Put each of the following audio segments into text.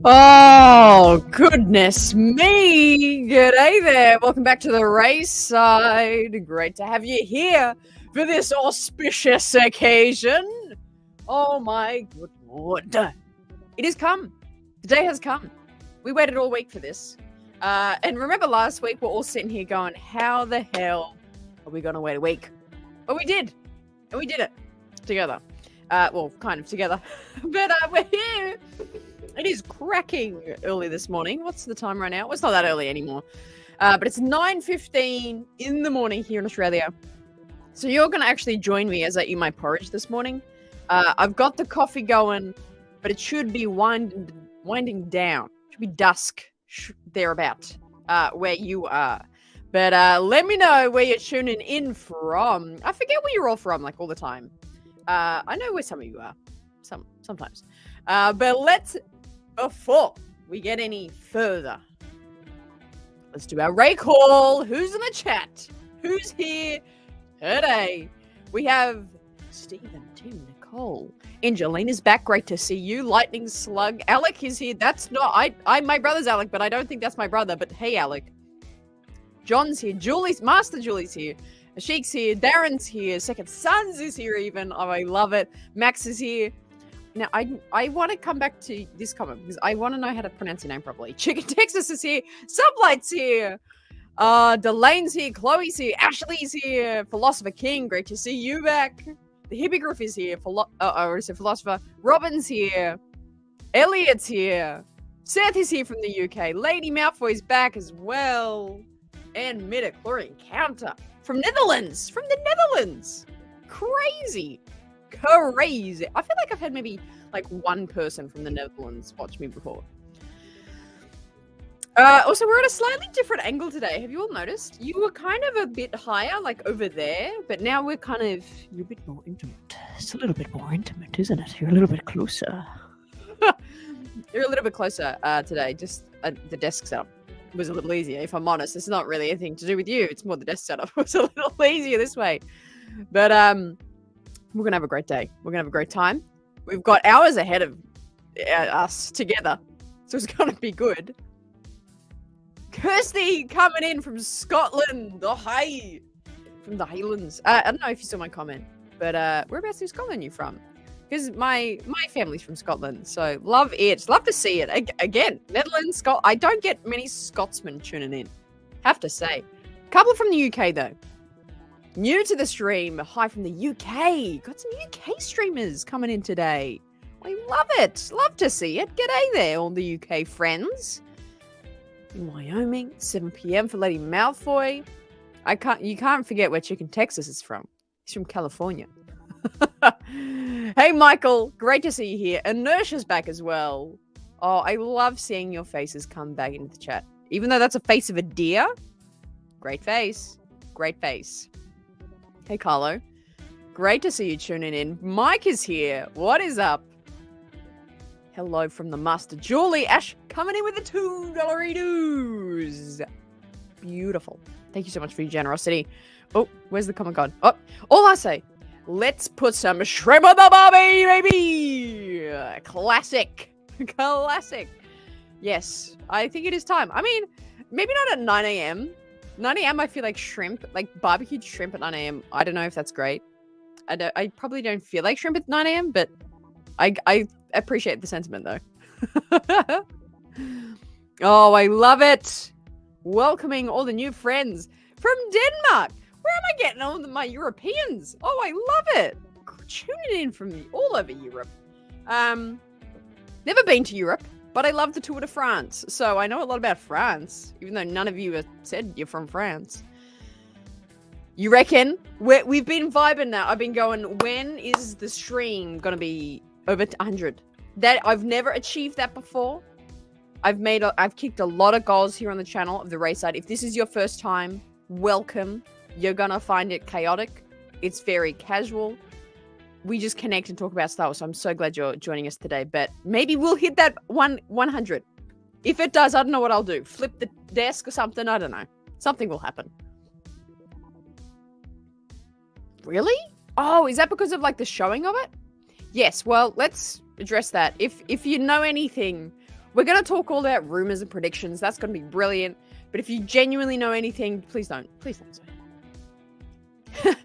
Oh, goodness me. G'day there. Welcome back to the race side. Great to have you here for this auspicious occasion. Oh, my good lord. It has come. The day has come. We waited all week for this. And remember last week, we're all sitting here going, how the hell are we going to wait a week? But we did. And we did it together. Well, kind of together. But we're here. It is cracking early this morning. What's the time right now? Well, it's not that early anymore. But it's 9:15 in the morning here in Australia. So you're going to actually join me as I eat my porridge this morning. I've got the coffee going, but it should be winding down. It should be dusk thereabout where you are. But let me know where you're tuning in from. I forget where you're all from, like all the time. I know where some of you are. Sometimes. But before we get any further, let's do our rake call. Who's in the chat? Who's here today? We have Stephen, Tim, Nicole. Angelina's back. Great to see you. Lightning Slug. Alec is here. That's not... my brother's Alec, but I don't think that's my brother. But hey, Alec. John's here. Master Julie's here. Ashik's here. Darren's here. Second Sons is here even. Oh, I love it. Max is here. Now, I want to come back to this comment because I want to know how to pronounce your name properly. Chicken Texas is here. Sublight's here. Delane's here. Chloe's here. Ashley's here. Philosopher King, great to see you back. The Hippogriff is here. Philosopher. Robin's here. Elliot's here. Seth is here from the UK. Lady Malfoy's back as well. And Midichlorian Counter from Netherlands. From the Netherlands. Crazy. Crazy. I feel like I've had maybe like one person from the Netherlands watch me before. Also, we're at a slightly different angle today. Have you all noticed? You were kind of a bit higher, like over there, but now we're kind of... You're a bit more intimate. It's a little bit more intimate, isn't it? You're a little bit closer. You're a little bit closer today. Just the desk setup was a little easier, if I'm honest. It's not really anything to do with you. It's more the desk setup was a little easier this way. But, we're going to have a great day. We're going to have a great time. We've got hours ahead of us together. So it's going to be good. Kirsty coming in from Scotland. Oh, hi. From the Highlands. I don't know if you saw my comment. But whereabouts in Scotland are you from? Because my family's from Scotland. So love it. Love to see it. Again, Netherlands, Scotland. I don't get many Scotsmen tuning in. Have to say. A couple from the UK, though. New to the stream, hi from the UK. Got some UK streamers coming in today. I love it. Love to see it. G'day there, all the UK friends. In Wyoming, 7 p.m. for Lady Malfoy. You can't forget where Chicken Texas is from. He's from California. Hey, Michael. Great to see you here. Inertia's back as well. Oh, I love seeing your faces come back into the chat. Even though that's a face of a deer. Great face. Great face. Hey, Carlo. Great to see you tuning in. Mike is here. What is up? Hello from the Master. Julie. Ash coming in with the $2 Beautiful. Thank you so much for your generosity. Oh, where's the comment gone? Oh, all I say, let's put some shrimp on the barbie, baby. Classic. Classic. Yes, I think it is time. I mean, maybe not at 9 a.m., 9 a.m. I feel like shrimp, like barbecued shrimp at 9 a.m. I don't know if that's great. I probably don't feel like shrimp at 9 a.m., but I appreciate the sentiment though. Oh, I love it. Welcoming all the new friends from Denmark. Where am I getting all my Europeans? Oh, I love it. Tuning in from all over Europe. Never been to Europe. But I love the Tour de France, so I know a lot about France, even though none of you have said you're from France. You reckon? We've been vibing now. I've been going, when is the stream going to be over 100? That I've never achieved that before. I've kicked a lot of goals here on the channel of the race side. If this is your first time, welcome. You're going to find it chaotic. It's very casual. We just connect and talk about Star Wars. So I'm so glad you're joining us today. But maybe we'll hit that 100. If it does, I don't know what I'll do. Flip the desk or something. I don't know. Something will happen. Really? Oh, is that because of like the showing of it? Yes. Well, let's address that. If you know anything We're going to talk all about rumors and predictions. That's going to be brilliant. But if you genuinely know anything, please don't say it.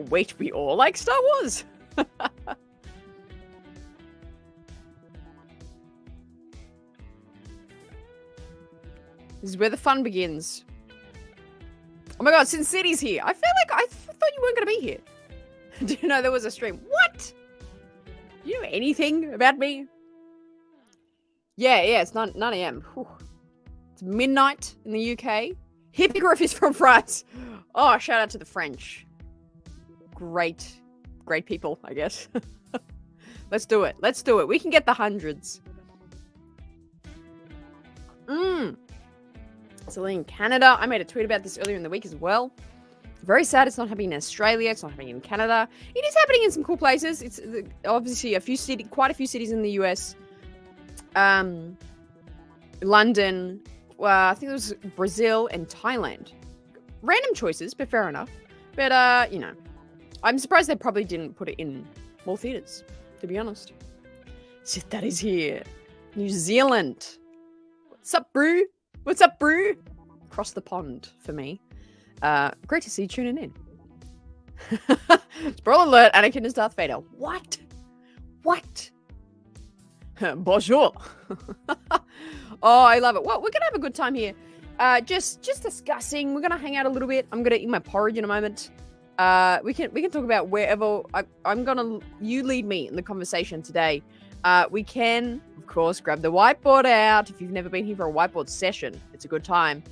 Wait, we all like Star Wars? This is where the fun begins. Oh my god, Sin City's here. I thought you weren't going to be here. Do you know there was a stream? What? Do you know anything about me? Yeah, it's 9 a.m. Whew. It's midnight in the UK. Hippogriff is from France. Oh, shout out to the French. Great people, I guess. Let's do it. We can get the hundreds. So in Canada, I made a tweet about this earlier in the week as well. Very sad it's not happening in Australia. It's not happening in Canada. It is happening in some cool places. It's obviously quite a few cities in the US. London. I think it was Brazil and Thailand. Random choices, but fair enough. But, I'm surprised they probably didn't put it in more theaters, to be honest. So that is here. New Zealand. What's up, brew? Across the pond for me. Great to see you tuning in. Spoiler alert, Anakin is Darth Vader. What? Bonjour. Oh, I love it. Well, we're going to have a good time here. Just discussing. We're going to hang out a little bit. I'm going to eat my porridge in a moment. We can talk about wherever. You lead me in the conversation today. We can, of course, grab the whiteboard out. If you've never been here for a whiteboard session, it's a good time.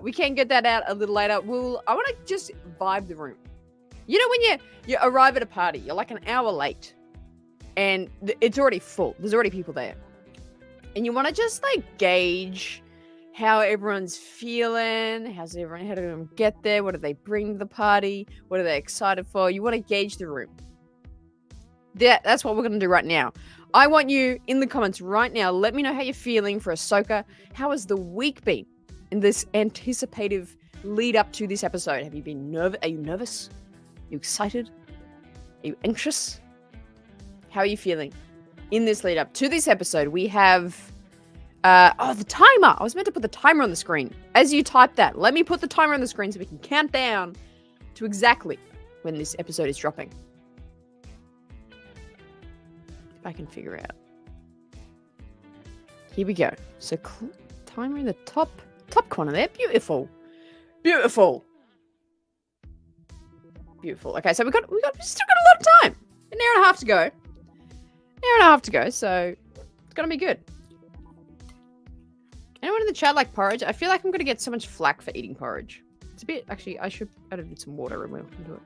We can get that out a little later. I want to just vibe the room. You know when you arrive at a party, you're like an hour late, and it's already full. There's already people there, and you want to just gauge how everyone's feeling. How did everyone get there? What do they bring to the party? What are they excited for? You want to gauge the room. That's what we're going to do right now. I want you in the comments right now. Let me know how you're feeling for Ahsoka. How has the week been in this anticipative lead up to this episode? Have you been nervous? Are you nervous? Are you excited? Are you anxious? How are you feeling in this lead up to this episode? We have the timer. I was meant to put the timer on the screen. As you type that, let me put the timer on the screen so we can count down to exactly when this episode is dropping. If I can figure out. Here we go. So timer in the top corner there. Beautiful. Okay, so we still got a lot of time. An hour and a half to go. So it's gonna be good. Anyone in the chat like porridge? I feel like I'm gonna get so much flack for eating porridge. It's a bit. Actually, I should add a bit some water and we'll do it.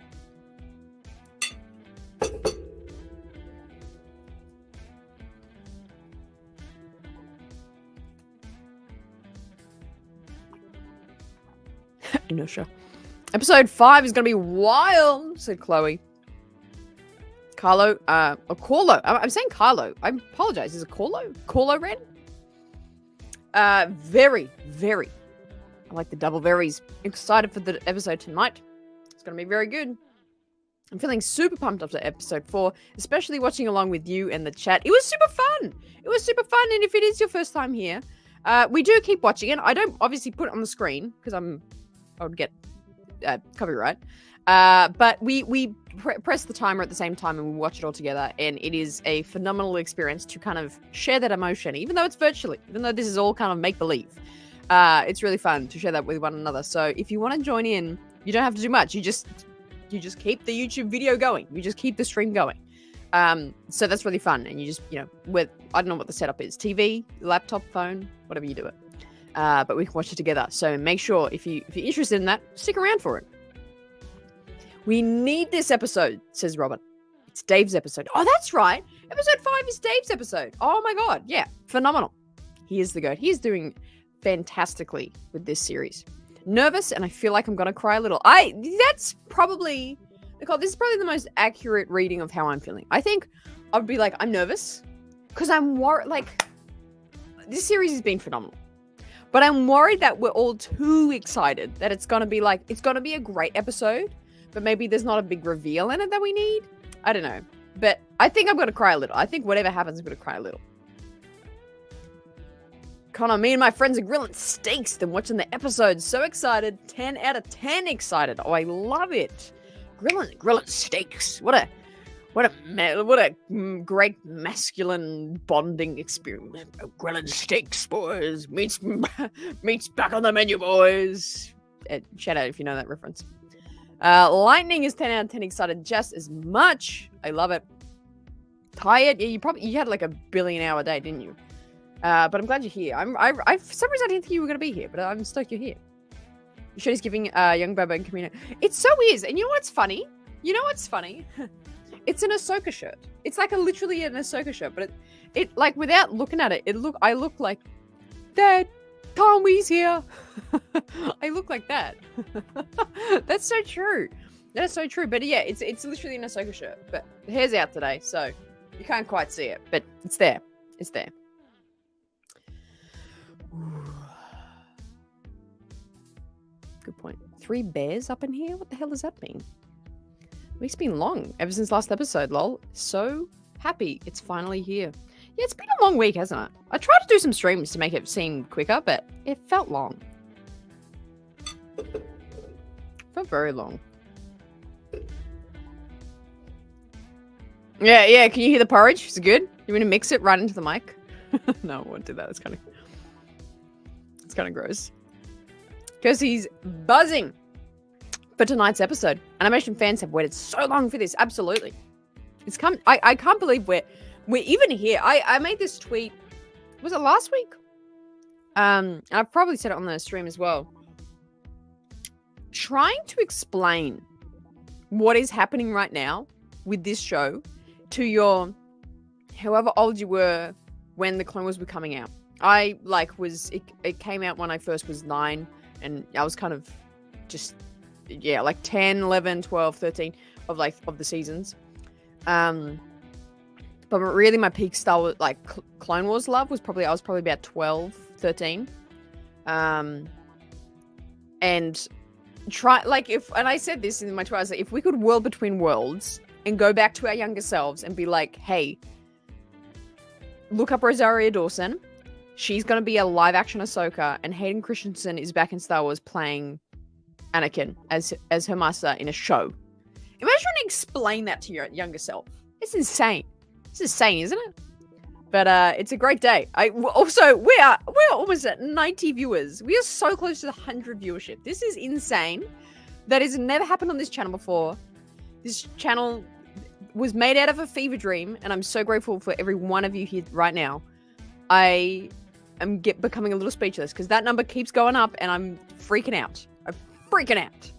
Inertia. Episode 5 is going to be wild, said Chloe. Carlo, or Corlo. I'm saying Carlo. I apologize. Is it Corlo? Corlo Red? Very, very. I like the double berries. Excited for the episode tonight. It's going to be very good. I'm feeling super pumped up to episode 4, especially watching along with you and the chat. It was super fun. And if it is your first time here, we do keep watching it. I don't obviously put it on the screen because I would get copyright. But we press the timer at the same time and we watch it all together. And it is a phenomenal experience to kind of share that emotion, even though it's virtually, even though this is all kind of make-believe. It's really fun to share that with one another. So if you want to join in, you don't have to do much. You just keep the YouTube video going. You just keep the stream going. So that's really fun. And you just, I don't know what the setup is. TV, laptop, phone, whatever you do it. But we can watch it together. So make sure if you're interested in that, stick around for it. We need this episode, says Robert. It's Dave's episode. Oh, that's right. Episode 5 is Dave's episode. Oh my God. Yeah. Phenomenal. He is the GOAT. He is doing fantastically with this series. Nervous, and I feel like I'm going to cry a little. This is probably the most accurate reading of how I'm feeling. I think I would be like, I'm nervous because I'm worried. This series has been phenomenal. But I'm worried that we're all too excited that it's going to be a great episode, but maybe there's not a big reveal in it that we need. I don't know. But I think I'm going to cry a little. I think whatever happens, I'm going to cry a little. Connor, me and my friends are grilling steaks and watching the episode. So excited. 10 out of 10 excited. Oh, I love it. Grilling steaks. What a great masculine bonding experience. Grilling steaks, boys. Meat's back on the menu, boys. Shout out if you know that reference. Lightning is 10 out of 10 excited just as much. I love it. Tired? Yeah, you had like a billion-hour day, didn't you? But I'm glad you're here. I for some reason I didn't think you were gonna be here, but I'm stoked you're here. You should is giving young Boba and Cameo. It so is, and you know what's funny? It's an Ahsoka shirt. It's like literally an Ahsoka shirt, but it like without looking at it, I look like Dad. Tommy's here. I look like that. That's so true. That's so true. But yeah, it's literally an Ahsoka shirt. But the hair's out today, so you can't quite see it, but it's there. It's there. Good point. 3 bears up in here? What the hell does that mean? The week's been long. Ever since last episode, lol. So happy it's finally here. Yeah, it's been a long week, hasn't it? I tried to do some streams to make it seem quicker, but it felt long. Felt very long. Yeah, can you hear the porridge? Is it good? You want to mix it right into the mic? No, I won't do that. It's kind of gross. Because he's buzzing for tonight's episode. Animation fans have waited so long for this. Absolutely. It's come. I can't believe we're even here. I made this tweet. Was it last week? I've probably said it on the stream as well. Trying to explain what is happening right now with this show to your however old you were when the Clone Wars were coming out. I it came out when I first was 9, and I was kind of just like 10, 11, 12, 13 of the seasons. But really my peak Star Wars, Clone Wars love was I was probably about 12, 13. And I said this in my tweet, I was like, if we could world between worlds and go back to our younger selves and be like, hey, look up Rosario Dawson. She's going to be a live action Ahsoka, and Hayden Christensen is back in Star Wars playing Anakin as her master in a show. Imagine trying to explain that to your younger self. It's insane. It's insane, isn't it? But it's a great day. Also, we're almost at 90 viewers. We are so close to the 100 viewership. This is insane. That has never happened on this channel before. This channel was made out of a fever dream, and I'm so grateful for every one of you here right now. I am becoming a little speechless because that number keeps going up, and I'm freaking out. I'm freaking out.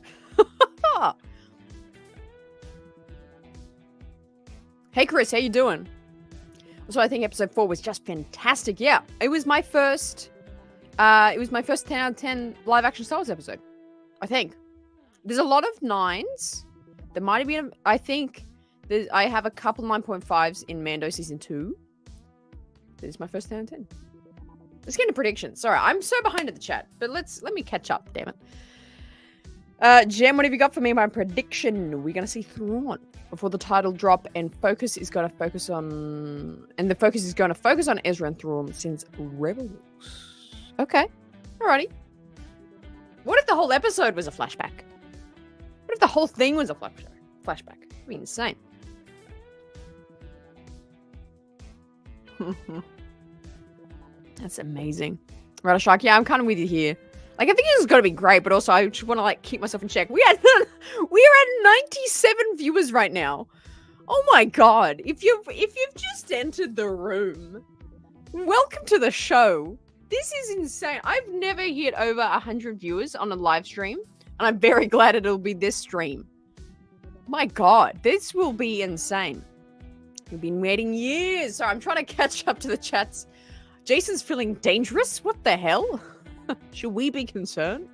Hey Chris, how you doing? So I think episode 4 was just fantastic. Yeah, it was my first 10 out of 10 live action Star Wars episode. I think there's a lot of 9s. There might have been. I think I have a couple 9.5s in Mando season 2. This is my first 10 out of 10. Let's get into predictions. Sorry, I'm so behind at the chat, but let me catch up. Damn it. Jem, what have you got for me? My prediction: we're gonna see Thrawn before the title drop, and the focus is going to focus on Ezra and Thrawn since Rebels. Okay, alrighty. What if the whole episode was a flashback? What if the whole thing was a flashback? That'd be insane. That's amazing. Right, Shark. Yeah, I'm kind of with you here. I think this is going to be great, but also I just want to keep myself in check. We are at 97 viewers right now. Oh my god! If you've just entered the room, welcome to the show. This is insane. I've never hit over 100 viewers on a live stream, and I'm very glad it'll be this stream. My god, this will be insane. We've been waiting years. Sorry, I'm trying to catch up to the chats. Jason's feeling dangerous? What the hell? Should we be concerned?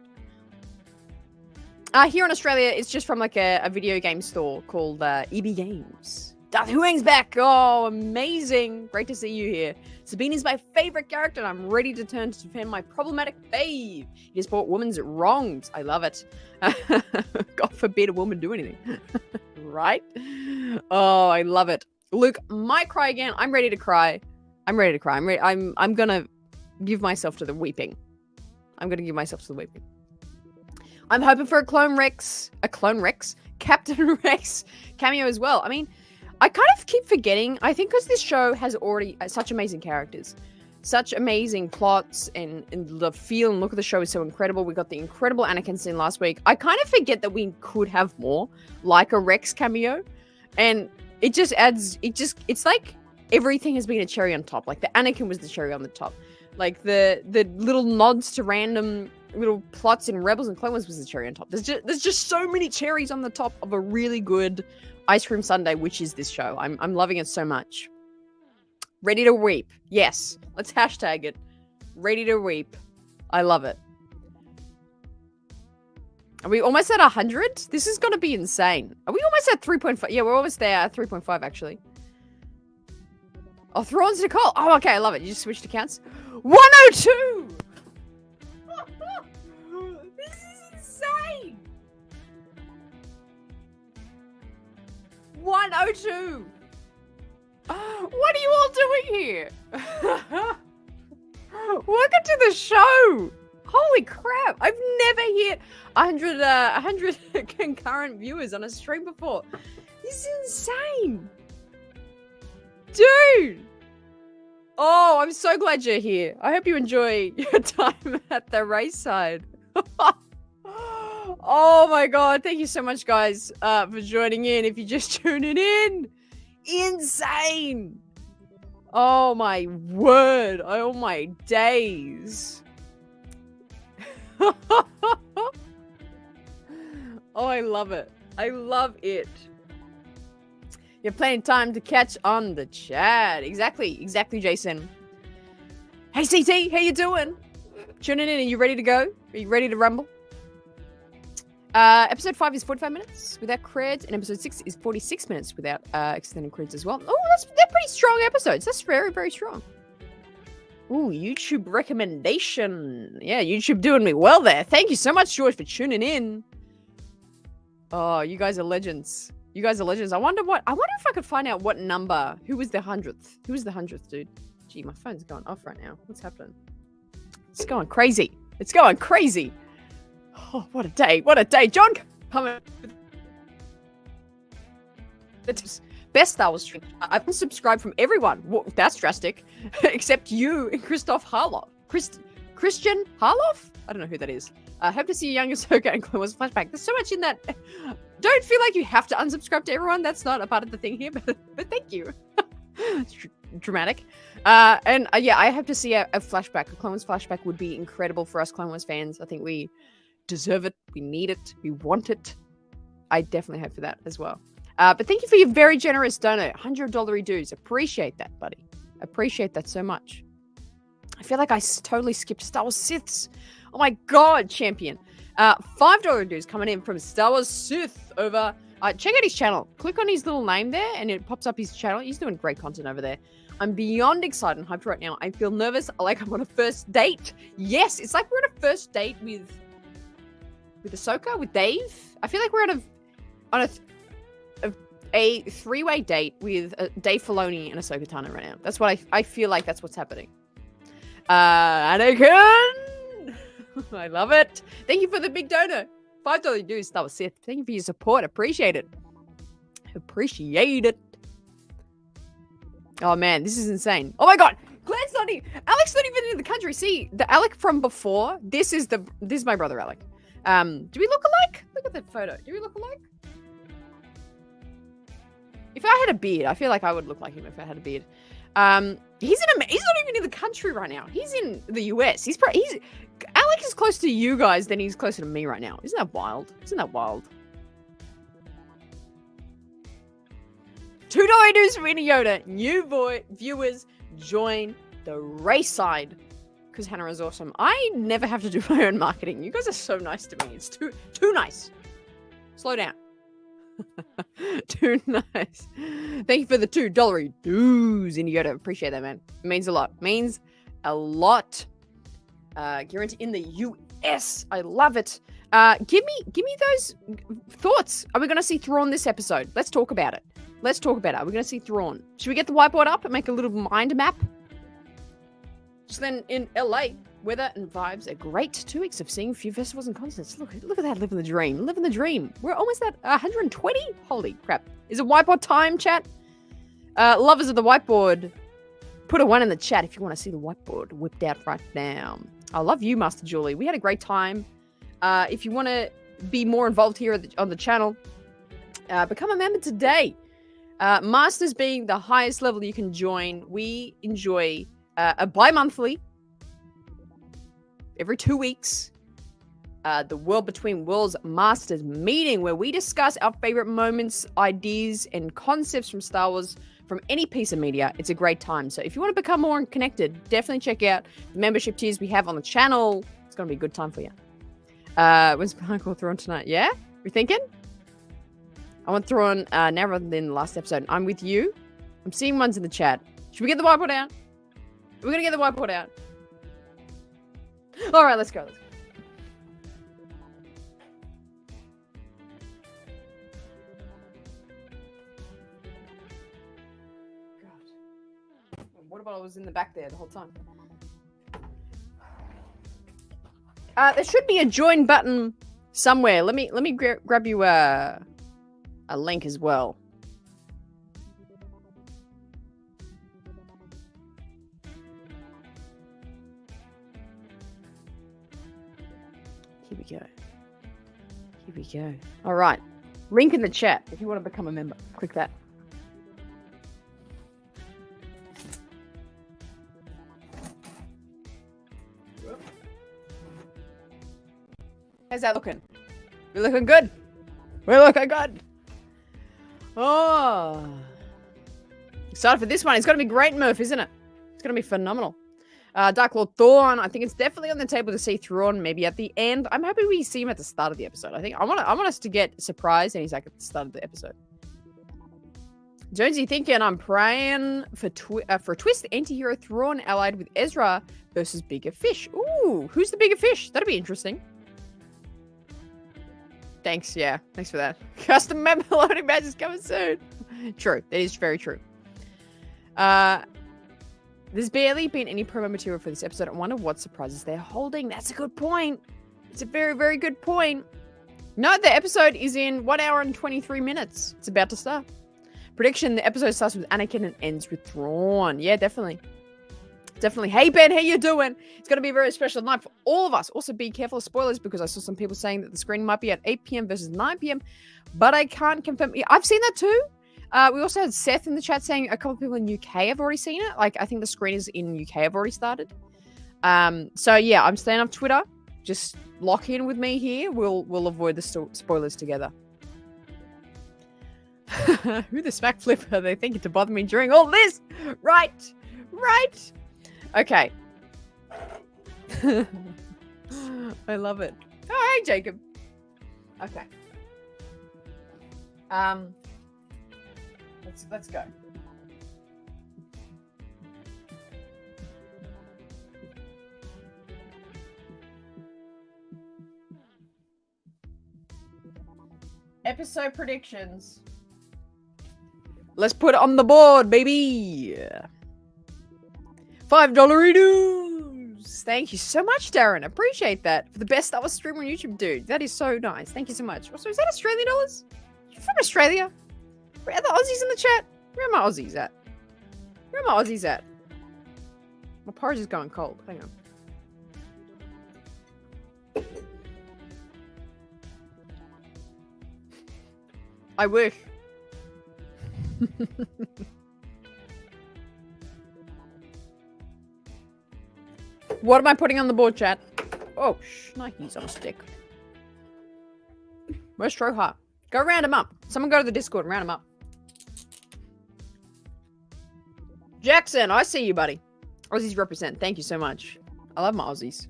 Here in Australia, it's just from a video game store called EB Games. Darth Huang's back! Oh, amazing! Great to see you here. Sabine is my favorite character, and I'm ready to turn to defend my problematic fave. He just brought women's wrongs. I love it. God forbid a woman do anything. Right? Oh, I love it. Luke might cry again. I'm ready to cry. I'm gonna give myself to the weeping. I'm going to give myself to the weeping. I'm hoping for a Clone Rex, Captain Rex cameo as well. I mean, I kind of keep forgetting, I think because this show has already such amazing characters, such amazing plots, and the feel and look of the show is so incredible. We got the incredible Anakin scene last week. I kind of forget that we could have more, like a Rex cameo. And it just adds, it's like everything has been a cherry on top. Like the Anakin was the cherry on the top. Like the little nods to random little plots in Rebels and Clone Wars was the cherry on top. There's just so many cherries on the top of a really good ice cream sundae, which is this show. I'm loving it so much. Ready to weep. Yes. Let's hashtag it. Ready to weep. I love it. Are we almost at 100? This is going to be insane. Are we almost at 3.5? Yeah, we're almost there at 3.5 actually. Oh, Thrawn's Nicole. Oh, okay. I love it. You just switched accounts. 102! This is insane! 102! What are you all doing here? Welcome to the show! Holy crap! I've never hit 100 concurrent viewers on a stream before. This is insane! Dude! Oh, I'm so glad you're here. I hope you enjoy your time at the race side. Oh my god, thank you so much, guys, for joining in. If you're just tuning in, insane! Oh my word! Oh my days! Oh, I love it. I love it. You're playing time to catch on the chat. Exactly, Jason. Hey, CT, how you doing? Tuning in, are you ready to go? Are you ready to rumble? Episode 5 is 45 minutes without creds, and episode 6 is 46 minutes without extended creds as well. Oh, they're pretty strong episodes. That's very, very strong. Ooh, YouTube recommendation. Yeah, YouTube doing me well there. Thank you so much, George, for tuning in. Oh, you guys are legends. You guys are legends. I wonder if I could find out what number. Who was the 100th? Who was the 100th, dude? Gee, my phone's going off right now. What's happening? It's going crazy. It's going crazy. Oh, what a day. What a day. John, coming. Best Star Wars stream. I've been subscribed from everyone. Whoa, that's drastic. Except you and Christoph Harloff. Christian Harloff? I don't know who that is. I hope to see you, young Ahsoka and Clone Wars flashback. There's so much in that. Don't feel like you have to unsubscribe to everyone. That's not a part of the thing here, but thank you. It's dramatic. Yeah, I have to see a flashback. A Clone Wars flashback would be incredible for us Clone Wars fans. I think we deserve it. We need it. We want it. I definitely hope for that as well. But thank you for your very generous donate. $100 dues. Appreciate that, buddy. Appreciate that so much. I feel like I totally skipped Star Wars Siths. Oh my god, champion. $5 dues coming in from Star Wars Sith over. Check out his channel. Click on his little name there and it pops up his channel. He's doing great content over there. I'm beyond excited and hyped right now. I feel nervous, like I'm on a first date. Yes, it's like we're on a first date with Ahsoka, with Dave. I feel like we're on a three-way date with Dave Filoni and Ahsoka Tano right now. That's what I feel like that's what's happening. Anakin! I love it. Thank you for the big donor. $5 dues, Star Wars Sith. Thank you for your support. Appreciate it. Appreciate it. Oh man, this is insane. Oh my god, Glenn's not even. Alec's not even in the country. See, the Alec from before. This is my brother Alec. Do we look alike? Look at that photo. Do we look alike? If I had a beard, I feel like I would look like him if I had a beard. He's not even in the country right now. He's in the US. Alec is closer to you guys than he's closer to me right now. Isn't that wild? Isn't that wild? $2 dues from Inner Yoda. New viewers join the race side. Because Hannah is awesome. I never have to do my own marketing. You guys are so nice to me. It's too nice. Slow down. Too nice. Thank you for the $2 dues, Inner Yoda. Appreciate that, man. It means a lot. Means a lot. You're in the US. I love it. Give me those thoughts. Are we going to see Thrawn this episode? Let's talk about it. Are we going to see Thrawn? Should we get the whiteboard up and make a little mind map? So then in LA, weather and vibes are great. 2 weeks of seeing a few festivals and concerts. Look at that, living the dream. Living the dream. We're almost at 120? Holy crap. Is it whiteboard time, chat? Lovers of the whiteboard, put a 1 in the chat if you want to see the whiteboard whipped out right now. I love you, Master Julie. We had a great time. If you want to be more involved here on the channel, become a member today. Masters being the highest level you can join. We enjoy a bi-monthly, every 2 weeks, the World Between Worlds Masters meeting where we discuss our favorite moments, ideas, and concepts from Star Wars from any piece of media. It's a great time. So if you want to become more connected, definitely check out the membership tiers we have on the channel. It's going to be a good time for you. When's Michael Thrawn tonight? Yeah? We thinking? I want Thrawn now rather than the last episode. I'm with you. I'm seeing ones in the chat. Should we get the whiteboard out? We're going to get the whiteboard out. All right, let's go. God. What about I was in the back there the whole time? There should be a join button somewhere. Let me grab you a link as well. Here we go. Here we go. All right. Link in the chat if you want to become a member. Click that. How's that looking? We're looking good. We're looking good. Oh. Excited for this one. It's going to be great, Murph, isn't it? It's going to be phenomenal. Dark Lord Thrawn. I think it's definitely on the table to see Thrawn maybe at the end. I'm hoping we see him at the start of the episode. I want us to get surprised and he's like at the start of the episode. Jonesy thinking I'm praying for a twist. Anti-hero Thrawn allied with Ezra versus Bigger Fish. Ooh, who's the Bigger Fish? That'd be interesting. Thanks, yeah. Thanks for that. Custom member loading badge is coming soon. True. That is very true. There's barely been any promo material for this episode. I wonder what surprises they're holding. That's a good point. It's a very, very good point. No, the episode is in 1 hour and 23 minutes. It's about to start. Prediction, the episode starts with Anakin and ends with Thrawn. Yeah, definitely. Definitely. Hey, Ben, how you doing? It's going to be a very special night for all of us. Also, be careful of spoilers because I saw some people saying that the screening might be at 8 p.m. versus 9 p.m. But I can't confirm. Yeah, I've seen that too. We also had Seth in the chat saying a couple of people in UK have already seen it. Like, I think the screeners in UK have already started. So, yeah, I'm staying off Twitter. Just lock in with me here. We'll avoid the spoilers together. Who the smack flip are they thinking to bother me during all this? Right. Okay. I love it. Oh, hey, Jacob. Okay. Let's go. Episode predictions. Let's put it on the board, baby. $5 Thank you so much, Darren. Appreciate that. For the best Star Wars stream on YouTube, dude. That is so nice. Thank you so much. Also, is that Australian dollars? You from Australia? Where are the Aussies in the chat? Where are my Aussies at? My porridge is going cold. Hang on. I wish. What am I putting on the board, chat? Oh, Nike's on a stick. Where's Troha? Go round him up. Someone go to the Discord and round him up. Jackson, I see you, buddy. Aussies represent. Thank you so much. I love my Aussies.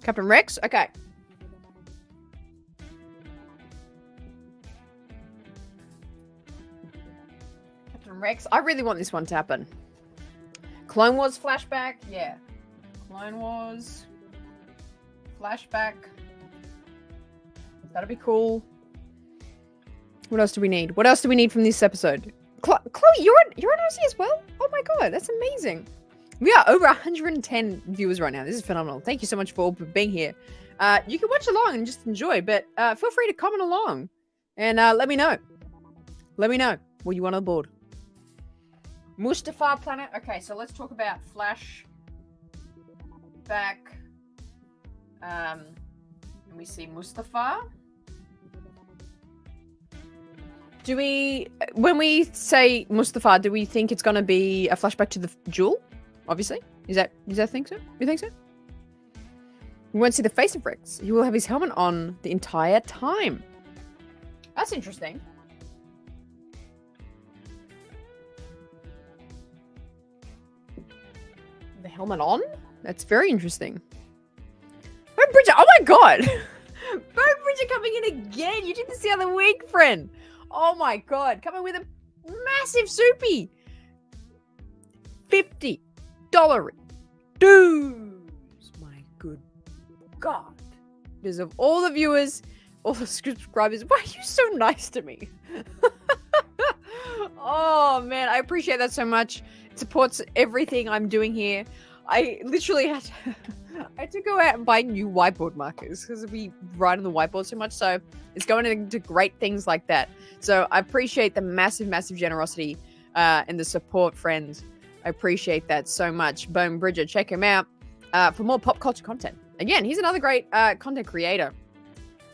Captain Rex? Okay. Captain Rex. I really want this one to happen. Clone Wars flashback? Yeah. Clone Wars flashback. That'll be cool. What else do we need? What else do we need from this episode? Chloe, you're on Aussie as well? Oh my god, that's amazing. We are over 110 viewers right now. This is phenomenal. Thank you so much for being here. You can watch along and just enjoy, but feel free to comment along and let me know. Let me know what you want on board. Mustafar planet. Okay, so let's talk about flashback. And we see Mustafar. When we say Mustafar, do we think it's going to be a flashback to the Jewel? Obviously. Is that think so? You think so? We won't see the face of Rex. He will have his helmet on the entire time. That's interesting. The helmet on? That's very interesting. Bone Bridger, oh my god! Bone Bridger coming in again! You did this the other week, friend! Oh my god, coming with a massive soupy! $50 dues! My good god. Because of all the viewers, all the subscribers, why are you so nice to me? Oh man, I appreciate that so much. It supports everything I'm doing here. I literally had to go out and buy new whiteboard markers because we write on the whiteboard so much. So it's going into great things like that. So I appreciate the massive, massive generosity and the support, friends. I appreciate that so much. Bone Bridger, check him out for more pop culture content. Again, he's another great content creator.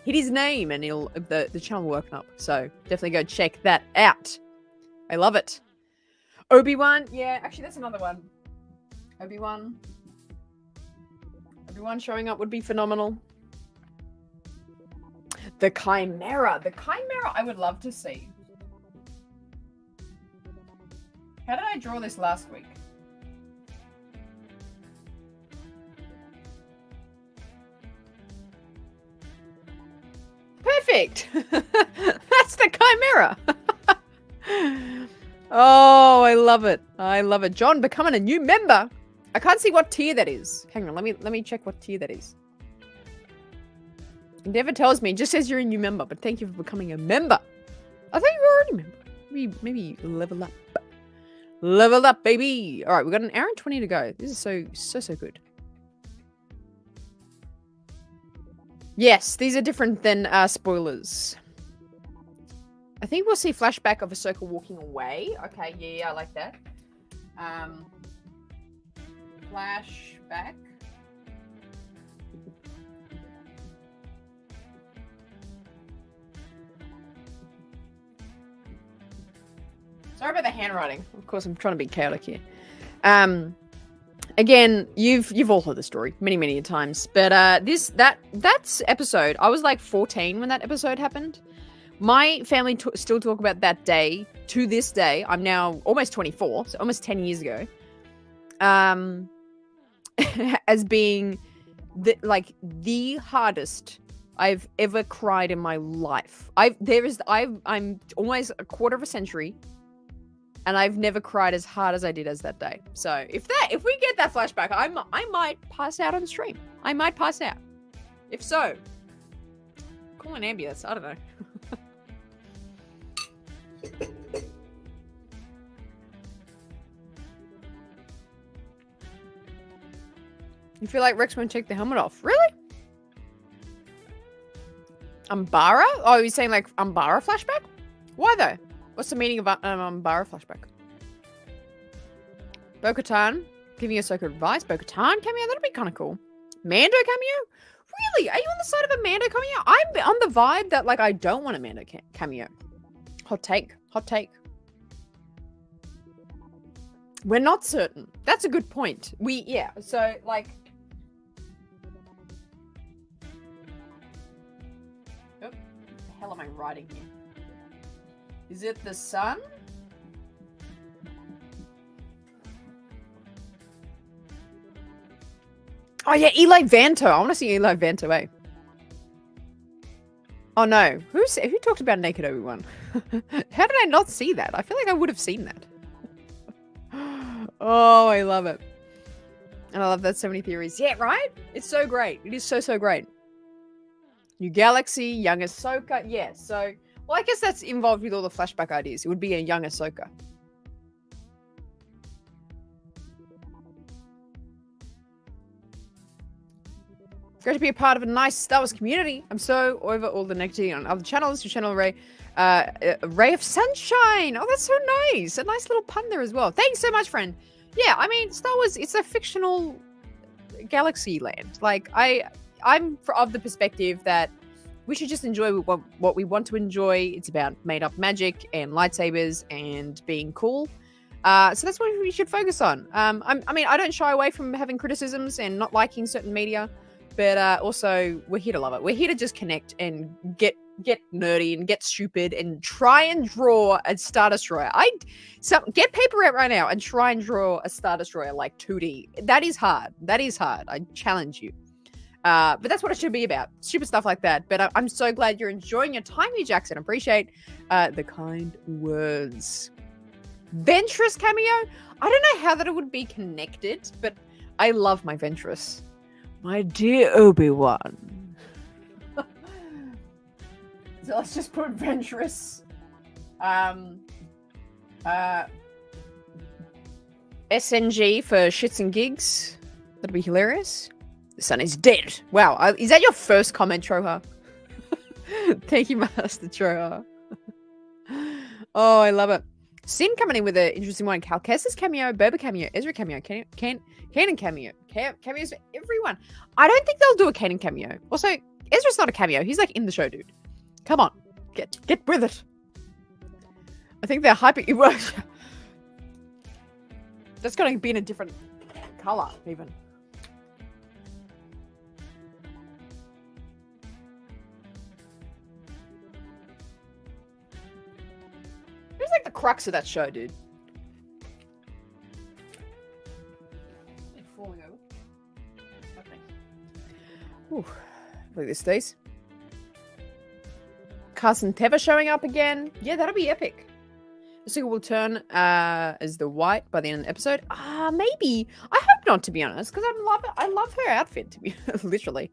Hit his name and the channel will work up. So definitely go check that out. I love it. Obi-Wan, yeah, actually that's another one. Obi-Wan showing up would be phenomenal. The Chimera I would love to see. How did I draw this last week? Perfect. That's the Chimera. Oh, I love it. I love it. John becoming a new member. I can't see what tier that is. Hang on, let me check what tier that is. It never tells me. It just says you're a new member, but thank you for becoming a member. I think you're already a member. Maybe level up. Level up, baby. All right, we've got an hour and 20 to go. This is so good. Yes, these are different than spoilers. I think we'll see flashback of Ahsoka walking away. Okay, yeah, I like that. Flashback. Sorry about the handwriting. Of course, I'm trying to be chaotic here. Again, you've all heard the story many times, but that's episode. I was like 14 when that episode happened. My family still talk about that day to this day. I'm now almost 24, so almost 10 years ago. As being the hardest I've ever cried in my life. I'm almost a quarter of a century, and I've never cried as hard as I did as that day. So if we get that flashback, I might pass out on stream. I might pass out. If so, call an ambulance. I don't know. You feel like Rex won't take the helmet off? Really? Umbara? Oh, you're saying like Umbara flashback? Why though? What's the meaning of Umbara flashback? Bo-Katan giving Ahsoka advice. Bo-Katan cameo? That'd be kind of cool. Mando cameo? Really? Are you on the side of a Mando cameo? I'm on the vibe that like I don't want a Mando cameo. Hot take. Hot take. We're not certain. That's a good point. So like... What the hell am I writing here? Is it the sun? Oh yeah, Eli Vanto. I want to see Eli Vanto, eh? Oh no. Who talked about Naked Obi-Wan? How did I not see that? I feel like I would have seen that. Oh, I love it. And I love that so many theories. Yeah, right? It's so great. It is so great. New Galaxy, young Ahsoka. Yeah, so Well, I guess that's involved with all the flashback ideas. It would be a young Ahsoka. Great to be a part of a nice Star Wars community. I'm so over all the negativity on other channels. Your channel, Ray. Ray of Sunshine. Oh, that's so nice. A nice little pun there as well. Thanks so much, friend. Yeah, I mean, Star Wars, it's a fictional galaxy land. Like, I'm of the perspective that we should just enjoy what we want to enjoy. It's about made-up magic and lightsabers and being cool. So that's what we should focus on. I mean, I don't shy away from having criticisms and not liking certain media, but also we're here to love it. We're here to just connect and get nerdy and get stupid and try and draw a Star Destroyer. So get paper out right now and try and draw a Star Destroyer like 2D. That is hard. That is hard. I challenge you. But that's what it should be about. Stupid stuff like that. But I'm so glad you're enjoying your time here, Jackson. Appreciate the kind words. Ventress cameo? I don't know how that it would be connected, but I love my Ventress. My dear Obi-Wan. So let's just put Ventress. SNG for shits and gigs. That'd be hilarious. The sun is dead. Wow. Is that your first comment, Troha? Thank you, Master Troha. Oh, I love it. Sin coming in with an interesting one. Cal Kestis cameo, Boba cameo, Ezra cameo, Kanan cameo. Cameos for everyone. I don't think they'll do a Kanan cameo. Also, Ezra's not a cameo. He's like in the show, dude. Come on. Get with it. I think they're hyping you. That's going to be in a different color, even. Who's like the crux of that show, dude? It's falling over. Okay. Ooh, look at this, these. Carson Teva showing up again. Yeah, that'll be epic. Ahsoka will turn as the white by the end of the episode. Maybe. I hope not, to be honest, because I love her outfit, to be literally.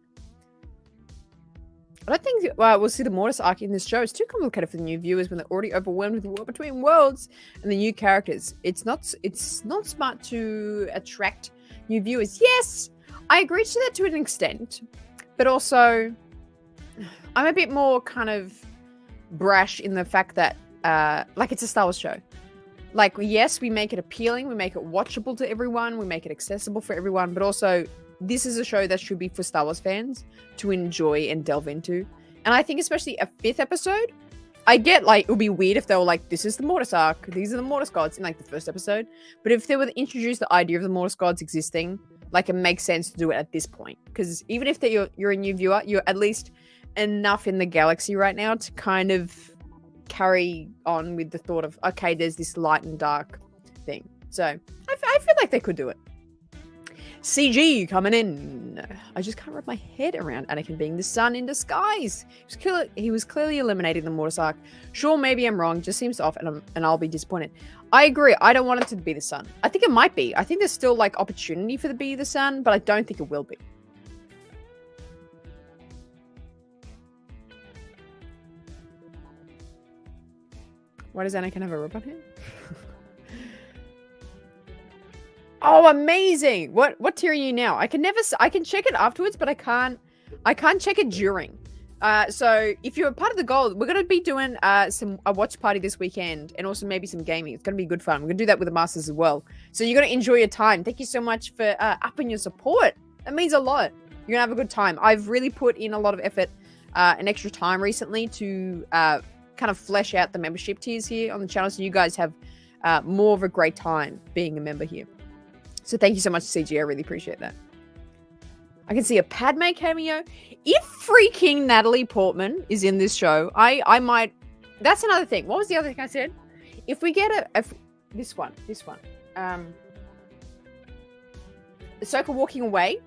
I don't think we'll see the Mortis arc in this show. It's too complicated for the new viewers when they're already overwhelmed with the war between worlds and the new characters. It's not smart to attract new viewers. Yes, I agree to that to an extent, but also I'm a bit more kind of brash in the fact that like it's a Star Wars show. Like, yes, we make it appealing, we make it watchable to everyone, we make it accessible for everyone, but also this is a show that should be for Star Wars fans to enjoy and delve into. And I think especially a 5th episode, I get like, it would be weird if they were like, this is the Mortis arc, these are the Mortis gods in like the 1st episode. But if they were to introduce the idea of the Mortis gods existing, like it makes sense to do it at this point. Because even if you're a new viewer, you're at least enough in the galaxy right now to kind of carry on with the thought of, okay, there's this light and dark thing. So I feel like they could do it. CG coming in. I just can't wrap my head around Anakin being the sun in disguise. He was clearly eliminating the Mortis arc. Sure, maybe I'm wrong. Just seems off, and I'll be disappointed. I agree. I don't want it to be the sun. I think it might be. I think there's still like opportunity for it to be the sun, but I don't think it will be. Why does Anakin have a rip on him? Oh, amazing! What tier are you now? I can check it afterwards, but I can't check it during. So if you're part of the goal, we're gonna be doing a watch party this weekend, and also maybe some gaming. It's gonna be good fun. We're gonna do that with the masters as well. So you're gonna enjoy your time. Thank you so much for upping your support. That means a lot. You're gonna have a good time. I've really put in a lot of effort and extra time recently to kind of flesh out the membership tiers here on the channel, so you guys have more of a great time being a member here. So thank you so much, CG. I really appreciate that. I can see a Padme cameo. If freaking Natalie Portman is in this show, I might... That's another thing. What was the other thing I said? If we get this one. Ahsoka walking away.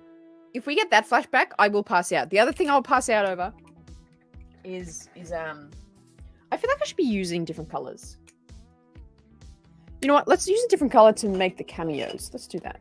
If we get that flashback, I will pass out. The other thing I'll pass out over is I feel like I should be using different colors. You know what? Let's use a different color to make the cameos. Let's do that.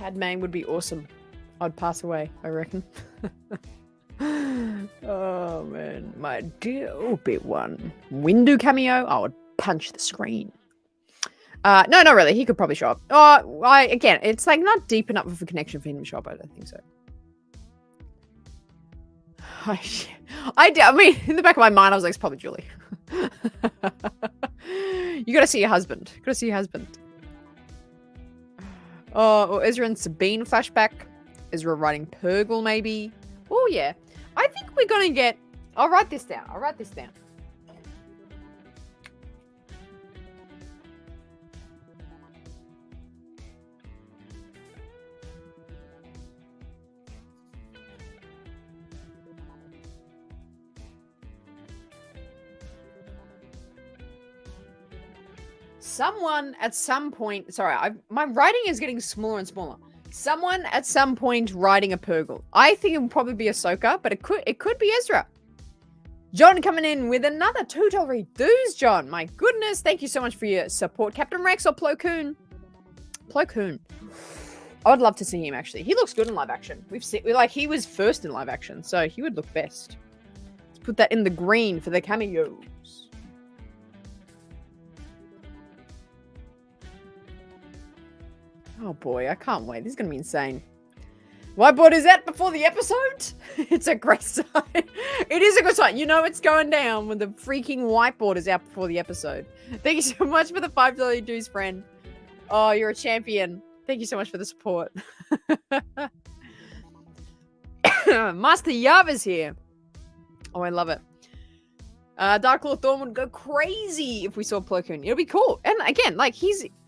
Padme would be awesome. I'd pass away, I reckon. Oh, man. My dear Obi-Wan. Windu cameo? I would punch the screen. No, not really. He could probably show up. Again, it's like not deep enough of a connection for him to show up. I don't think so. I mean, in the back of my mind, I was like, it's probably Julie. You gotta see your husband. Or Ezra and Sabine flashback. Ezra writing Purgle, maybe. Oh, yeah. I think we're gonna get... I'll write this down. Someone at some point... Sorry, my writing is getting smaller and smaller. Someone at some point writing a Purgle. I think it would probably be Ahsoka, but it could be Ezra. John coming in with another $2 dues, John. My goodness, thank you so much for your support. Captain Rex or Plo Koon? Plo Koon. I would love to see him, actually. He looks good in live action. He was first in live action, so he would look best. Let's put that in the green for the cameos. Oh boy, I can't wait. This is going to be insane. Whiteboard is out before the episode? It's a great sign. It is a good sign. You know it's going down when the freaking whiteboard is out before the episode. Thank you so much for the $5 dues, friend. Oh, you're a champion. Thank you so much for the support. Master Yava's here. Oh, I love it. Dark Lord Thorn would go crazy if we saw Plo Koon. It'll be cool. And again, like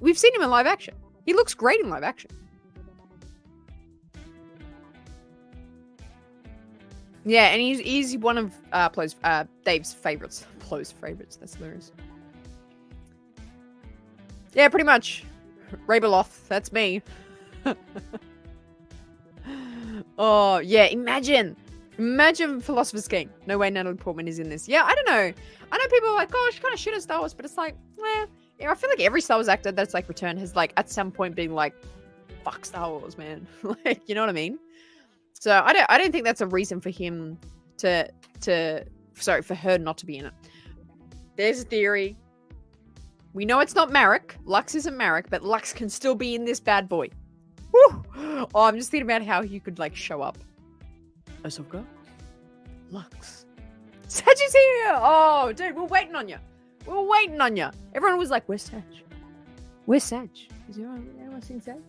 we've seen him in live action. He looks great in live action. Yeah, and he's one of Dave's favorites. Plo's favorites. That's hilarious. Yeah, pretty much. Rabeloth, that's me. Oh, yeah, imagine Philosopher's King. No way Natalie Portman is in this. Yeah, I don't know. I know people are like, oh, she kind of shit at Star Wars, but it's like, yeah, I feel like every Star Wars actor that's like returned has like at some point been like, fuck Star Wars, man. Like, you know what I mean? So I don't think that's a reason for him for her not to be in it. There's a theory. We know it's not Marek. Lux isn't Marek, but Lux can still be in this bad boy. Woo! Oh, I'm just thinking about how he could like show up. Ahsoka? Lux. Sag is here! Oh, dude, we're waiting on you. Everyone was like, where's Sag? Where's Sag? Is anyone seeing Sag?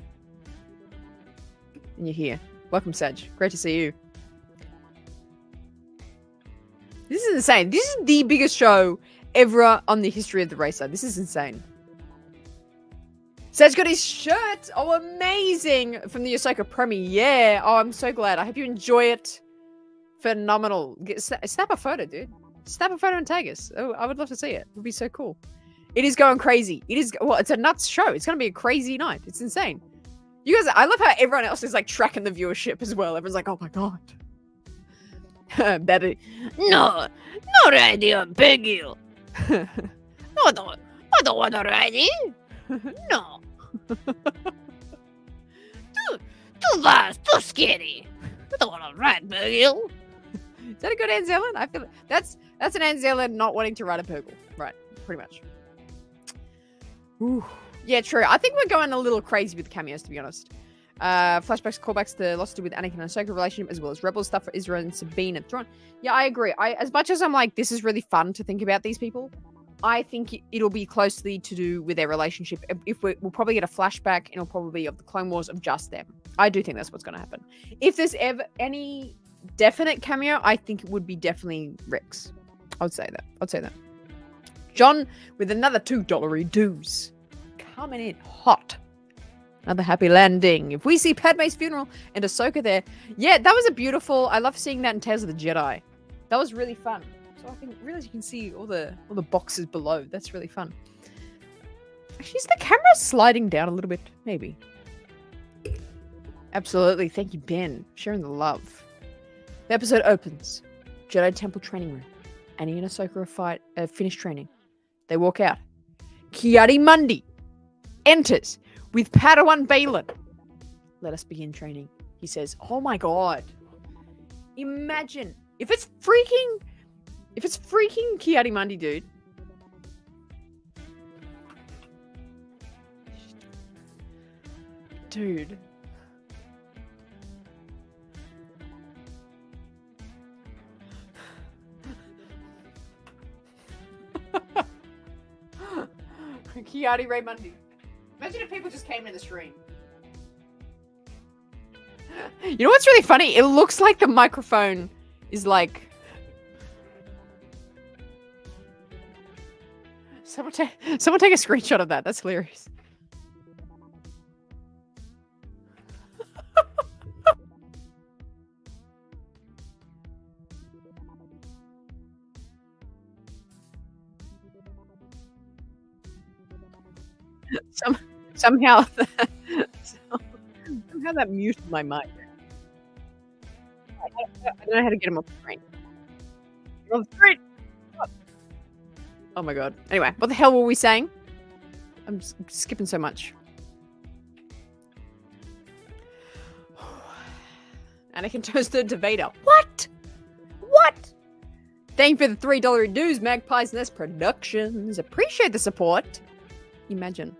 And you're here. Welcome, Sag. Great to see you. This is insane. This is the biggest show ever on the history of the racer. This is insane. Sag got his shirt. Oh, amazing. From the Ahsoka premiere. Yeah. Oh, I'm so glad. I hope you enjoy it. Phenomenal. Snap a photo, dude. Snap a photo and tag us. Oh, I would love to see it. It would be so cool. It is going crazy. It's a nuts show. It's going to be a crazy night. It's insane. You guys, I love how everyone else is like tracking the viewership as well. Everyone's like, oh my god. Baby. No, not ready, I beg you. No, I don't want to ready. No. Too fast, too scary. I don't want to ride, beg you. Is that a good Anzelin? I feel that's an Anzelin not wanting to ride a Purgle. Right, pretty much. Ooh. Yeah, true. I think we're going a little crazy with the cameos, to be honest. Flashbacks, callbacks to Lost with Anakin and Ahsoka relationship, as well as Rebel stuff for Ezra and Sabine and Thrawn. Yeah, I agree. As much as I'm like, this is really fun to think about these people, I think it'll be closely to do with their relationship. If we'll probably get a flashback, and it'll probably be of the Clone Wars of just them. I do think that's what's going to happen. If there's ever any definite cameo, I think it would be definitely Rex. I would say that. John with another $2 dues. Coming in hot. Another happy landing. If we see Padme's funeral and Ahsoka there. Yeah, that was a beautiful... I love seeing that in Tales of the Jedi. That was really fun. So I can realize you can see all the boxes below. That's really fun. Actually, is the camera sliding down a little bit? Maybe. Absolutely. Thank you, Ben. Sharing the love. The episode opens. Jedi Temple training room. Annie and Ahsoka are finished training. They walk out. Kiari Mundi enters with Padawan Balin. let us begin training. He says, oh my god. Imagine if it's freaking Ki-Adi-Mundi, dude. Dude. Ki-Adi-Mundi. Imagine if people just came in the stream. You know what's really funny? It looks like the microphone is like... Someone take a screenshot of that. That's hilarious. Somehow that muted my mic. I don't know how to get him off the screen. On the screen. Oh my god. Anyway, what the hell were we saying? I'm skipping so much. Anakin turns to Vader. What? What? Thank you for the $3 dues, Magpie's Nest Productions. Appreciate the support. Imagine.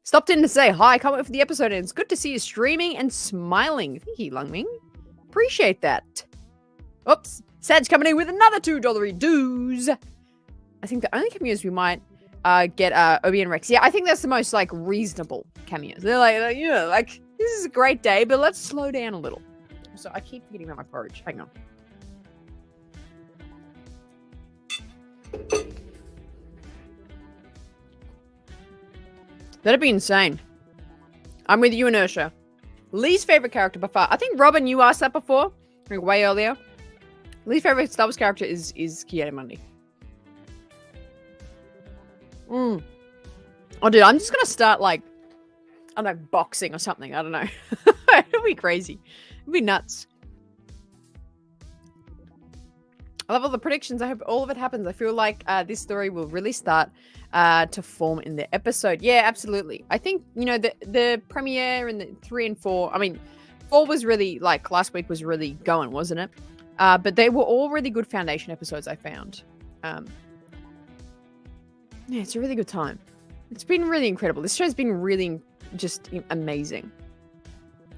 Stopped in to say hi. Can't wait for the episode, and it's good to see you streaming and smiling. Thank you, Lungming. Appreciate that. Oops. Sad's coming in with another $2 dues. I think the only cameos we might get Obi and Rex. Yeah, I think that's the most like reasonable cameos. They're like, you know, like this is a great day, but let's slow down a little. So I keep forgetting about my porridge. Hang on. That'd be insane. I'm with you, Inertia. Least favorite character by far. I think, Robin, you asked that before. Like, way earlier. Least favorite Star Wars character is Ki-Adi-Mundi. Oh, dude, I'm just gonna start, like, I don't know, boxing or something. I don't know. It'll be crazy. It'll be nuts. I love all the predictions. I hope all of it happens. I feel like this story will really start to form in the episode. Yeah, absolutely. I think, you know, the premiere and the 3 and 4, I mean, 4 was really, like, last week was really going, wasn't it? But they were all really good foundation episodes, I found. Yeah, it's a really good time. It's been really incredible. This show's been really just amazing.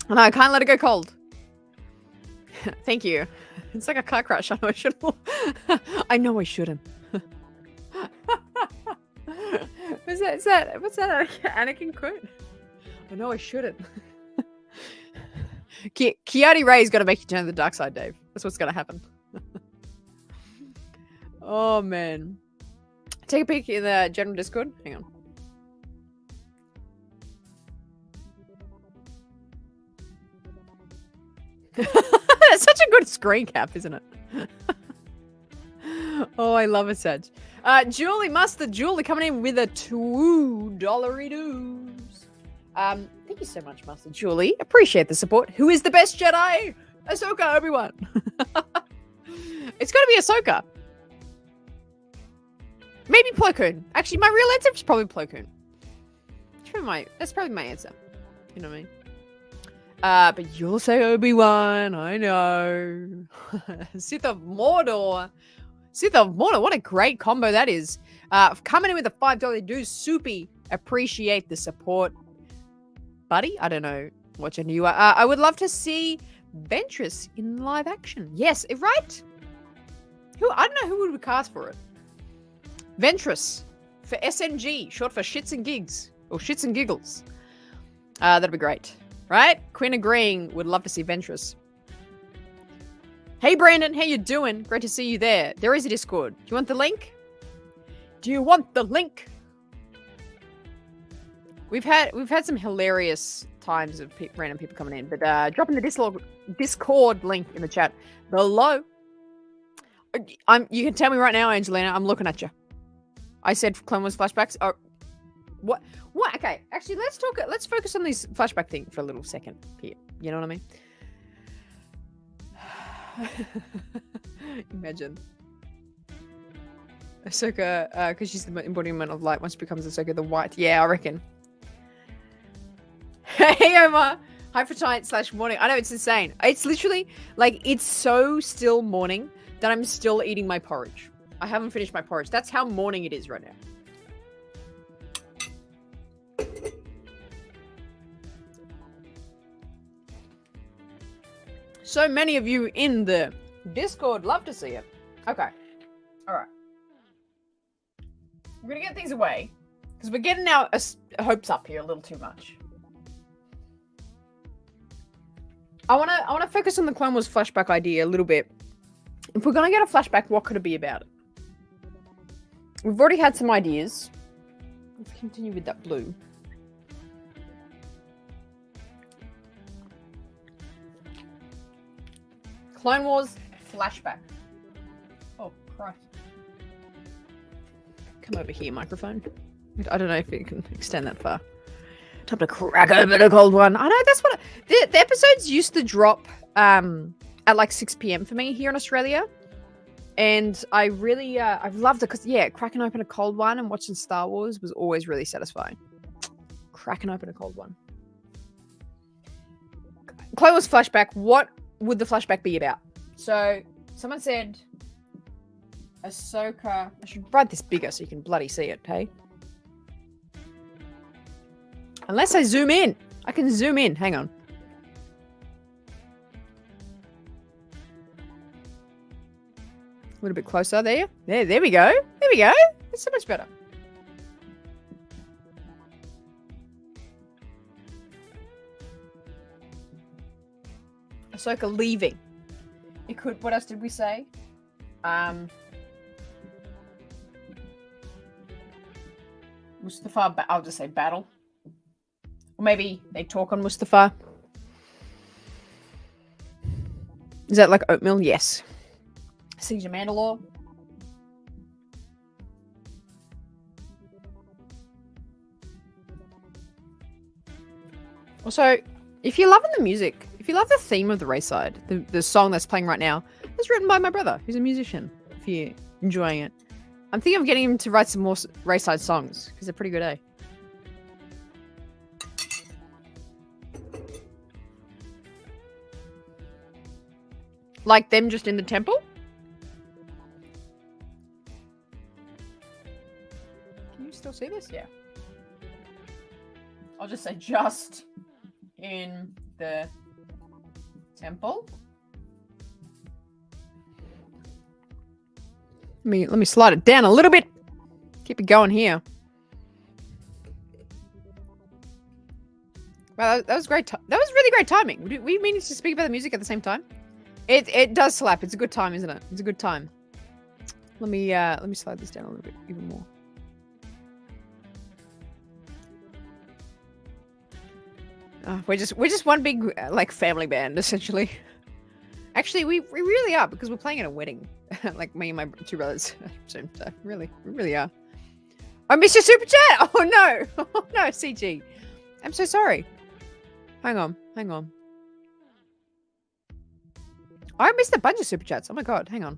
And I can't let it go cold. Thank you. It's like a car crash. I know I shouldn't. I know I shouldn't. What's that Anakin quote? I know I shouldn't. Kiadi-Ray's got to make you turn to the dark side, Dave. That's what's going to happen. Oh, man. Take a peek in the general Discord. Hang on. It's such a good screen cap, isn't it? Oh, I love it, Sag. Julie Mustard, Julie coming in with a $2 dues. Thank you so much, Mustard Julie. Appreciate the support. Who is the best Jedi? Ahsoka, Obi-Wan. It's got to be Ahsoka. Maybe Plo Koon. Actually, my real answer is probably Plo Koon. That's probably my answer. You know what I mean? But you'll say Obi-Wan, I know. Sith of Mordor. Sith of Mordor, what a great combo that is. Coming in with a $5 dues, Soupy. Appreciate the support. Buddy, I don't know what gender you are. I would love to see Ventress in live action. Yes, right? I don't know who would we cast for it. Ventress for SNG, short for Shits and Gigs. Or Shits and Giggles. That'd be great. Right? Quinn agreeing. Would love to see Ventress. Hey, Brandon. How you doing? Great to see you there. There is a Discord. Do you want the link? Do you want the link? We've had some hilarious times of random people coming in, but dropping the Discord link in the chat below. You can tell me right now, Angelina. I'm looking at you. I said Clone Wars flashbacks. Oh, what? What? Okay, actually, let's focus on this flashback thing for a little second here. You know what I mean? Imagine Ahsoka, because she's the embodiment of light. Once she becomes Ahsoka the White. Yeah, I reckon. Hey, Omar. Hi for tonight / morning. I know, it's insane. It's literally, like, it's so still morning that I'm still eating my porridge. I haven't finished my porridge. That's how morning it is right now. So many of you in the Discord love to see it. Okay. All right. We're going to get things away because we're getting our hopes up here a little too much. I want to focus on the Clone Wars flashback idea a little bit. If we're going to get a flashback, what could it be about? We've already had some ideas. Let's continue with that blue. Clone Wars flashback. Oh, Christ. Come over here, microphone. I don't know if you can extend that far. Time to crack open a cold one. I know, that's what... The episodes used to drop at like 6 p.m. for me here in Australia. And I really... I've loved it because, yeah, cracking open a cold one and watching Star Wars was always really satisfying. Cracking open a cold one. Clone Wars flashback. What would the flashback be about? So, someone said... Ahsoka... I should write this bigger so you can bloody see it, hey? Unless I zoom in. I can zoom in. Hang on. A little bit closer there. There we go. There we go. That's so much better. Ahsoka leaving. It could... What else did we say? Mustafar... I'll just say battle. Or maybe they talk on Mustafar. Is that like oatmeal? Yes. Siege of Mandalore. Also, if you're loving the music, if you love the theme of the Rayside, the song that's playing right now, it's written by my brother, who's a musician, if you're enjoying it. I'm thinking of getting him to write some more Rayside songs, because they're pretty good, eh? Like them just in the temple? Can you still see this? Yeah. I'll just say just in the temple. Let me slide it down a little bit. Keep it going here. Wow, that was great. That was really great timing. We managed to speak about the music at the same time. It does slap. It's a good time, isn't it? It's a good time. Let me slide this down a little bit even more. We're just one big like family band essentially. Actually, we really are, because we're playing at a wedding, like me and my two brothers. So really, we really are. I missed your super chat. Oh no, oh no, CG. I'm so sorry. Hang on. I missed a bunch of super chats. Oh my god, hang on.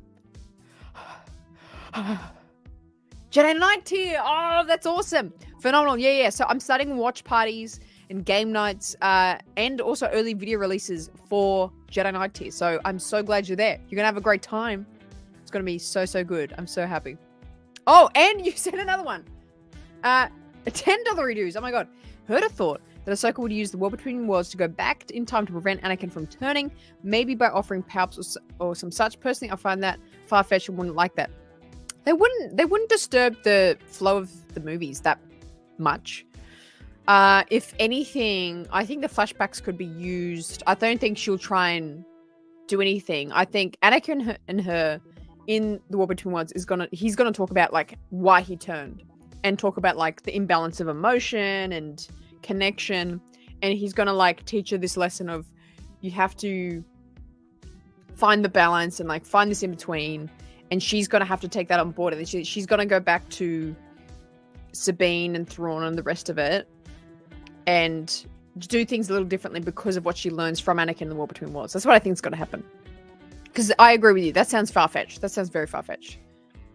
Jedi Knight tier. Oh, that's awesome. Phenomenal. Yeah. So I'm starting watch parties and game nights and also early video releases for Jedi Knight tier. So I'm so glad you're there. You're going to have a great time. It's going to be so good. I'm so happy. Oh, and you said another one. $10 redos. Oh my god. Heard a thought that Ahsoka would use the War Between Worlds to go back in time to prevent Anakin from turning, maybe by offering power-ups or some such. Personally, I find that far-fetched and wouldn't like that. They wouldn't disturb the flow of the movies that much. If anything, I think the flashbacks could be used. I don't think she'll try and do anything. I think Anakin and her in the War Between Worlds he's gonna talk about like why he turned and talk about like the imbalance of emotion and connection, and he's gonna like teach her this lesson of you have to find the balance and like find this in between, and she's gonna have to take that on board, and then she's gonna go back to Sabine and Thrawn and the rest of it and do things a little differently because of what she learns from Anakin in the War Between Worlds. That's what I think is gonna happen, because I agree with you, that sounds far-fetched. That sounds very far-fetched,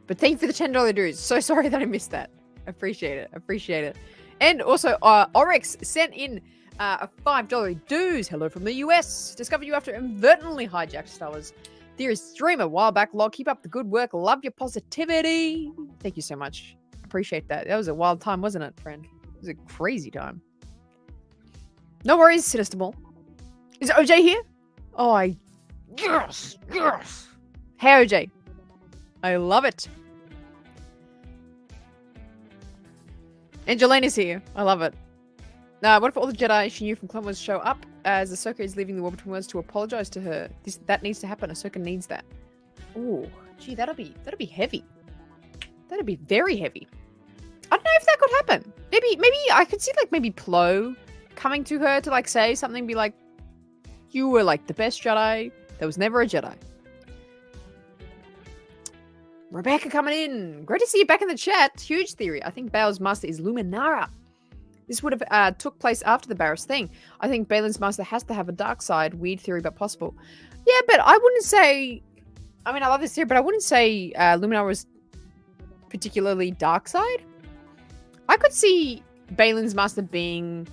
but thank you for the $10 dues. So sorry that I missed that. Appreciate it. And also, Oryx sent in A $5 dues. Hello from the US. Discovered you after inadvertently hijacked Star Wars Theorist stream a while back. Log, keep up the good work. Love your positivity. Thank you so much. Appreciate that. That was a wild time, wasn't it, friend? It was a crazy time. No worries, Sinister Ball. Is OJ here? Oh, yes. Hey, OJ. I love it. Angelina's here. I love it. What if all the Jedi she knew from Clone Wars show up as Ahsoka is leaving the War Between Worlds to apologize to her? That needs to happen. Ahsoka needs that. Oh, gee, that'll be heavy. That'd be very heavy. I don't know if that could happen. Maybe I could see like maybe Plo coming to her to like say something, be like, "You were like the best Jedi. There was never a Jedi." Rebecca coming in. Great to see you back in the chat. Huge theory. I think Bail's master is Luminara. This would have took place after the Barriss thing. I think Balin's master has to have a dark side. Weird theory, but possible. Yeah, but I wouldn't say... I mean, I love this theory, but I wouldn't say Luminara was particularly dark side. I could see Balin's master being...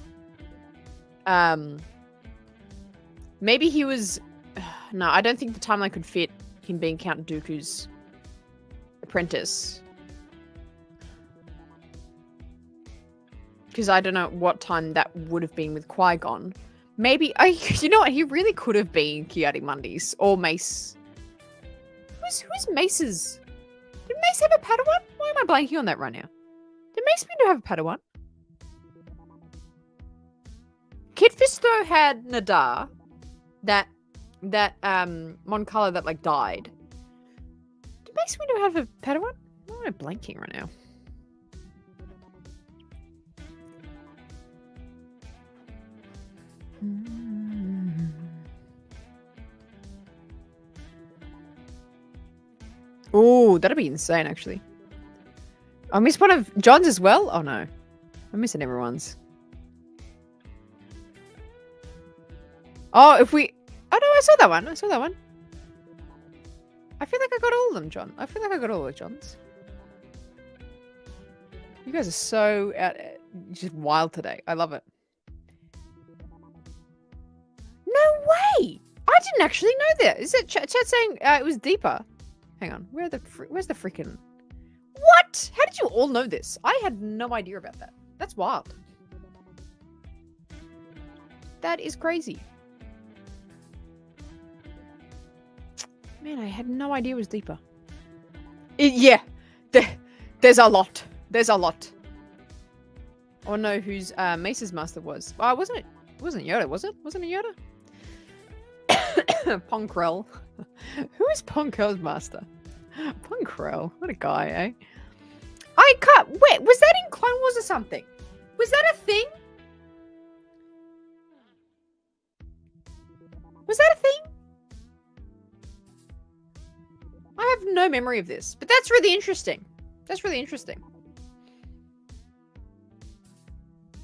maybe he was... No, I don't think the timeline could fit him being Count Dooku's apprentice. Because I don't know what time that would have been with Qui-Gon. Maybe, you know what, he really could have been Ki-Adi-Mundi or Mace. Who's Mace's? Did Mace have a Padawan? Why am I blanking on that right now? Did Mace Windu have a Padawan? Kit Fisto had Nadar, that Mon Cala that like died. Did Mace Windu have a Padawan? Why am I blanking right now? Oh, that'd be insane, actually. I missed one of John's as well? Oh, no. I'm missing everyone's. Oh, if we... Oh, no, I saw that one. I saw that one. I feel like I got all of them, John. I feel like I got all of John's. You guys are so just wild today. I love it. No way! I didn't actually know that. Is it chat saying it was deeper? Hang on. Where's the freaking... What? How did you all know this? I had no idea about that. That's wild. That is crazy. Man, I had no idea it was deeper. Yeah. There's a lot. There's a lot. Oh no, whose Mace's master was. Wasn't it? It wasn't Yoda, was it? Wasn't it Yoda? Ponkrell. Who is Ponkrell's master? Ponkrell. What a guy, eh? I can't... Wait, was that in Clone Wars or something? Was that a thing? Was that a thing? I have no memory of this. But that's really interesting. That's really interesting.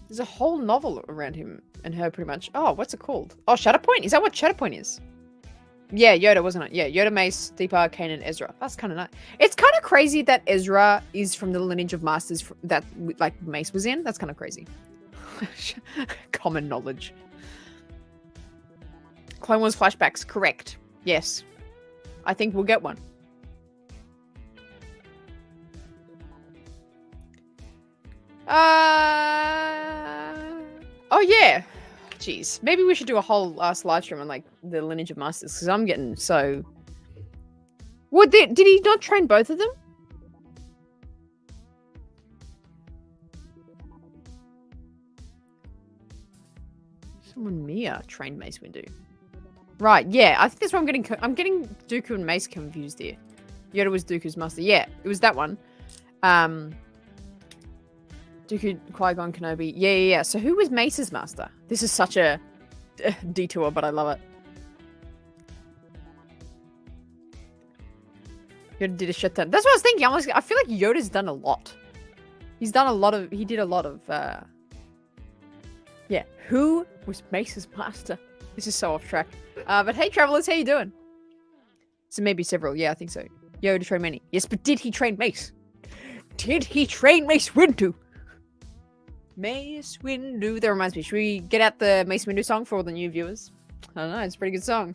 There's a whole novel around him and her, pretty much. Oh, what's it called? Oh, Shatterpoint? Is that what Shatterpoint is? Yeah, Yoda, wasn't it? Yeah, Yoda, Mace, Deepa, Kanan, Ezra. That's kind of nice. It's kind of crazy that Ezra is from the lineage of masters that, like, Mace was in. That's kind of crazy. Common knowledge. Clone Wars flashbacks, correct. Yes. I think we'll get one. Oh, yeah. Jeez. Maybe we should do a whole live stream on, like, the lineage of masters, because I'm getting so... Did he not train both of them? Someone Mia trained Mace Windu. Right, yeah. I think that's what I'm getting Dooku and Mace confused here. Yoda was Dooku's master. Yeah, it was that one. Dooku, Qui-Gon, Kenobi. Yeah. So who was Mace's master? This is such a detour, but I love it. Yoda did a shit ton. That's what I was thinking. I feel like Yoda's done a lot. He did a lot of, yeah. Who was Mace's master? This is so off track. But hey, travelers, how you doing? So maybe several. Yeah, I think so. Yoda trained many. Yes, but did he train Mace? Did he train Mace Windu? Mace Windu. That reminds me, should we get out the Mace Windu song for all the new viewers? I don't know, it's a pretty good song.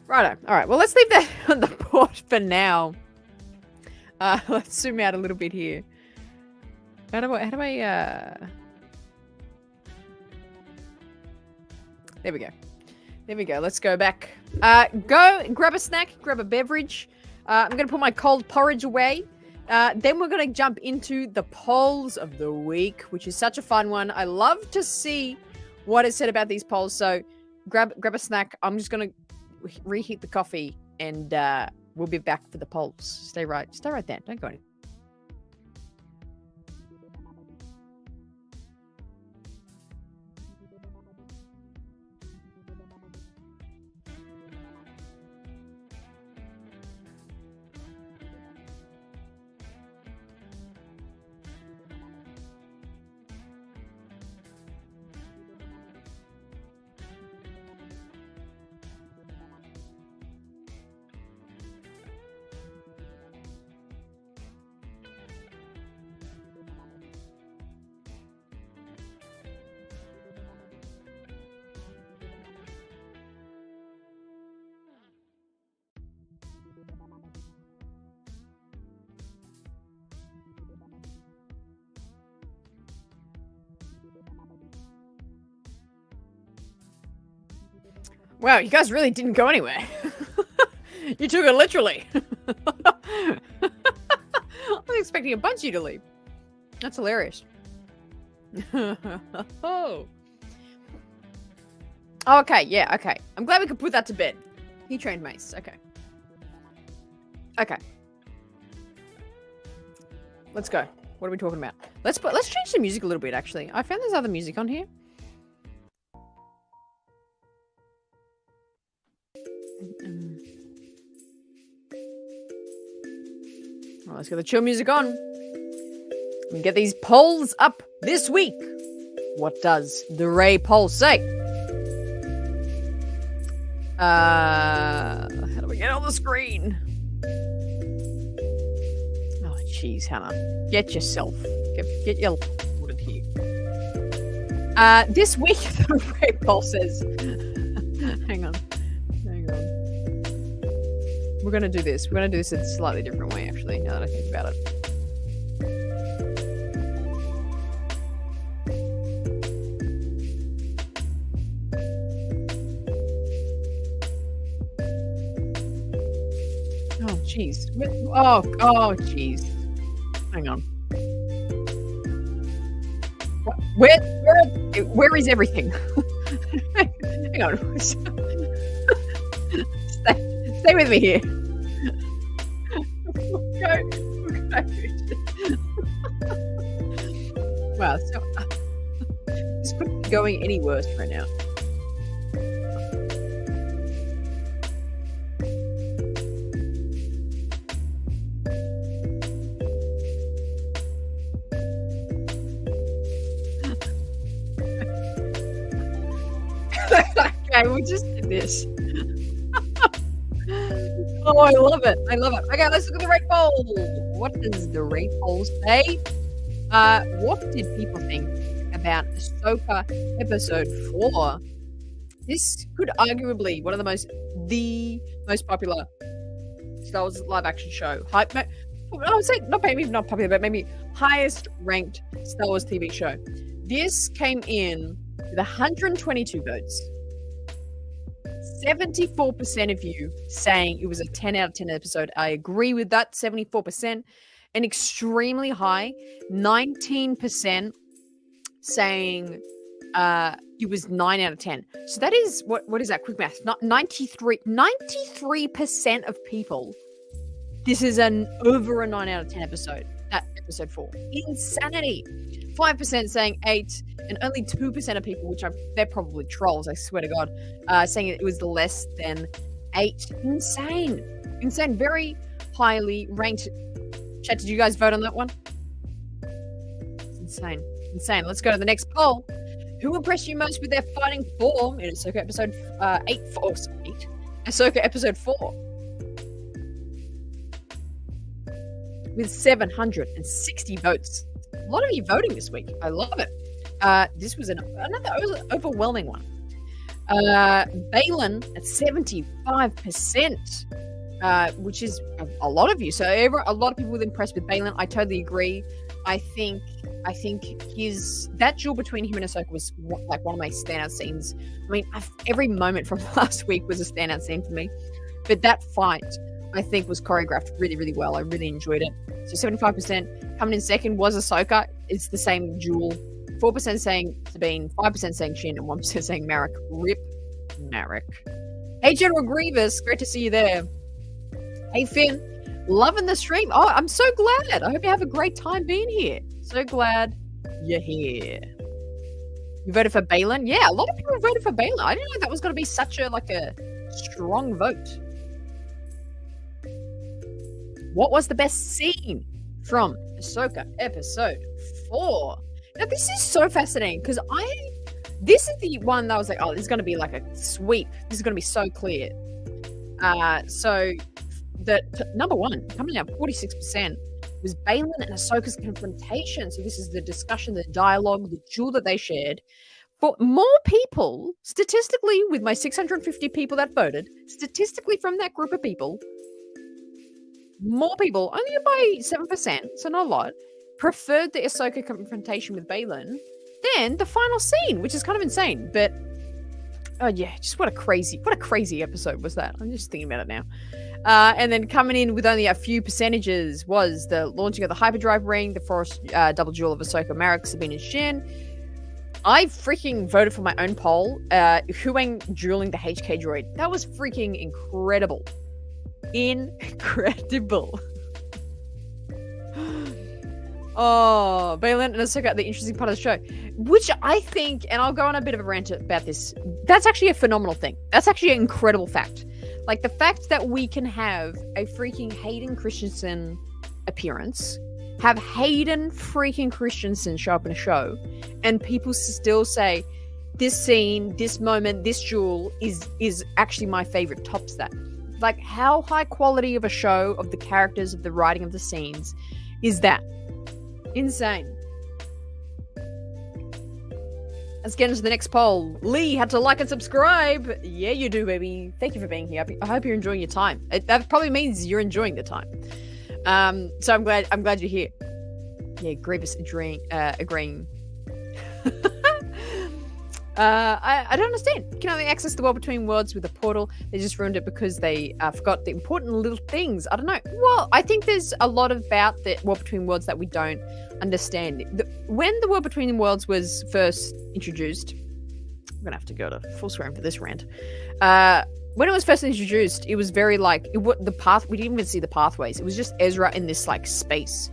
Righto. All right. Well, let's leave that on the board for now. Let's zoom out a little bit here. How do I There we go. There we go. Let's go back. Go grab a snack, grab a beverage. I'm going to put my cold porridge away. Then we're going to jump into the polls of the week, which is such a fun one. I love to see what is said about these polls. So grab a snack. I'm just going to reheat the coffee and we'll be back for the polls. Stay right there. Don't go anywhere. Wow, you guys really didn't go anywhere. You took it literally. I was expecting a bunch of you to leave. That's hilarious. Oh. Okay, yeah, okay. I'm glad we could put that to bed. He trained Mace. Okay. Okay. Let's go. What are we talking about? Let's change the music a little bit, actually. I found there's other music on here. Well, let's get the chill music on. And get these polls up this week. What does the Ray poll say? How do we get on the screen? Oh, jeez, Hannah. Get yourself. Get your sorted here. This week, the Ray poll says... Hang on. We're going to do this. We're going to do this in a slightly different way, actually, now that I think about it. Oh, jeez. Oh, jeez. Hang on. Where is everything? Hang on. Stay with me here. Okay. Wow, so this couldn't be going any worse right now. Okay, we'll just do this. Oh, I love it. I love it. Okay, let's look at the rate poll. What does the rate poll say? What did people think about Ahsoka episode 4? This could arguably one of the most popular Star Wars live action show. I would say not popular, but maybe highest ranked Star Wars TV show. This came in with 122 votes. 74% of you saying it was a 10 out of 10 episode. I agree with that. 74%. And extremely high, 19% saying it was 9 out of 10. So that is, what is that? Quick math. Not 93% of people. This is over a 9 out of 10 episode. That episode 4. Insanity. 5% saying 8, and only 2% of people, they're probably trolls, I swear to God, saying it was less than 8. Insane. Very highly ranked. Chat, did you guys vote on that one? It's insane. Let's go to the next poll. Who impressed you most with their fighting form in Ahsoka episode 8? Ahsoka episode 4. with 760 votes. A lot of you voting this week. I love it. This was another overwhelming one. Balin at 75%, which is a lot of you. So a lot of people were impressed with Balin. I totally agree. I think that duel between him and Ahsoka was like one of my standout scenes. I mean, every moment from last week was a standout scene for me. But that fight, I think, was choreographed really, really well. I really enjoyed it. So 75%. Coming in second was Ahsoka. It's the same duel. 4% saying Sabine, 5% saying Shin, and 1% saying Marek. Rip Marek. Hey, General Grievous. Great to see you there. Hey, Finn. Loving the stream. Oh, I'm so glad. I hope you have a great time being here. So glad you're here. You voted for Balin? Yeah, a lot of people voted for Balin. I didn't know that was going to be such a strong vote. What was the best scene from Ahsoka episode 4? Now, this is so fascinating because this is the one that I was like, oh, this is going to be like a sweep. This is going to be so clear. So the number one, coming out 46%, was Balin and Ahsoka's confrontation. So this is the discussion, the dialogue, the duel that they shared. For more people, statistically, with my 650 people that voted, statistically from that group of people, more people, only by 7%, so not a lot, preferred the Ahsoka confrontation with Balin than the final scene, which is kind of insane. But oh yeah, just what a crazy episode was that. I'm just thinking about it now. And then coming in with only a few percentages was the launching of the hyperdrive ring, the forced double duel of Ahsoka, Marek, Sabine, and Shin. I freaking voted for my own poll. Huang dueling the HK droid. That was freaking incredible. Incredible. Oh, Balin and Ahsoka, the interesting part of the show, which I think, and I'll go on a bit of a rant about this, that's actually a phenomenal thing. That's actually an incredible fact. Like, the fact that we can have a freaking Hayden Christensen appearance, have Hayden freaking Christensen show up in a show, and people still say, this scene, this moment, this duel is actually my favorite, tops that. Like, how high quality of a show, of the characters, of the writing of the scenes, is that? Insane. Let's get into the next poll. Lee had to like and subscribe. Yeah, you do, baby. Thank you for being here. I hope you're enjoying your time. That probably means you're enjoying the time. So I'm glad you're here. Yeah, Grievous agreeing. I don't understand. You can only access the World Between Worlds with a portal. They just ruined it because they forgot the important little things. I don't know. Well, I think there's a lot about the World Between Worlds that we don't understand. When the World Between Worlds was first introduced, I'm going to have to go to full screen for this rant. When it was first introduced, it was very like, we didn't even see the pathways. It was just Ezra in this like space.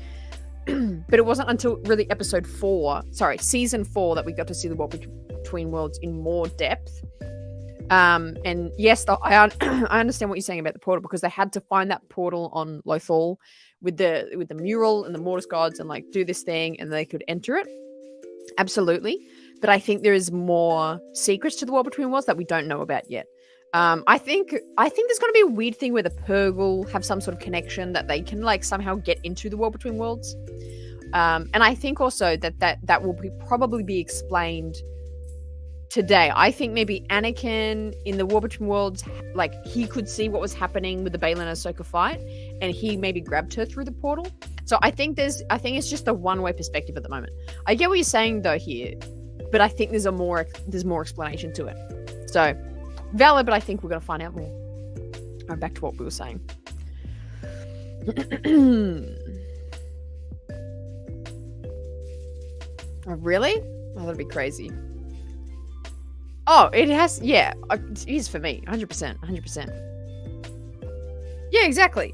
But it wasn't until really season 4 that we got to see the World Between Worlds in more depth. And yes, I understand what you're saying about the portal, because they had to find that portal on Lothal with the mural and the Mortis gods and like do this thing, and they could enter it. Absolutely. But I think there is more secrets to the World Between Worlds that we don't know about yet. I think there's going to be a weird thing where the Purgle have some sort of connection that they can like somehow get into the World Between Worlds. And I think also that will probably be explained today. I think maybe Anakin in the War Between Worlds, like, he could see what was happening with the Balin and Ahsoka fight, and he maybe grabbed her through the portal. So I think it's just a one-way perspective at the moment. I get what you're saying though here, but I think there's more explanation to it. So valid, but I think we're going to find out more. All right, back to what we were saying. Oh, really? Oh, that'd be crazy. Oh, it has, yeah, it is for me, 100%. Yeah, exactly.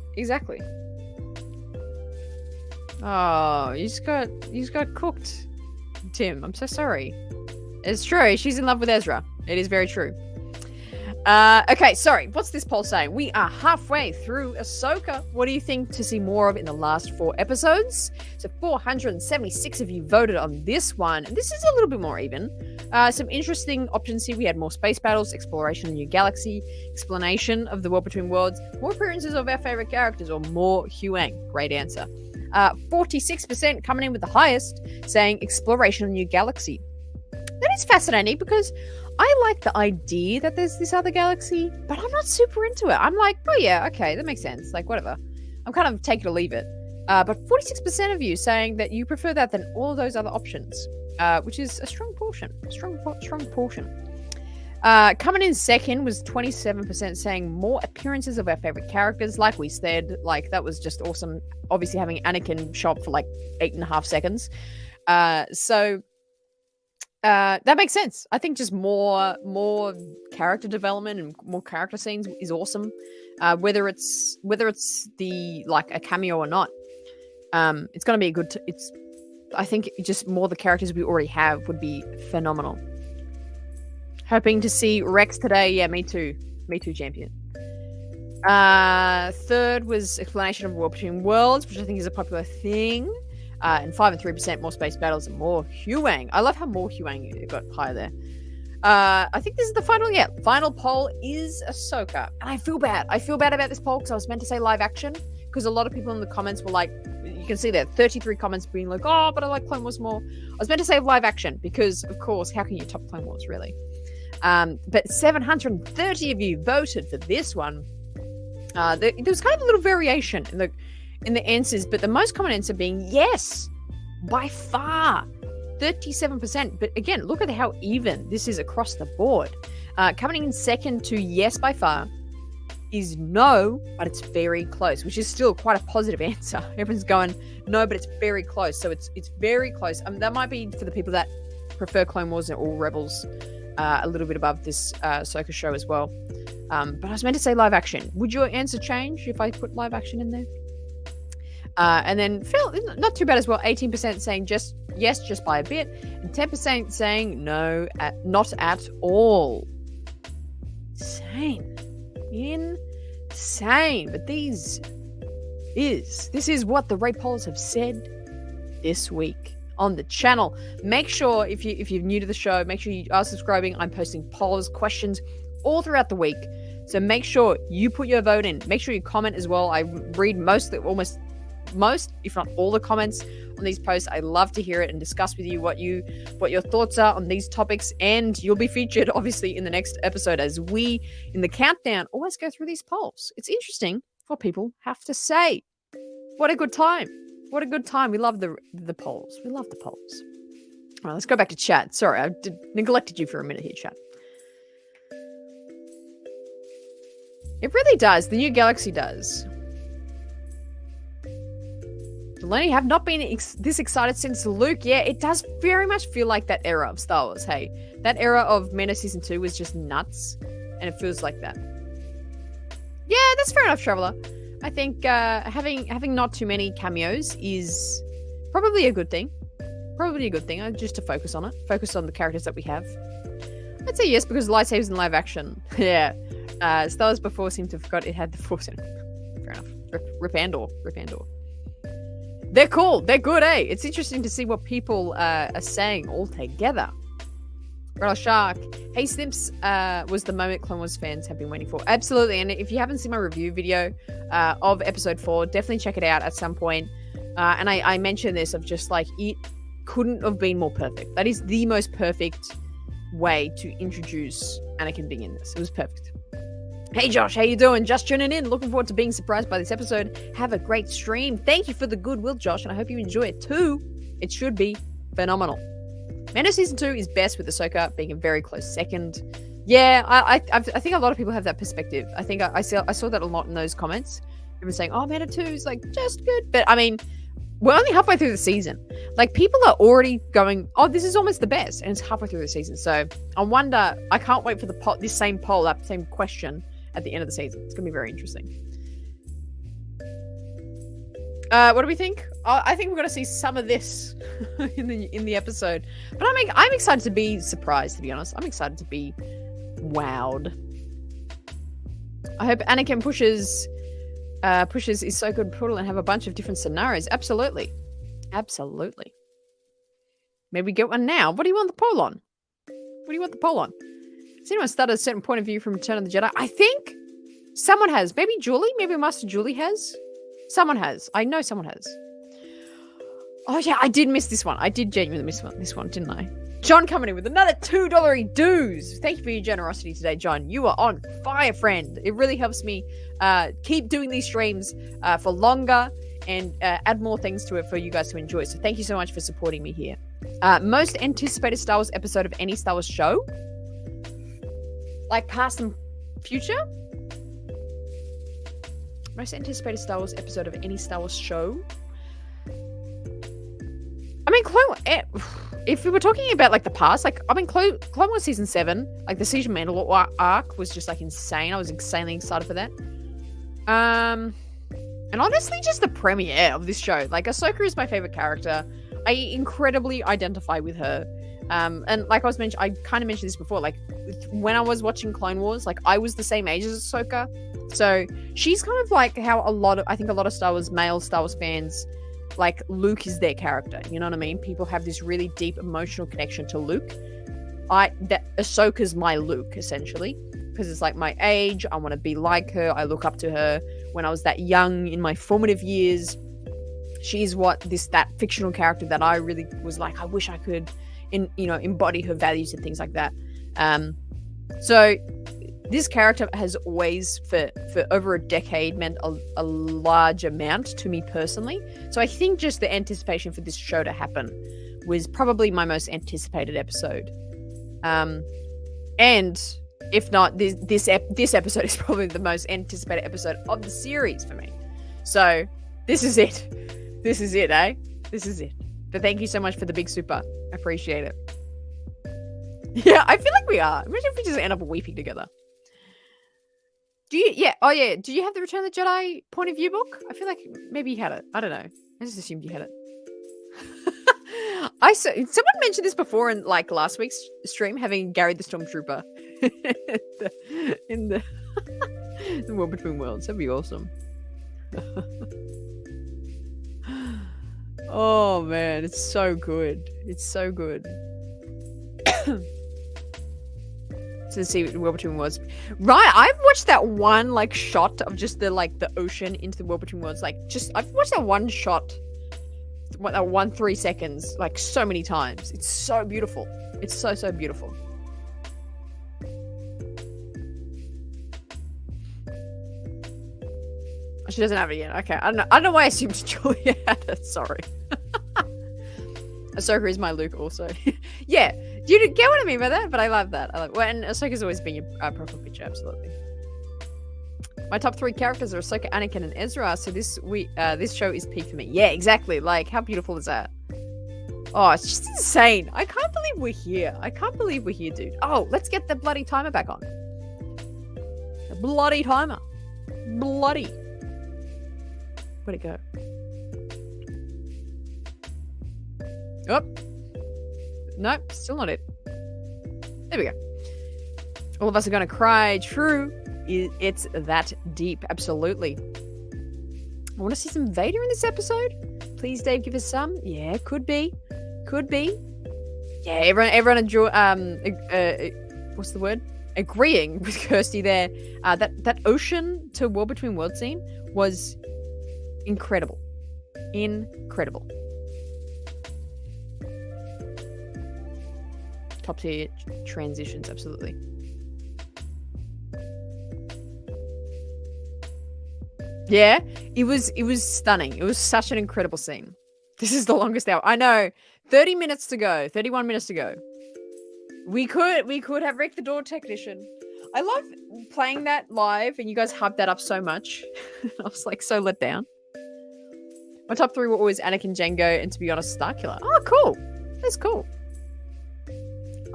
Oh, you just got cooked, Tim. I'm so sorry. It's true. She's in love with Ezra. It is very true. Okay, sorry. What's this poll saying? We are halfway through Ahsoka. What do you think to see more of in the last 4 episodes? So 476 of you voted on this one. And this is a little bit more even. Some interesting options here. We had more space battles, exploration of new galaxy, explanation of the World Between Worlds, more appearances of our favorite characters, or more Huang. Great answer. 46% coming in with the highest, saying exploration of new galaxy. That is fascinating because I like the idea that there's this other galaxy, but I'm not super into it. I'm like, oh yeah, okay, that makes sense. Like, whatever. I'm kind of take it or leave it. But 46% of you saying that you prefer that than all of those other options, which is a strong portion. Strong portion. Coming in second was 27% saying more appearances of our favorite characters. Like we said, like that was just awesome. Obviously having Anakin show up for like 8.5 seconds. So that makes sense. I think just more character development and more character scenes is awesome. Whether it's the like a cameo or not, it's going to be a good. I think just more the characters we already have would be phenomenal. Hoping to see Rex today. Yeah, me too. Me too, champion. Third was explanation of War Between Worlds, which I think is a popular thing. And 5 and 3% more space battles and more Huang. I love how more Huang got higher there. I think this is the final. Yeah, final poll is Ahsoka, and I feel bad. I feel bad about this poll because I was meant to say live action because a lot of people in the comments were like, you can see there 33 comments being like, oh, but I like Clone Wars more. I was meant to say live action because, of course, how can you top Clone Wars really? But 730 of you voted for this one. There was kind of a little variation in the answers, but the most common answer being yes, by far, 37%. But again, look at how even this is across the board. Coming in second to yes by far is no, but it's very close, which is still quite a positive answer. Everyone's going no, but it's very close. So it's very close. That might be for the people that prefer Clone Wars or Rebels. A little bit above this Ahsoka show as well. But I was meant to say live action. Would your answer change if I put live action in there? And then Phil, not too bad as well. 18% saying just yes, just by a bit, and 10% saying no, not at all. Insane. But this is what the rate polls have said this week on the channel. Make sure if you're new to the show, make sure you are subscribing. I'm posting polls, questions all throughout the week. So make sure you put your vote in. Make sure you comment as well. I read almost most, if not all, the comments on these posts. I love to hear it and discuss with you what your thoughts are on these topics, and you'll be featured obviously in the next episode as we in the countdown always go through these polls. It's interesting what people have to say. What a good time. We love the polls. We love the polls. All right, let's go back to chat. Sorry, I neglected you for a minute here, chat. It really does. The new galaxy does. Delaney, have not been this excited since Luke. Yeah, it does very much feel like that era of Star Wars. Hey, that era of Mando Season 2 was just nuts, and it feels like that. Yeah, that's fair enough, Traveler. I think having not too many cameos is probably a good thing. Just to focus on it. Focus on the characters that we have. I'd say yes, because lightsabers in live action. Yeah. Star Wars before seemed to have forgot it had the Force in it. Fair enough. Rip Andor. They're cool. They're good, eh? It's interesting to see what people are saying all together. Rattle Shark. Hey Snips was the moment Clone Wars fans have been waiting for. Absolutely. And if you haven't seen my review video of episode 4, definitely check it out at some point. And I mentioned this of just like, it couldn't have been more perfect. That is the most perfect way to introduce Anakin being in this. It was perfect. Hey Josh, how you doing? Just tuning in. Looking forward to being surprised by this episode. Have a great stream. Thank you for the goodwill, Josh, and I hope you enjoy it too. It should be phenomenal. Mando Season 2 is best, with Ahsoka being a very close second. Yeah, I think a lot of people have that perspective. I think I saw that a lot in those comments. Everyone saying, oh, Mando 2 is like just good. But I mean, we're only halfway through the season. Like, people are already going, oh, this is almost the best. And it's halfway through the season. So I wonder, I can't wait for this same poll, that same question at the end of the season. It's going to be very interesting. What do we think? I think we're going to see some of this in the episode. But I'm excited to be surprised, to be honest. I'm excited to be wowed. I hope Anakin pushes Ahsoka and Poodle and have a bunch of different scenarios. Absolutely. Maybe get one now. What do you want the poll on? Has anyone started a certain point of view from Return of the Jedi? I think someone has. Maybe Julie? Maybe Master Julie has? Someone has. I know someone has. Oh, yeah, I did miss this one. I did genuinely miss this one, didn't I? John coming in with another $2 dues. Thank you for your generosity today, John. You are on fire, friend. It really helps me keep doing these streams for longer and add more things to it for you guys to enjoy. So thank you so much for supporting me here. Most anticipated Star Wars episode of any Star Wars show? Like past and future? Most anticipated Star Wars episode of any Star Wars show? I mean, if we were talking about like the past, like I mean, Clone Wars season 7, like the Siege of Mandalore arc was just like insane. I was insanely excited for that. And honestly, just the premiere of this show. Like Ahsoka is my favorite character. I incredibly identify with her. And like I kind of mentioned this before. Like when I was watching Clone Wars, like I was the same age as Ahsoka, so she's kind of like how I think a lot of male Star Wars fans. Like Luke is their character, you know what I mean? People have this really deep emotional connection to Luke. Ahsoka's my Luke, essentially, because it's like my age. I want to be like her. I look up to her. When I was that young in my formative years, she's that fictional character that I really was like, I wish I could, embody her values and things like that. So this character has always, for over a decade, meant a large amount to me personally. So I think just the anticipation for this show to happen was probably my most anticipated episode. And if not, this episode is probably the most anticipated episode of the series for me. So this is it. This is it, eh? This is it. But thank you so much for the big super. I appreciate it. Yeah, I feel like we are. Imagine if we just end up weeping together. Do you have the Return of the Jedi point of view book? I feel like maybe you had it. I don't know. I just assumed you had it. Someone mentioned this before in like last week's stream, having Gary the Stormtrooper in the War Between Worlds. That'd be awesome. Oh man, it's so good. It's so good. To see what the World Between Worlds. Right, I've watched that one like shot of just the ocean into the World Between Worlds. I've watched that one shot, that 3 seconds, like so many times. It's so beautiful. It's so beautiful. She doesn't have it yet. Okay, I don't know why I assumed Julia had it. Sorry. Ahsoka is my Luke also. Yeah, you get what I mean by that, but I love that. And Ahsoka's always been a profile picture, absolutely. My top 3 characters are Ahsoka, Anakin, and Ezra, so this show is peak for me. Yeah, exactly. Like, how beautiful is that? Oh, it's just insane. I can't believe we're here. I can't believe we're here, dude. Oh, let's get the bloody timer back on. The bloody timer. Bloody. Where'd it go? Oh. Nope, still not it. There we go. All of us are going to cry. True. It's that deep. Absolutely. I want to see some Vader in this episode. Please, Dave, give us some. Yeah, could be. Could be. Yeah, everyone enjoy, what's the word? Agreeing with Kirsty there. That ocean to War Between Worlds scene was incredible. Incredible. Top tier transitions, absolutely. Yeah, it was stunning. It was such an incredible scene. This is the longest hour. I know. 30 minutes to go. 31 minutes to go. We could have wrecked the door technician. I love playing that live and you guys hyped that up so much. I was like so let down. My top 3 were always Anakin, Jango, and to be honest, Starkiller. Oh, cool. That's cool.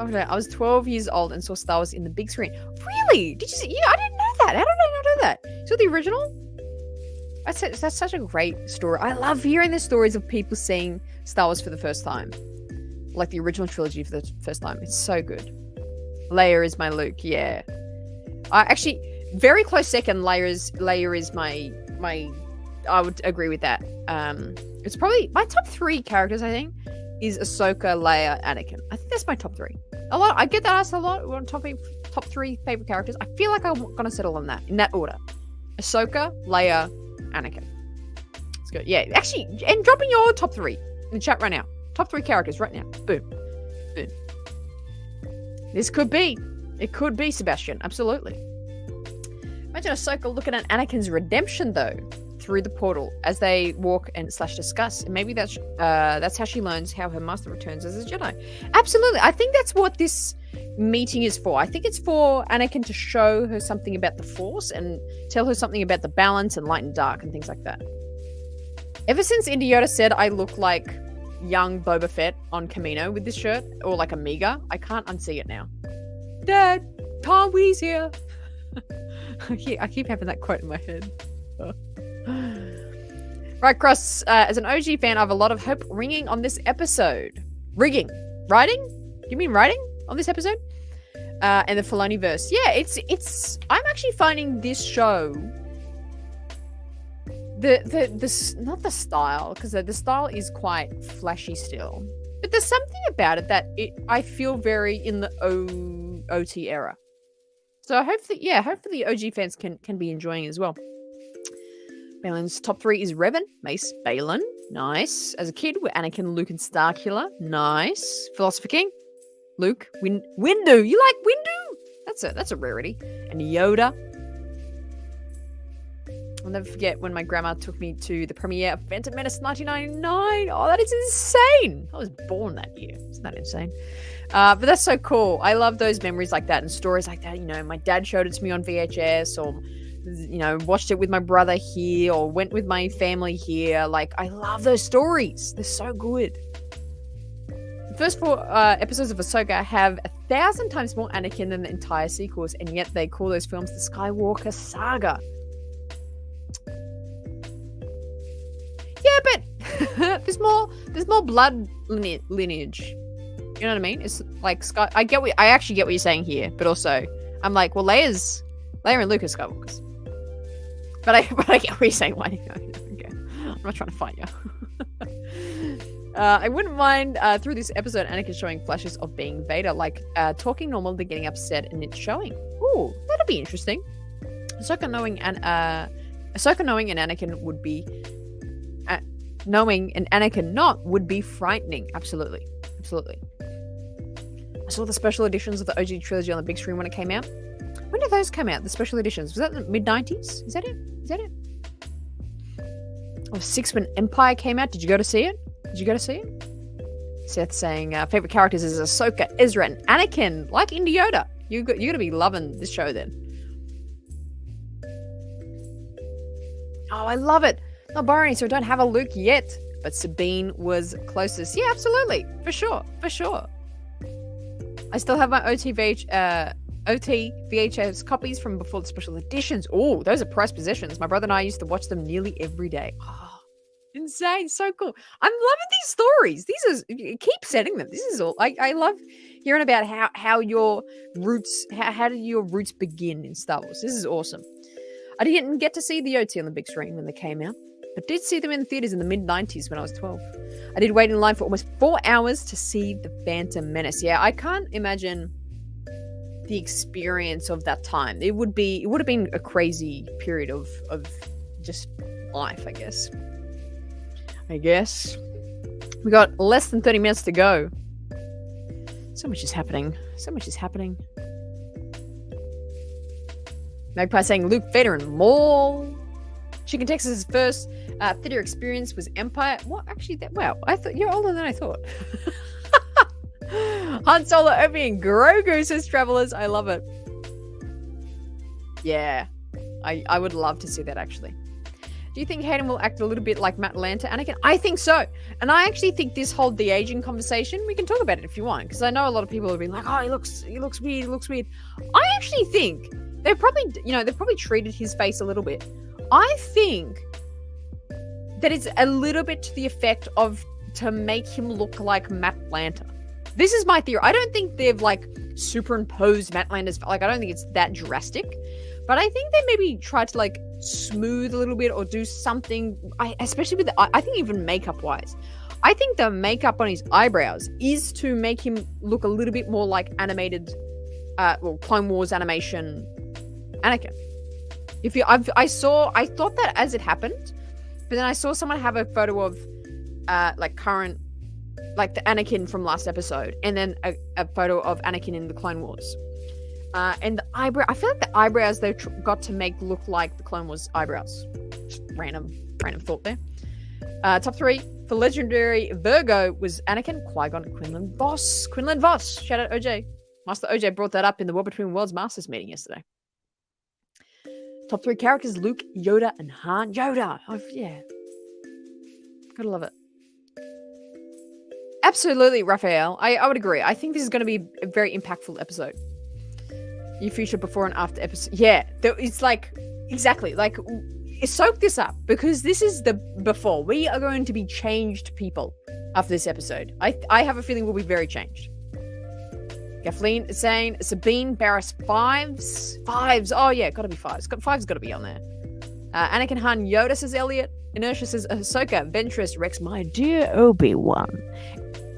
Okay, I was 12 years old and saw Star Wars in the big screen. Really? Did you see? Yeah, I didn't know that. How did I not know that? So the original? That's such a great story. I love hearing the stories of people seeing Star Wars for the first time. Like the original trilogy for the first time. It's so good. Leia is my Luke, yeah. Actually, very close second, Leia is my I would agree with that. It's probably my top 3 characters, I think, is Ahsoka, Leia, Anakin. I think that's my top 3. I get that asked a lot. We're on top 3 favorite characters. I feel like I'm gonna settle on that in that order. Ahsoka, Leia, Anakin. Let's go. Yeah, actually, and drop in your top 3. in the chat right now. Top 3 characters right now. Boom. Boom. This could be. It could be Sebastian. Absolutely. Imagine Ahsoka looking at Anakin's redemption, though, through the portal as they walk and / discuss. And maybe that's how she learns how her master returns as a Jedi. Absolutely. I think that's what this meeting is for. I think it's for Anakin to show her something about the Force and tell her something about the balance and light and dark and things like that. Ever since Indy Yoda said I look like young Boba Fett on Cameo with this shirt, or like Amiga, I can't unsee it now. Dad, Tom Wee's here. I keep having that quote in my head. Right, Cross, as an OG fan, I have a lot of hope ringing on this episode. Rigging? Writing? You mean writing on this episode? And the Filoni-verse. Yeah, it's I'm actually finding this show not the style, because the style is quite flashy still, but there's something about it that I feel very in the OT era. So hopefully OG fans can be enjoying it as well. Balin's top 3 is Revan, Mace, Balin. Nice. As a kid, we're Anakin, Luke, and Starkiller. Nice. Philosopher King, Luke, Windu. You like Windu? That's a rarity. And Yoda. I'll never forget when my grandma took me to the premiere of Phantom Menace 1999. Oh, that is insane. I was born that year. Isn't that insane? But that's so cool. I love those memories like that and stories like that. You know, my dad showed it to me on VHS, or, you know, watched it with my brother here, or went with my family here. Like, I love those stories. They're so good. The first 4 episodes of Ahsoka have 1,000 times more Anakin than the entire sequels, and yet they call those films the Skywalker Saga. Yeah, but there's more blood lineage. You know what I mean? It's like I actually get what you're saying here, but also I'm like, well, Leia and Luke are Skywalkers. But I get what you're saying. Why? Okay. I'm not trying to fight you. I wouldn't mind through this episode Anakin showing flashes of being Vader, like talking normal to getting upset and it's showing. Ooh, that'd be interesting. Ahsoka knowing and Anakin would be. Knowing an Anakin not would be frightening. Absolutely. I saw the special editions of the OG trilogy on the big screen when it came out. When did those come out? The special editions? Was that the mid-90s? Is that it? Or 6 when Empire came out. Did you go to see it? Seth saying favorite characters is Ahsoka, Ezra, and Anakin. Like Indy Yoda. You're going to be loving this show then. Oh, I love it. Not borrowing, so I don't have a Luke yet. But Sabine was closest. Yeah, absolutely. For sure. I still have my OT VHS copies from before the special editions. Oh, those are prized possessions. My brother and I used to watch them nearly every day. Oh, insane. So cool. I'm loving these stories. Keep setting them. This is all. I love hearing about how your roots, how did your roots begin in Star Wars. This is awesome. I didn't get to see the OT on the big screen when they came out, but did see them in the theaters in the mid-90s when I was 12. I did wait in line for almost 4 hours to see The Phantom Menace. Yeah, I can't imagine the experience of that time. It would have been a crazy period of just life, I guess. We got less than 30 minutes to go. So much is happening. Magpie saying Luke, Vader, and Maul. Chicken Texas's first theater experience was Empire. What? Actually, I thought you're older than I thought. Han Solo, Obi, and Grogu, says Travelers. I love it. Yeah, I would love to see that, actually. Do you think Hayden will act a little bit like Matt Lanter Anakin? I think so. And I actually think this whole de-aging conversation, we can talk about it if you want, because I know a lot of people have been like, oh, he looks weird. I actually think they've probably treated his face a little bit. I think that it's a little bit to the effect of to make him look like Matt Lanter. This is my theory. I don't think they've superimposed Matt Lanter's, I don't think it's that drastic, but I think they maybe tried to smooth a little bit or do something. Especially with I think even makeup wise, I think the makeup on his eyebrows is to make him look a little bit more like animated, Clone Wars animation Anakin. I thought that as it happened, but then I saw someone have a photo of like current, like the Anakin from last episode, and then a photo of Anakin in the Clone Wars. And the eyebrow, I feel like the eyebrows they got to make look like the Clone Wars eyebrows. Just random thought there. Top 3 for legendary Virgo was Anakin, Qui-Gon, and Quinlan Vos. Quinlan Vos, shout out OJ. Master OJ brought that up in the War Between Worlds Masters meeting yesterday. Top 3 characters: Luke, Yoda, and Han. Yoda, oh yeah, gotta love it. Absolutely, Raphael. I would agree. I think this is going to be a very impactful episode. Your future before and after episode. Yeah, it's like, exactly. Like, soak this up, because this is the before. We are going to be changed people after this episode. I have a feeling we'll be very changed. Kathleen is saying, Sabine, Barris, fives. Oh, yeah, gotta be fives. Fives gotta be on there. Anakin, Han, Yoda, says Elliot. Inertia says Ahsoka, Ventress, Rex, my dear Obi-Wan.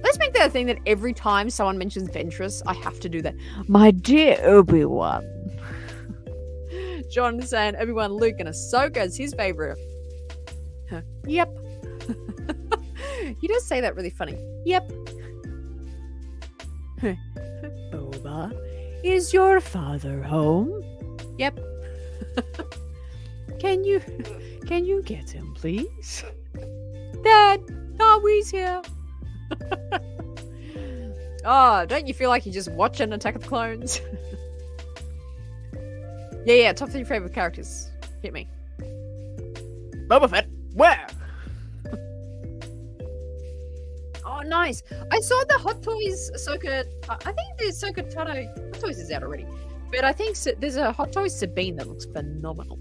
Let's make that a thing that every time someone mentions Ventress, I have to do that. My dear Obi-Wan. John is saying Obi-Wan, Luke, and Ahsoka is his favorite. Huh. Yep. He does say that really funny. Yep. Boba, is your father home? Yep. Can you get him, please? Dad, Darwee's here. Oh, don't you feel like you're just watching Attack of the Clones? Yeah, top 3 favorite characters. Hit me. Boba Fett, where? Oh, nice. I saw the Hot Toys Ahsoka. I think the Ahsoka Tano Hot Toys is out already. But I think there's a Hot Toys Sabine that looks phenomenal.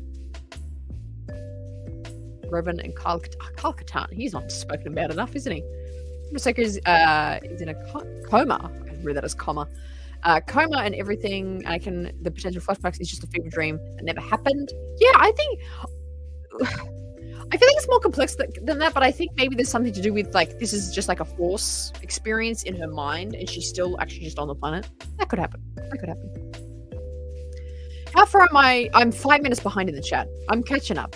Revan and Kyle Katarn. He's not spoken about enough, isn't he? Ahsoka is in a coma. I read that as comma. Coma and everything. The potential flashbacks is just a fever dream that never happened. Yeah, I feel like it's more complex than that, but I think maybe there's something to do with, like, this is just like a Force experience in her mind, and she's still actually just on the planet. That could happen. How far am I? I'm 5 minutes behind in the chat. I'm catching up.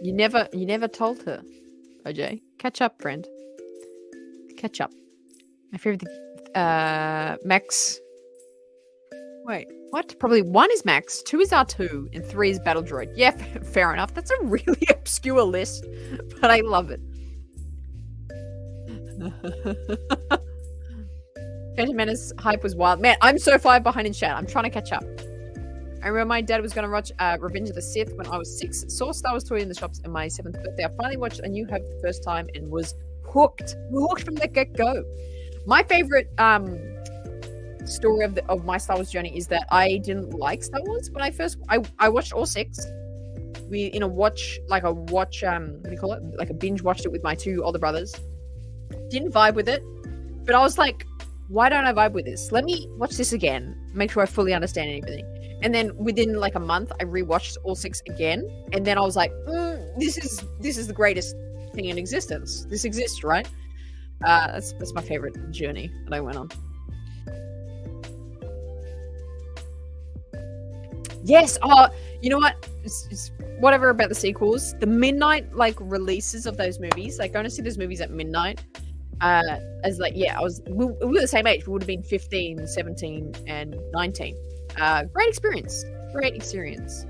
You never told her, OJ. Catch up, friend. Catch up. My favorite, Max. Wait, what? Probably 1 is Max, 2 is R2, and 3 is Battle Droid. Yeah, fair enough. That's a really obscure list, but I love it. Phantom Menace hype was wild. Man, I'm so far behind in chat. I'm trying to catch up. I remember my dad was going to watch Revenge of the Sith when I was 6. Saw Star Wars toy in the shops on my 7th birthday. I finally watched A New Hope the first time and was hooked. Hooked from the get-go. My favorite story of my Star Wars journey is that I didn't like Star Wars when I watched all 6. What do you call it? Like a binge watched it with my 2 older brothers. Didn't vibe with it, but I was like, why don't I vibe with this? Let me watch this again, make sure I fully understand everything. And then within like a month, I rewatched all 6 again, and then I was like, this is the greatest thing in existence. This exists, right? That's my favorite journey that I went on. Yes. Oh, you know what? It's whatever about the sequels. The midnight releases of those movies, like going to see those movies at midnight. As like, yeah, we were the same age. We would have been 15, 17, and 19. Great experience. Great experience.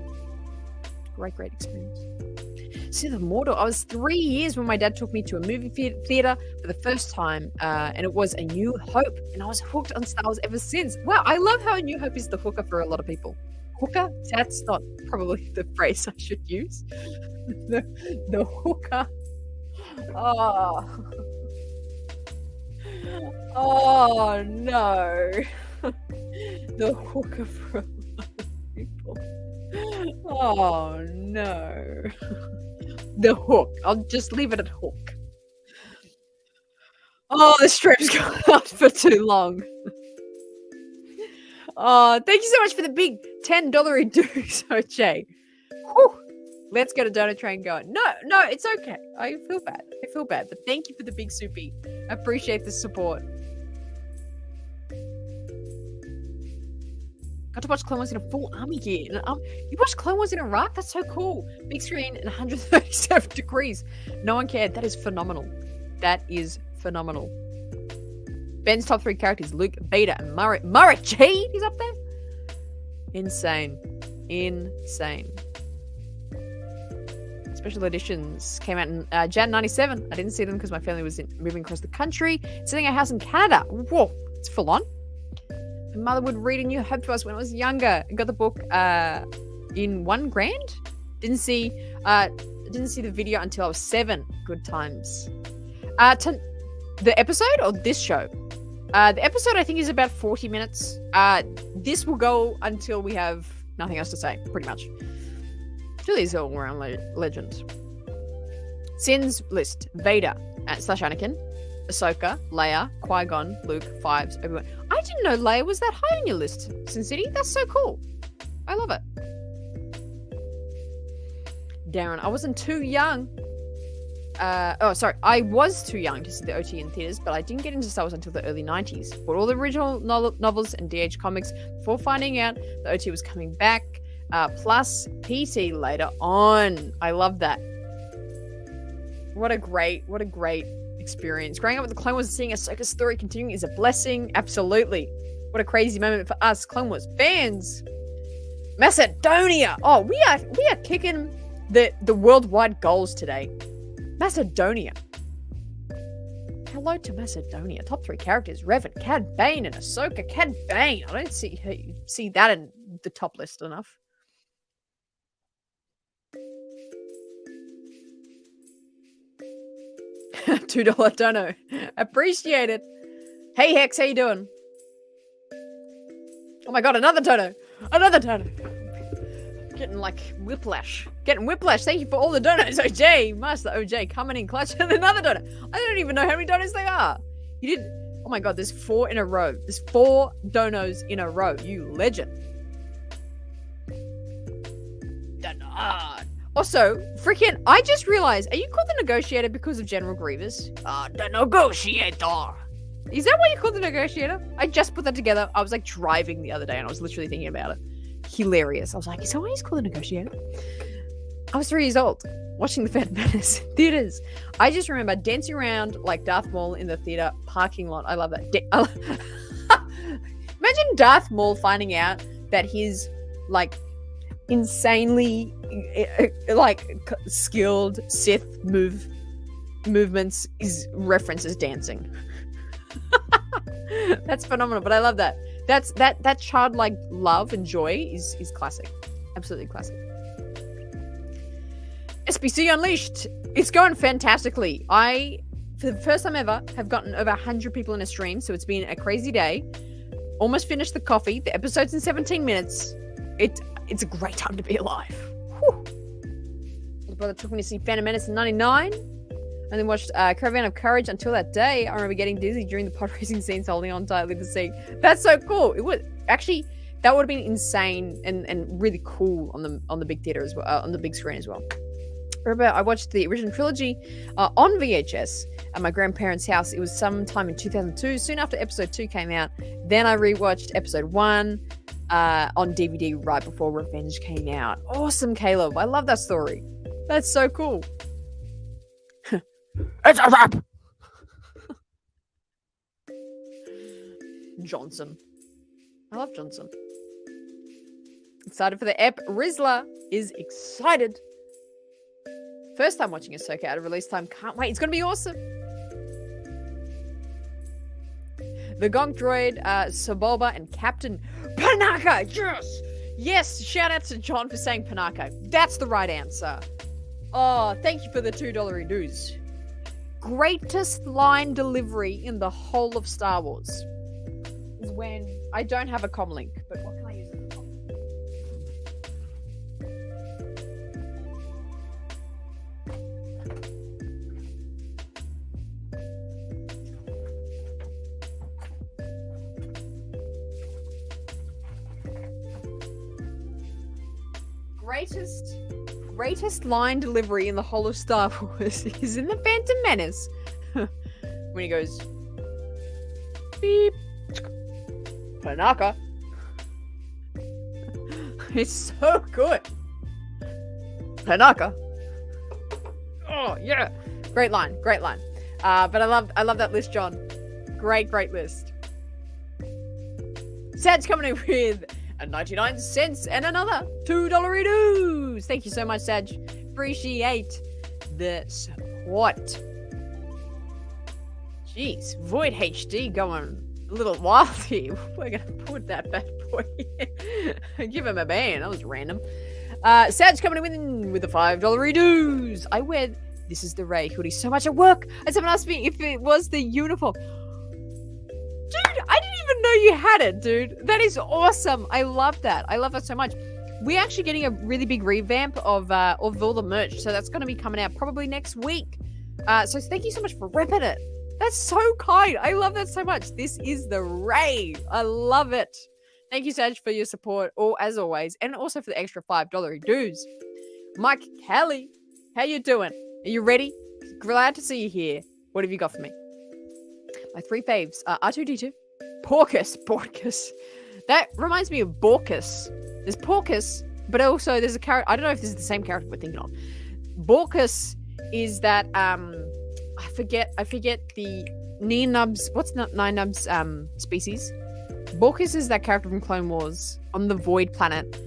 See the Mordor. I was 3 years when my dad took me to a movie theater for the first time, and it was A New Hope, and I was hooked on Star Wars ever since. Wow, I love how A New Hope is the hooker for a lot of people. Hooker? That's not probably the phrase I should use. the hooker. Oh no. The hooker for a lot of people. Oh no. The hook. I'll just leave it at hook. Oh, the stream's gone on for too long. Oh, thank you so much for the big $10 dues, OJ. Whew. Let's get a donut train going. No, it's okay. I feel bad. But thank you for the big soupy. I appreciate the support. Got to watch Clone Wars in a full army gear. You watched Clone Wars in Iraq? That's so cool. Big screen and 137 degrees. No one cared. That is phenomenal. That is phenomenal. Ben's top 3 characters, Luke, Vader, and Mara Jade is up there? Insane. Insane. Special editions came out in Jan 97. I didn't see them because my family was moving across the country, sitting at a house in Canada. Whoa, it's full on. My mother would read A New Hope to us when I was younger. I got the book in $1,000. Didn't see the video until I was 7. Good times. The episode or this show? The episode I think is about 40 minutes. This will go until we have nothing else to say, pretty much. Really is all around legend. Sin's list: Vader / Anakin, Ahsoka, Leia, Qui-Gon, Luke, Fives, Obi-Wan. I didn't know Leia was that high on your list, Sin City. That's so cool. I love it. Darren, I wasn't too young. I was too young to see the OT in theaters, but I didn't get into Star Wars until the early 90s. Bought all the original novels and DH comics before finding out the OT was coming back, plus PT later on. I love that. What a great experience. Growing up with the Clone Wars and seeing Ahsoka's story continuing is a blessing. Absolutely. What a crazy moment for us Clone Wars fans. Macedonia. Oh, we are kicking the worldwide goals today. Macedonia. Hello to Macedonia. Top 3 characters: Revan, Cad Bane, and Ahsoka. Cad Bane. I don't see that in the top list enough. $2 dono. Appreciate it. Hey Hex, how you doing? Oh my god, another dono. Another dono. Getting like whiplash. Getting whiplash. Thank you for all the donos, OJ. Master OJ coming in clutch with another dono. I don't even know how many donos they are. You did. Oh my god, there's 4 in a row. There's 4 donos in a row. You legend. Also, freaking, I just realized, are you called the Negotiator because of General Grievous? The Negotiator. Is that why you called the Negotiator? I just put that together. I was like driving the other day and I was literally thinking about it. Hilarious. I was like, is that why he's called the Negotiator? I was 3 years old, watching The Phantom Menace in theaters. I just remember dancing around like Darth Maul in the theater parking lot. I love that. Imagine Darth Maul finding out that his like insanely like skilled Sith movements is references dancing. That's phenomenal, but I love that. That childlike love and joy is classic. Absolutely classic. SBC Unleashed. It's going fantastically. I, for the first time ever, have gotten over 100 people in a stream, so it's been a crazy day. Almost finished the coffee. The episode's in 17 minutes. It's a great time to be alive. Whew. My brother took me to see Phantom Menace in 99. And then watched Caravan of Courage until that day. I remember getting dizzy during the pod racing scenes, holding on tightly to the seat. That's so cool. It would actually, that would have been insane and really cool on the big theater as well, on the big screen as well. I remember I watched the original trilogy on VHS at my grandparents' house. It was sometime in 2002, soon after episode 2 came out. Then I rewatched episode 1 on DVD right before Revenge came out. Awesome, Caleb. I love that story. That's so cool. It's a wrap. Johnson. I love Johnson. Excited for the ep. Rizla is excited. First time watching Ahsoka out of release time. Can't wait. It's going to be awesome. The Gonk Droid, Saboba, and Captain Panaka. Yes! Yes, shout out to John for saying Panaka. That's the right answer. Oh, thank you for the $2 dues. Greatest line delivery in the whole of Star Wars is when I don't have a comlink, but what can I use it for? Greatest line delivery in the whole of Star Wars is in The Phantom Menace. When he goes, beep, Panaka. It's so good. Tanaka. Oh yeah, great line. But I love that list, John. Great list. Sad's coming in with a 99 cents and another $2 Thank you so much, Sag. Appreciate the support. Jeez, Void HD going a little wild here. We're gonna put that bad boy. Give him a ban. That was random. Sad's coming in with the $5 dues. I wear This Is the Ray hoodie so much at work. And someone asked me if it was the uniform. Dude, I didn't even know you had it, dude. That is awesome. I love that. I love that so much. We're actually getting a really big revamp of all the merch. So that's going to be coming out probably next week. So thank you so much for repping it. That's so kind. I love that so much. This is the Ray. I love it. Thank you, Sag, for your support, as always, and also for the extra $5 dues. Mike Kelly, how you doing? Are you ready? Glad to see you here. What have you got for me? My 3 faves are R2-D2, Porkus. That reminds me of Borkus. There's Porkus, but also there's a character. I don't know if this is the same character we're thinking of. Borkus is that I forget the Nine-Nubs. What's not Nine-Nubs species? Borkus is that character from Clone Wars on the Void planet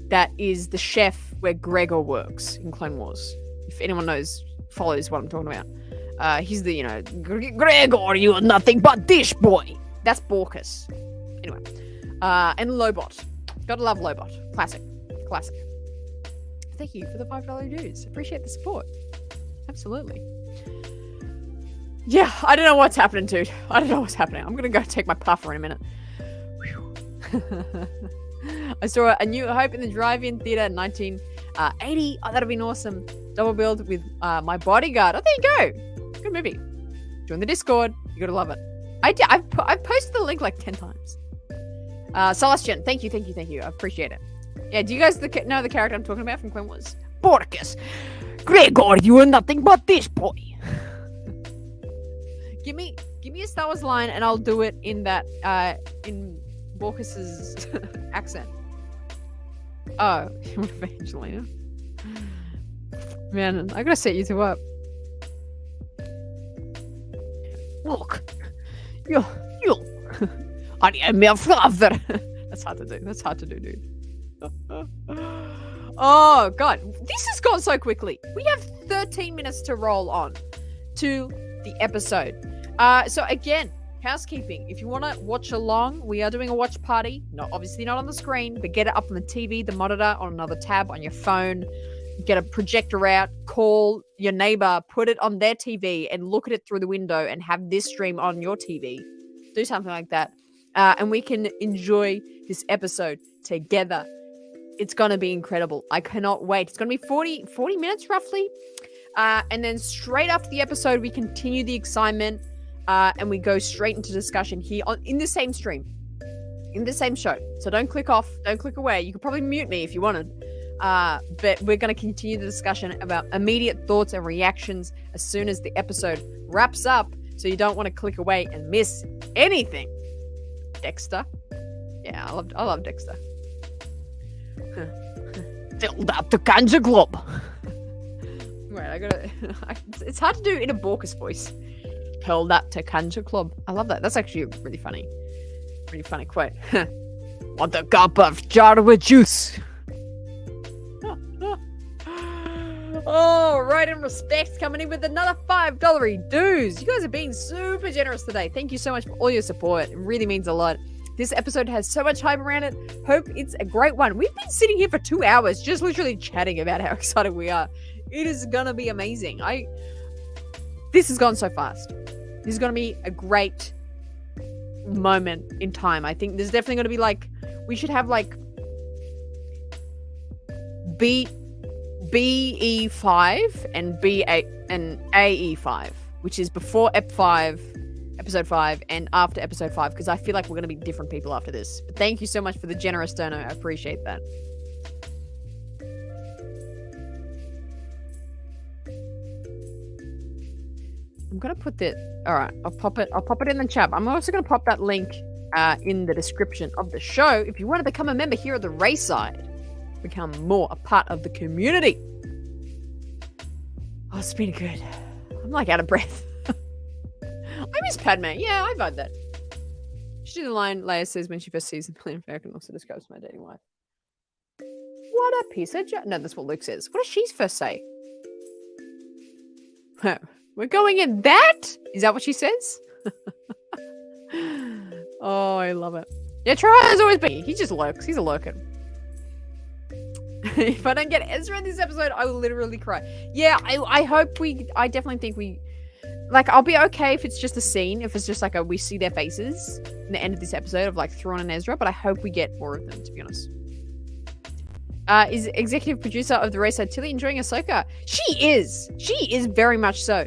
that is the chef where Gregor works in Clone Wars. If anyone follows what I'm talking about. He's the, Gregor, you are nothing but dish boy. That's Borkus. Anyway. And Lobot. Gotta love Lobot. Classic. Thank you for the $5 dues. Appreciate the support. Absolutely. Yeah, I don't know what's happening, dude. I don't know what's happening. I'm gonna go take my puffer in a minute. I saw A New Hope in the drive-in theater in 1980. Oh, that'd have been awesome. Double billed with my bodyguard. Oh, there you go. Good movie. Join the Discord. You gotta love it. I've posted the link like 10 times. Celestian, thank you. I appreciate it. Yeah, do you guys know the character I'm talking about from Clone Wars? Porkus. Gregor, you are nothing but this boy. Give me a Star Wars line and I'll do it in that in Borkus's accent. Oh, what if Angelina? Man, I gotta set you two up. Look, you, I am your father. That's hard to do, dude. Oh god, this has gone so quickly. We have 13 minutes to roll on to the episode. So again, housekeeping. If you want to watch along, we are doing a watch party. Obviously not on the screen, but get it up on the TV, the monitor, on another tab on your phone. Get a projector out, call your neighbor, put it on their TV and look at it through the window and have this stream on your TV. Do something like that. And we can enjoy this episode together. It's going to be incredible. I cannot wait. It's going to be 40 minutes roughly. And then straight after the episode, we continue the excitement and we go straight into discussion here in the same stream, in the same show. So don't click off, don't click away. You could probably mute me if you wanted. But we're going to continue the discussion about immediate thoughts and reactions as soon as the episode wraps up. So you don't want to click away and miss anything. Dexter. Yeah, I love Dexter. Filled up the Kanja Club. Right, it's hard to do in a Borkus voice. Held up to Kanja Club. I love that. That's actually a really funny quote. Want a cup of Jarwa juice? Oh, right, and respect coming in with another $5 dues. You guys are being super generous today. Thank you so much for all your support. It really means a lot. This episode has so much hype around it. Hope it's a great one. We've been sitting here for 2 hours just literally chatting about how excited we are. It is going to be amazing. This has gone so fast. This is going to be a great moment in time. I think there's definitely going to be we should have BE5 and BA and AE5, which is before episode 5 and after episode 5, because I feel like we're going to be different people after this. But thank you so much for the generous donor. I appreciate that. I'm going to put all right, I'll pop it in the chat. I'm also going to pop that link in the description of the show if you want to become a member here at the Rayside. become more a part of the community. Oh, it's been good. I'm like out of breath. I miss Padme. Yeah, I vibe that. She did the line Leia says when she first sees the Millennium Falcon, also describes my dating life. What a piece of no, that's what Luke says. What does she first say? We're going in that? Is that what she says? Oh, I love it. Yeah, Troy has always been. He just lurks. He's a lurker. If I don't get Ezra in this episode, I will literally cry. Yeah, I hope I definitely think like, I'll be okay if it's just a scene, if it's just like we see their faces in the end of this episode of like Thrawn and Ezra, but I hope we get more of them, to be honest. Is executive producer of the race Tilly enjoying Ahsoka? She is very much so.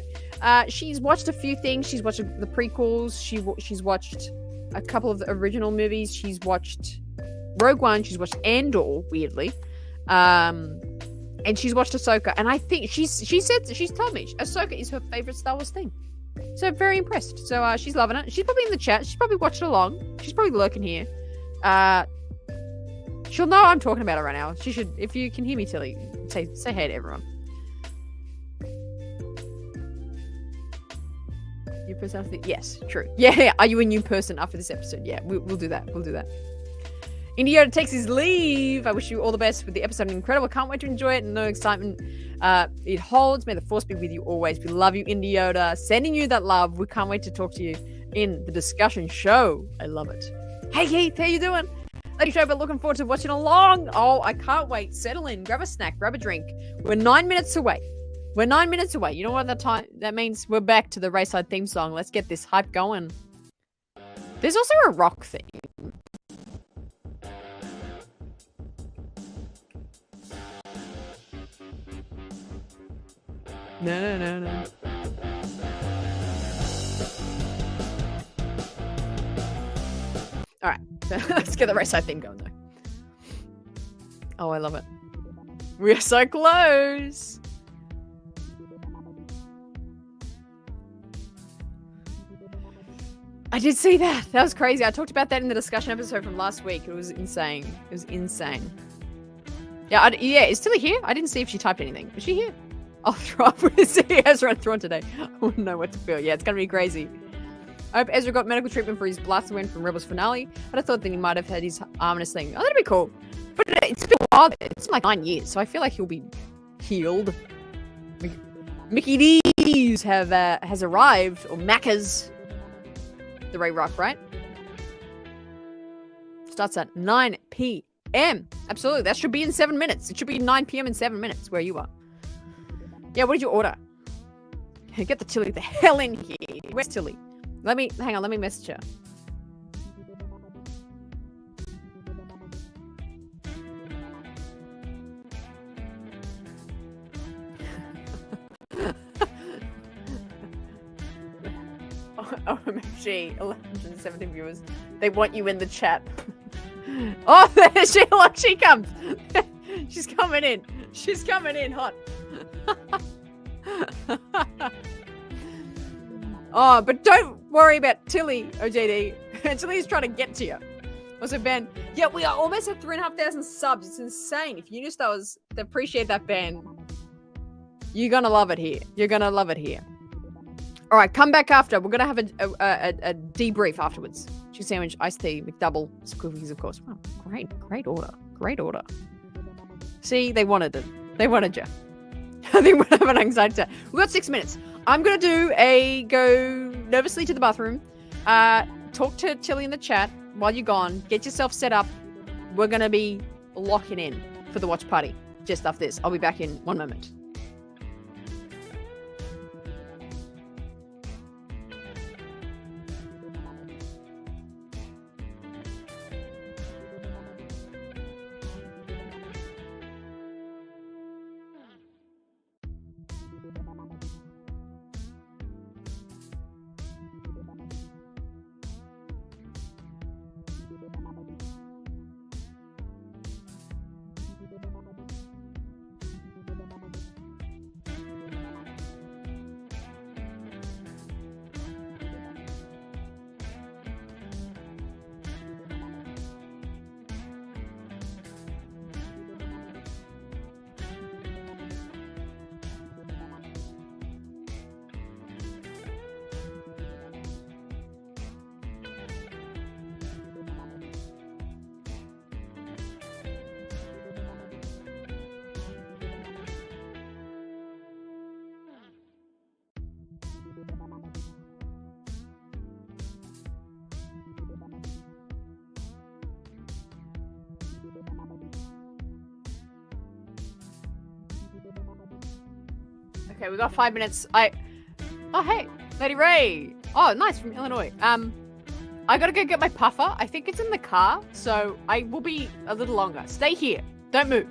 She's watched a few things. She's watched the prequels. She's watched a couple of the original movies. She's watched Rogue One. She's watched Andor, weirdly. And she's watched Ahsoka, and I think she's told me Ahsoka is her favorite Star Wars thing. So very impressed. So she's loving it. She's probably in the chat. She's probably watched along. She's probably lurking here. She'll know I'm talking about her right now. She should, if you can hear me, Tilly, say hey to everyone. New person after yes, true. Yeah. Are you a new person after this episode? Yeah, we'll do that. We'll do that. India takes his leave. I wish you all the best with the episode. Incredible. Can't wait to enjoy it and know excitement it holds. May the force be with you always. We love you, Indioda. Sending you that love. We can't wait to talk to you in the discussion show. I love it. Hey, Keith. How you doing? Lady show, but looking forward to watching along. Oh, I can't wait. Settle in. Grab a snack. Grab a drink. We're 9 minutes away. You know what that means? We're back to the Rayside theme song. Let's get this hype going. There's also a rock theme. No. All right, let's get the Rayside theme going though. Oh, I love it. We're so close. I did see that. That was crazy. I talked about that in the discussion episode from last week. It was insane. Yeah, is Tilly here? I didn't see if she typed anything. Is she here? I'll throw up with Ezra and Thrawn today. I wouldn't know what to feel. Yeah, it's going to be crazy. I hope Ezra got medical treatment for his blast wound from Rebels finale. But I thought that he might have had his arm in a sling. Oh, that'd be cool. But it's been a while. It's like 9 years, so I feel like he'll be healed. Mickey D's has arrived, or Macca's. The Ray Rock, right? Starts at 9 p.m. Absolutely. That should be in 7 minutes. It should be 9 p.m. in 7 minutes where you are. Yeah, what did you order? Get the Tilly the hell in here. Where's Tilly? Hang on, let me message her. OMG, 1117 viewers. They want you in the chat. Oh, there she comes. She's coming in hot. Oh, but don't worry about Tilly, OJD. Tilly's trying to get to you. Also, Ben, yeah, we are almost at 3,500 subs. It's insane. If you knew stars, they appreciate that, Ben. You're gonna love it here. All right, come back after. We're gonna have a debrief afterwards. Chicken sandwich, iced tea, McDouble, some cookies, of course. Wow, great order. See, they wanted it. They wanted you. I think we're having an anxiety attack. We've got 6 minutes. I'm gonna go nervously to the bathroom. Talk to Tilly in the chat while you're gone. Get yourself set up. We're gonna be locking in for the watch party. Just after this. I'll be back in 1 moment. Okay, we got 5 minutes. Oh, hey, Lady Ray. Oh, nice, from Illinois. I gotta go get my puffer. I think it's in the car, so I will be a little longer. Stay here. Don't move.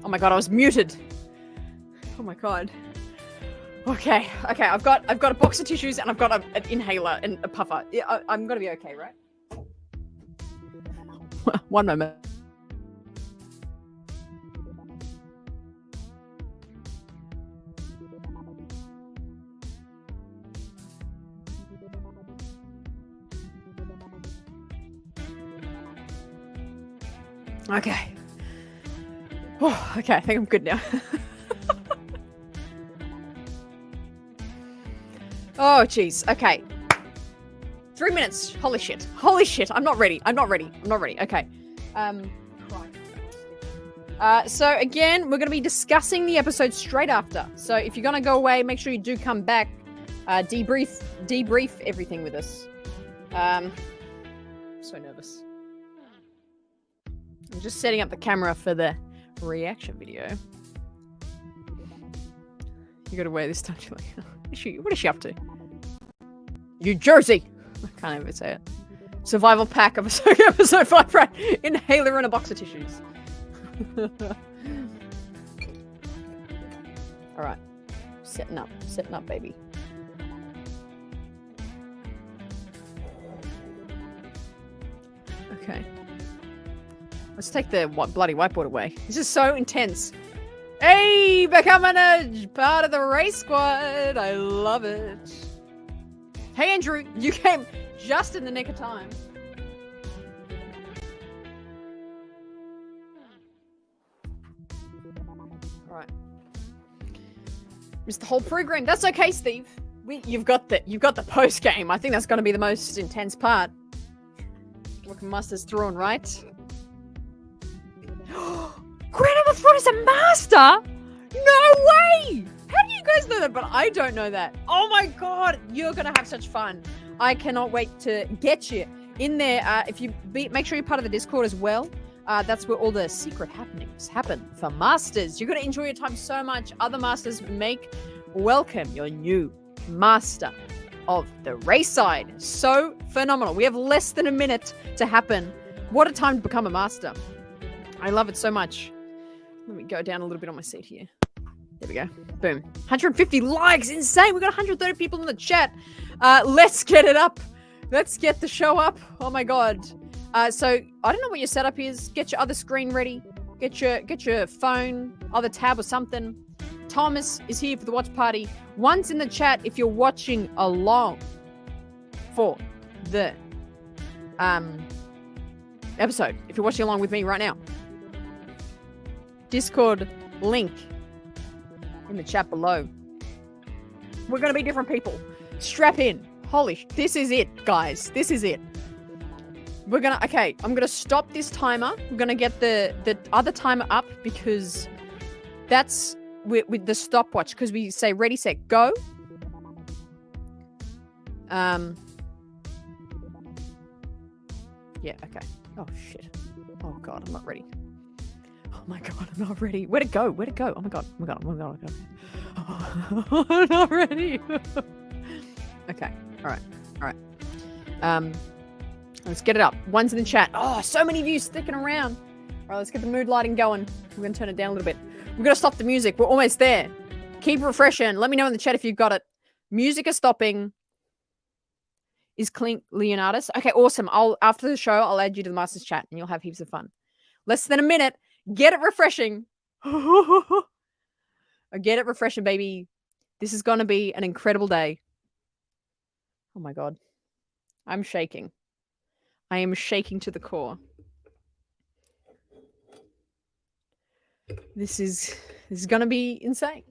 Oh my god, I was muted. Oh my god. Okay, I've got a box of tissues and I've got an inhaler and a puffer. Yeah, I'm gonna be okay, right? One moment. Okay. Oh, okay, I think I'm good now. Oh, jeez. Okay. 3 minutes. Holy shit. Holy shit. I'm not ready. Okay. So again, we're going to be discussing the episode straight after. So if you're going to go away, make sure you do come back. Debrief everything with us. So nervous. I'm just setting up the camera for the reaction video. You gotta wear this time. What is she up to? New Jersey! I can't even say it. Survival pack of Ahsoka episode 5, right? Inhaler and a box of tissues. Alright. Setting up, baby. Okay. Let's take the bloody whiteboard away. This is so intense. Hey, becoming a part of the race squad. I love it. Hey, Andrew, you came just in the nick of time. All right. Missed the whole program. That's okay, Steve. You've got the post game. I think that's going to be the most intense part. Look, Master's throwing right. Grand Emma Thrawn is a master? No way! How do you guys know that? But I don't know that. Oh my god, you're gonna have such fun. I cannot wait to get you in there. If you make sure you're part of the Discord as well. That's where all the secret happenings happen for masters. You're gonna enjoy your time so much. Other masters welcome your new master of the race side. So phenomenal. We have less than a minute to happen. What a time to become a master. I love it so much. Let me go down a little bit on my seat here. There we go. Boom. 150 likes. Insane. We got 130 people in the chat. Let's get it up. Let's get the show up. Oh my god. So I don't know what your setup is. Get your other screen ready. Get your phone, other tab or something. Thomas is here for the watch party. One's in the chat if you're watching along for the episode. If you're watching along with me right now. Discord link in the chat below. We're going to be different people. Strap in. This is it, guys. This is it. I'm going to stop this timer. We're going to get the other timer up because that's with the stopwatch because we say ready, set, go. Yeah, okay. Oh, shit. Oh, God, I'm not ready. Oh my god, I'm not ready. Where'd it go? Oh my god. Oh, I'm not ready. Okay. Alright. Let's get it up. One's in the chat. Oh, so many of you sticking around. Alright, let's get the mood lighting going. We're gonna turn it down a little bit. We're gonna stop the music. We're almost there. Keep refreshing. Let me know in the chat if you've got it. Music is stopping. Is Clink Leonardus? Okay, awesome. After the show, I'll add you to the Masters chat and you'll have heaps of fun. Less than a minute. Get it refreshing. Get it refreshing, baby. This is going to be an incredible day. Oh my God. I'm shaking. I am shaking to the core. This is going to be insane.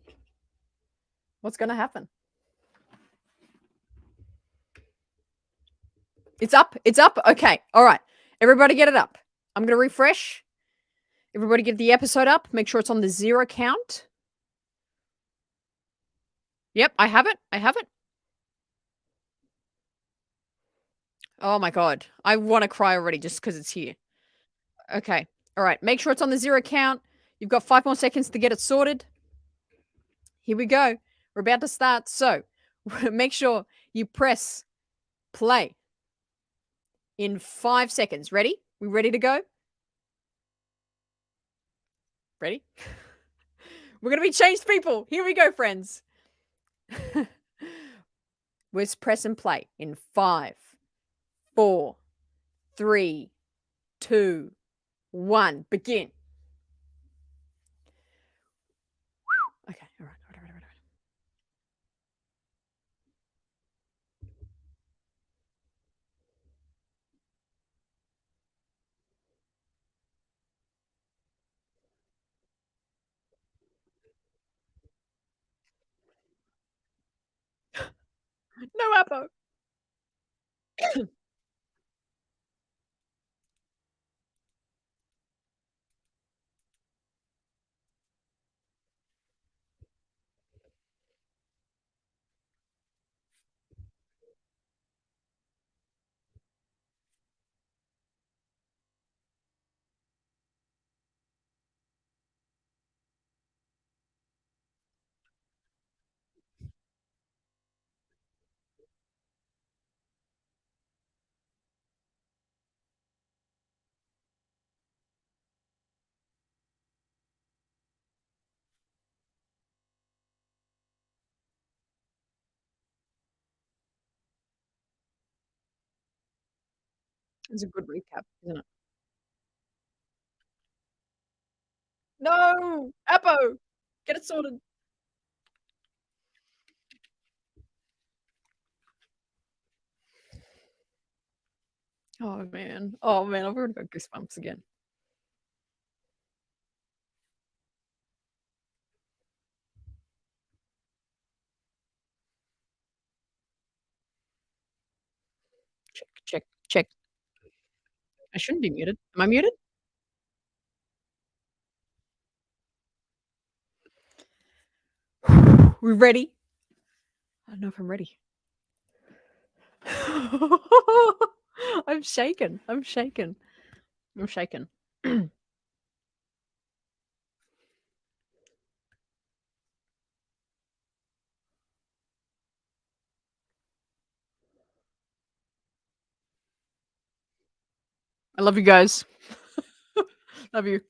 What's going to happen? It's up. It's up. Okay. All right. Everybody get it up. I'm going to refresh. Everybody get the episode up. Make sure it's on the 0 count. Yep, I have it. I have it. Oh my God. I want to cry already just because it's here. Okay. All right. Make sure it's on the 0 count. You've got 5 more seconds to get it sorted. Here we go. We're about to start. So make sure you press play in 5 seconds. Ready? We ready to go? Ready? We're going to be changed people. Here we go, friends. Let's press and play in 5, 4, 3, 2, 1. Begin. Okay. All right. No apple. It's a good recap, isn't it? No! Appo! Get it sorted. Oh, man. Oh, man. I've already got goosebumps again. Check, check, check. I shouldn't be muted. Am I muted? We ready? I don't know if I'm ready. I'm shaken. I'm shaken. I'm shaken. I love you guys. Love you.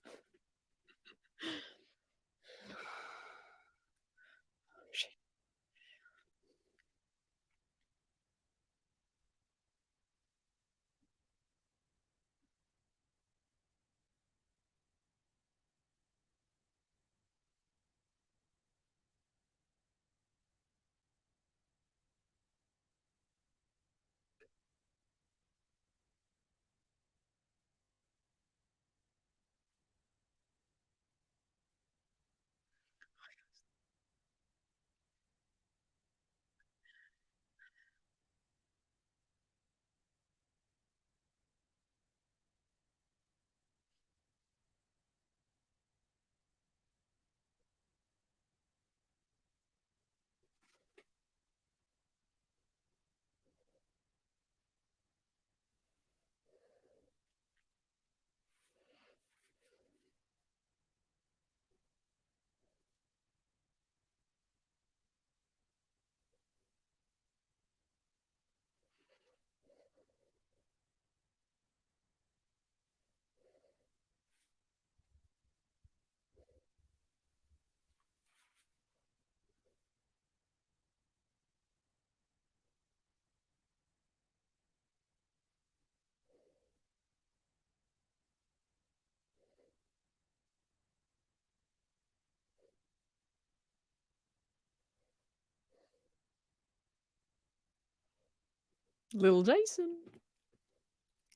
Little Jason.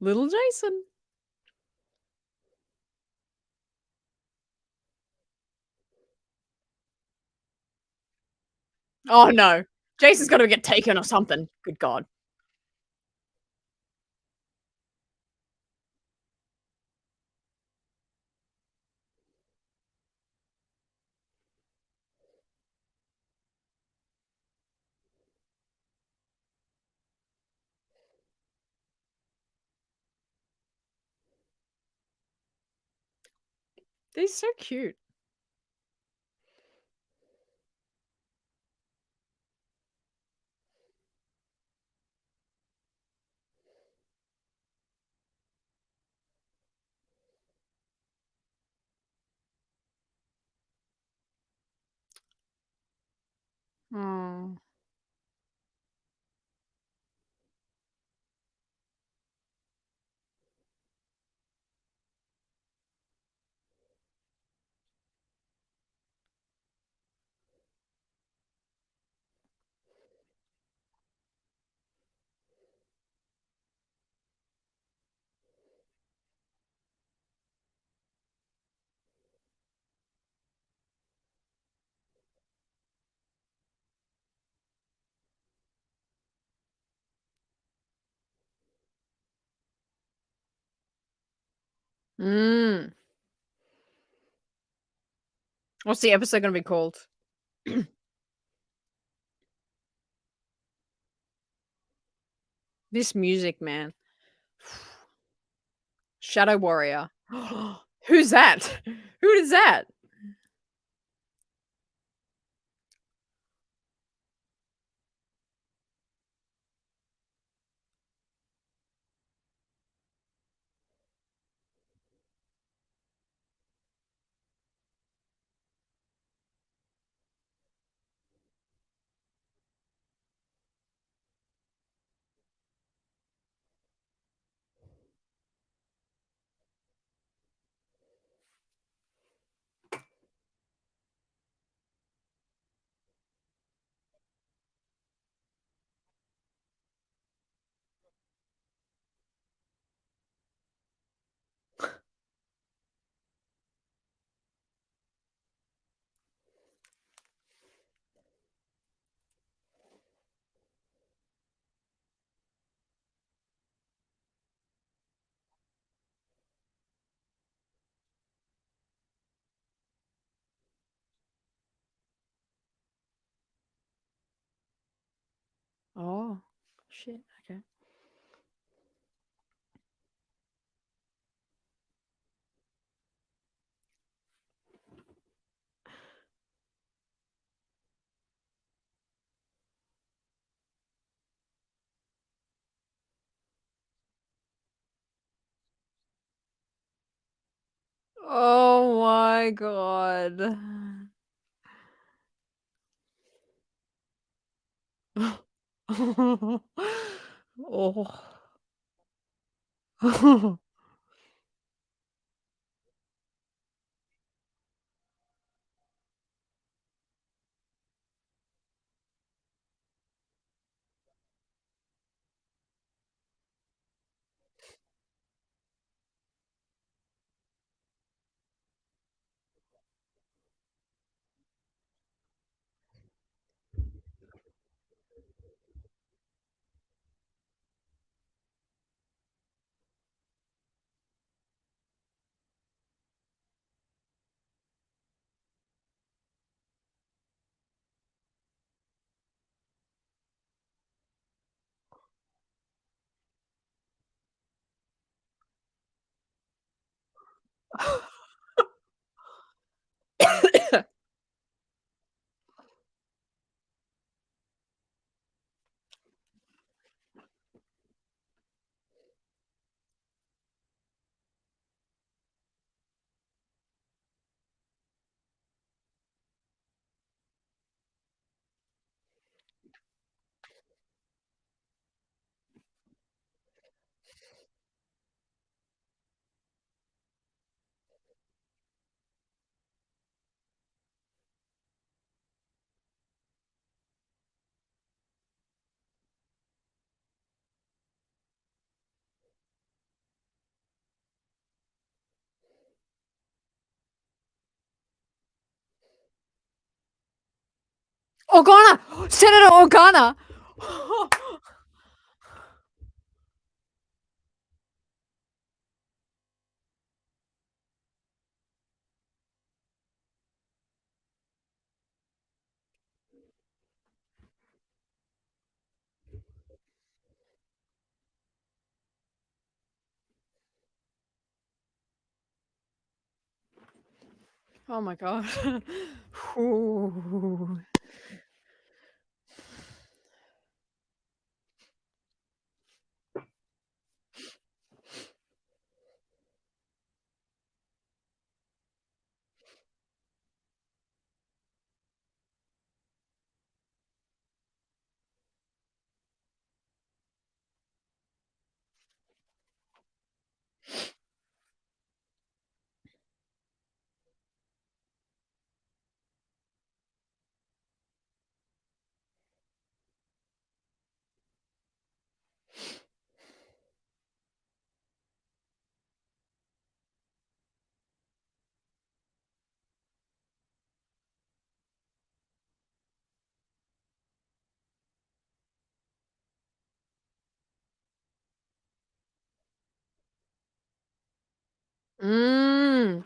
Little Jason. Oh no. Jason's gotta get taken or something. Good God. He's so cute. Oh. Mm. What's the episode gonna be called? This music, man. Shadow Warrior. Who's that? Who is that? Oh, shit. Okay. Oh my god. Oh. Organa! Senator Organa! Oh my god. Ooh. Mm.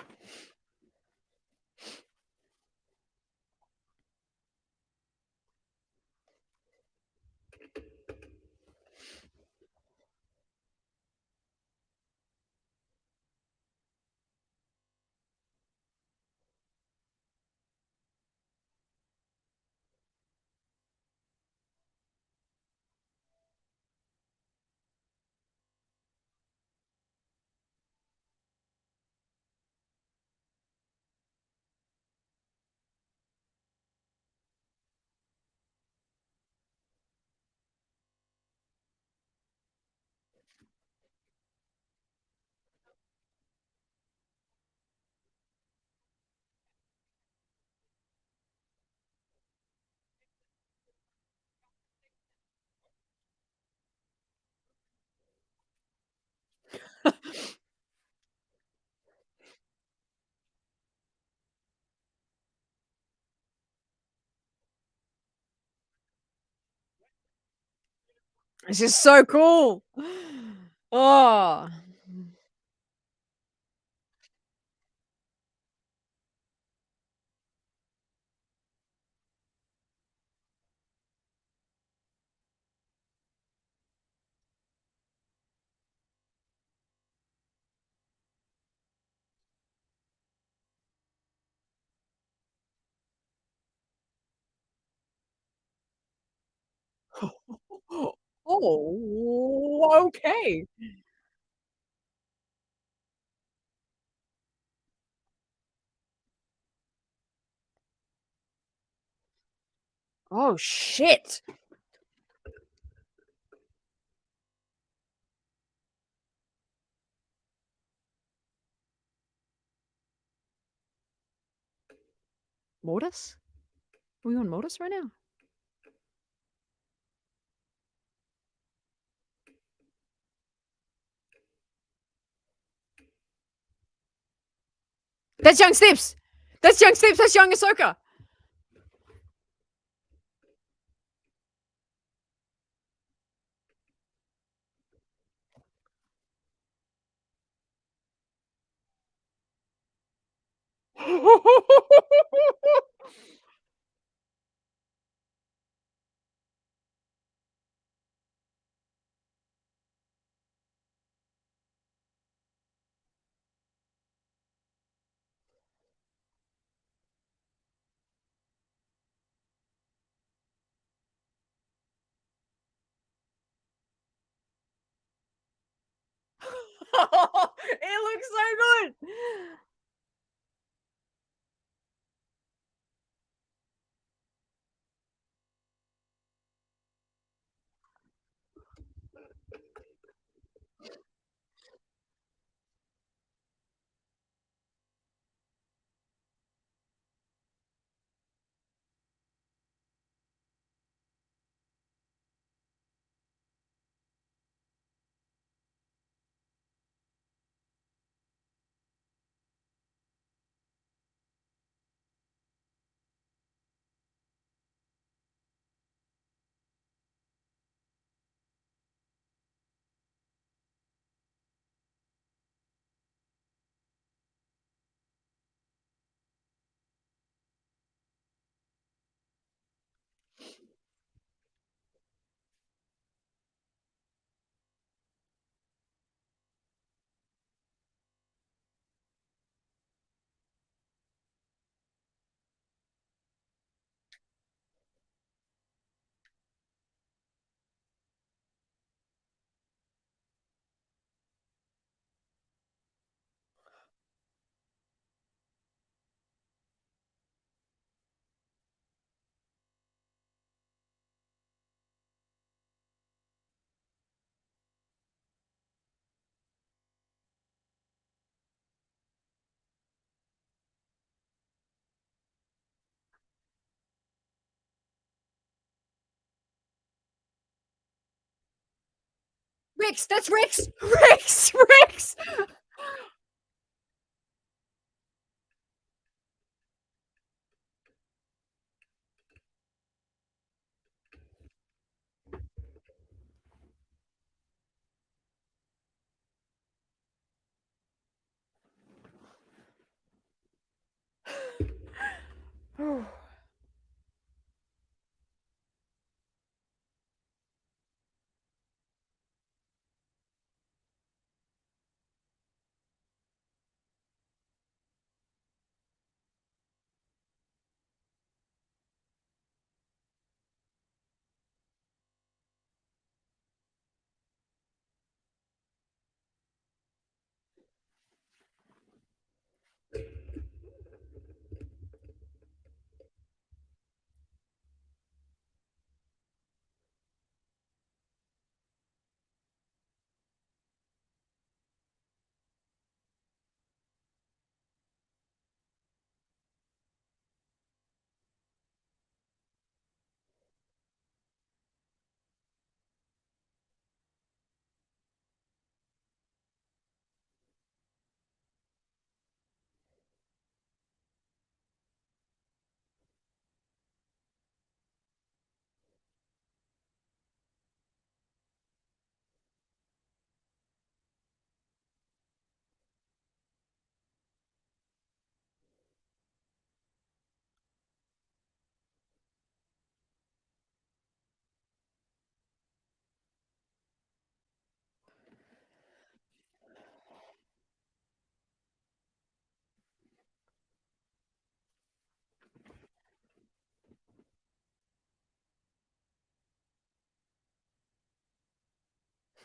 This is so cool. Oh. Oh, okay. Oh, shit. Mortis? Are we on Mortis right now? That's young Snips! That's young Snips! That's young Ahsoka! It looks so good! Rex, that's Rex! Rex! Rex!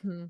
Hmm.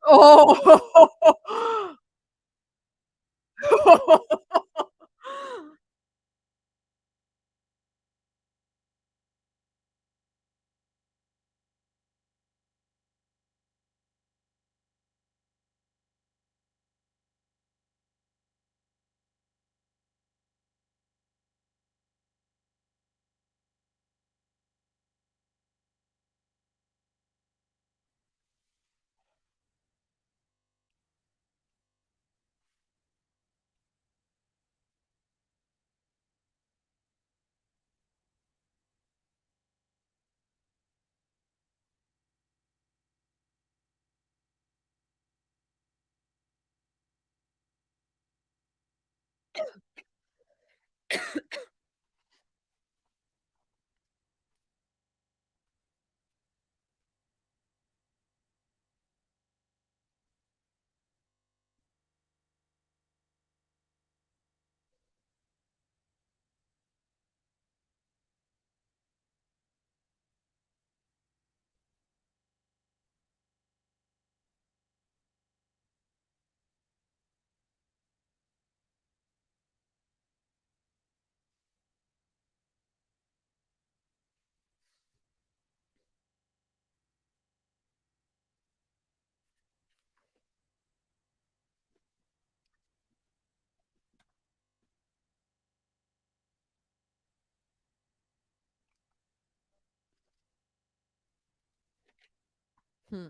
Oh! Hmm.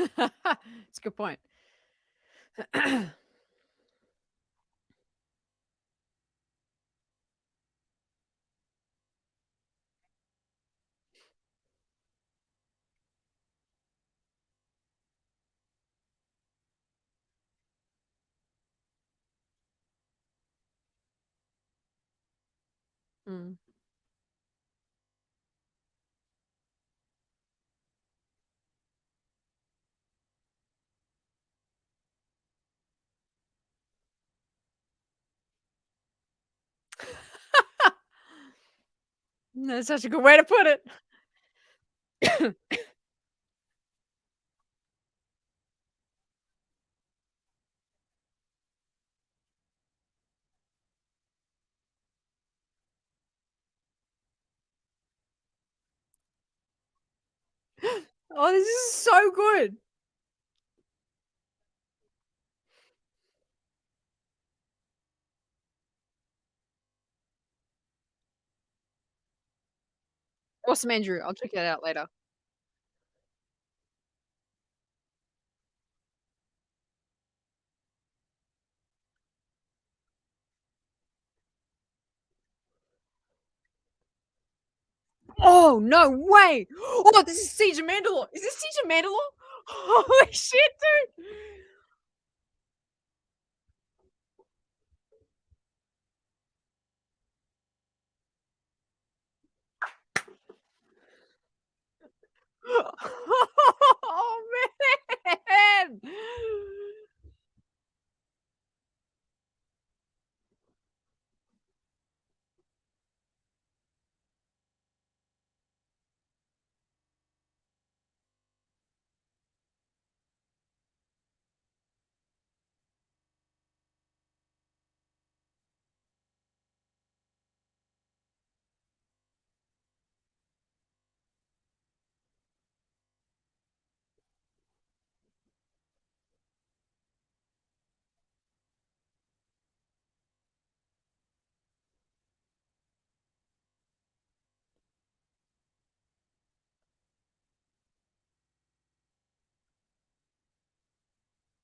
It's a good point. Mm. That's such a good way to put it. Oh, this is so good. Awesome, Andrew. I'll check that out later. Oh, no way! Oh, this is Siege of Mandalore. Is this Siege of Mandalore? Holy shit, dude! Oh, man!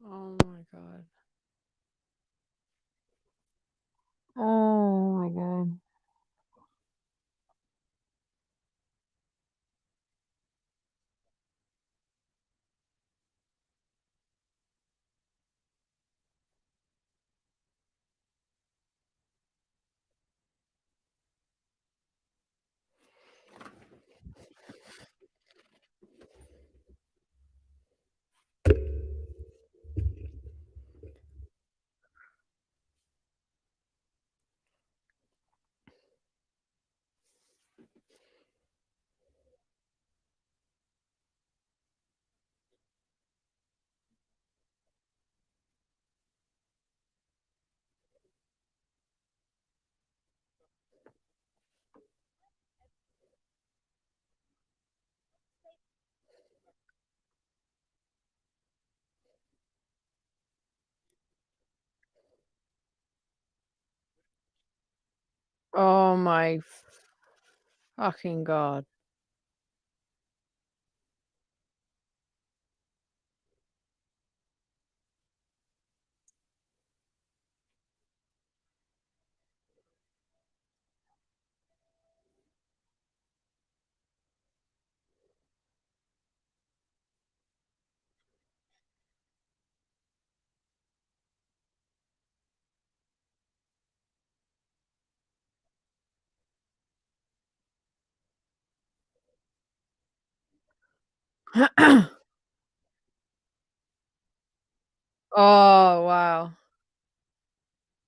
Oh my god. Oh my god. Oh my fucking god. Oh, wow.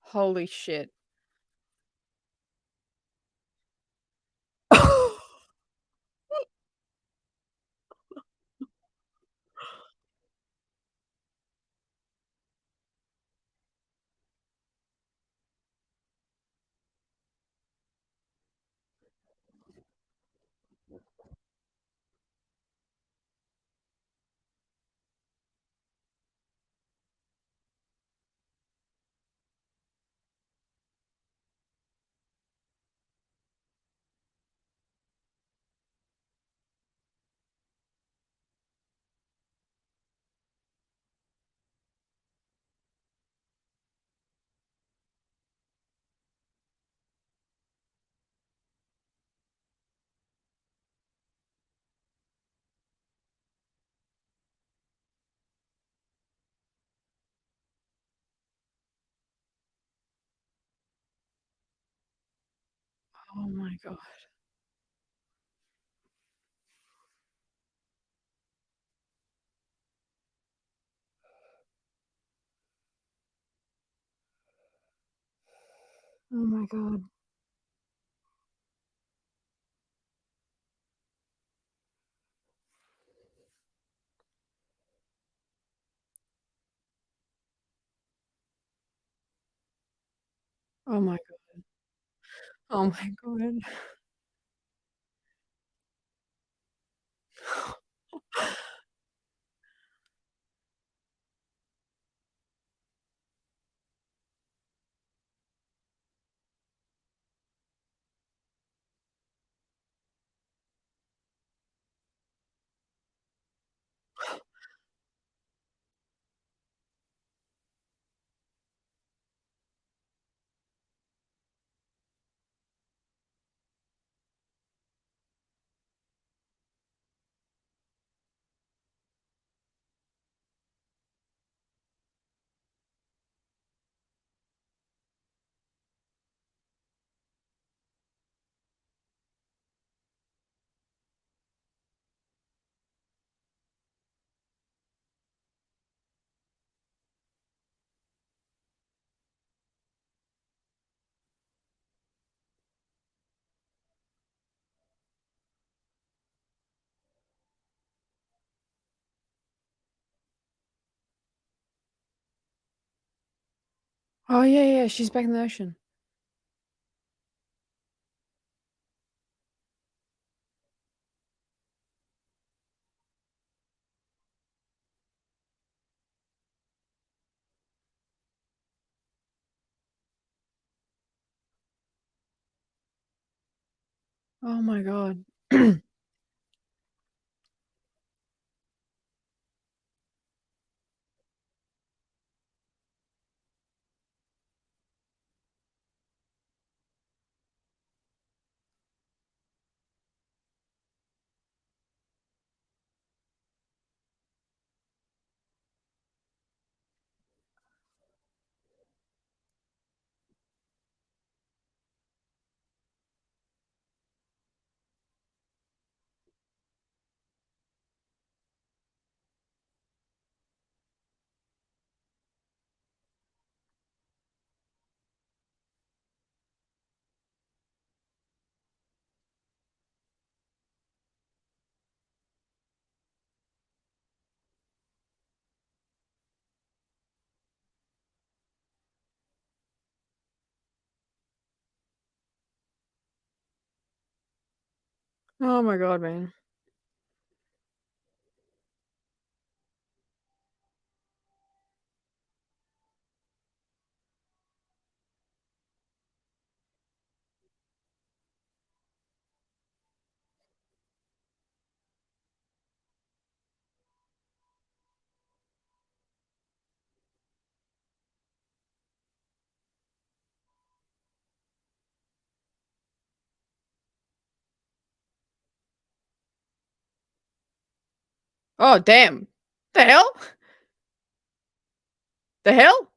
Holy shit. Oh my god. Oh my god. Oh my god. Oh my god. Oh, yeah, yeah, she's back in the ocean. Oh my god. Oh my god, man. Oh, damn. The hell? The hell?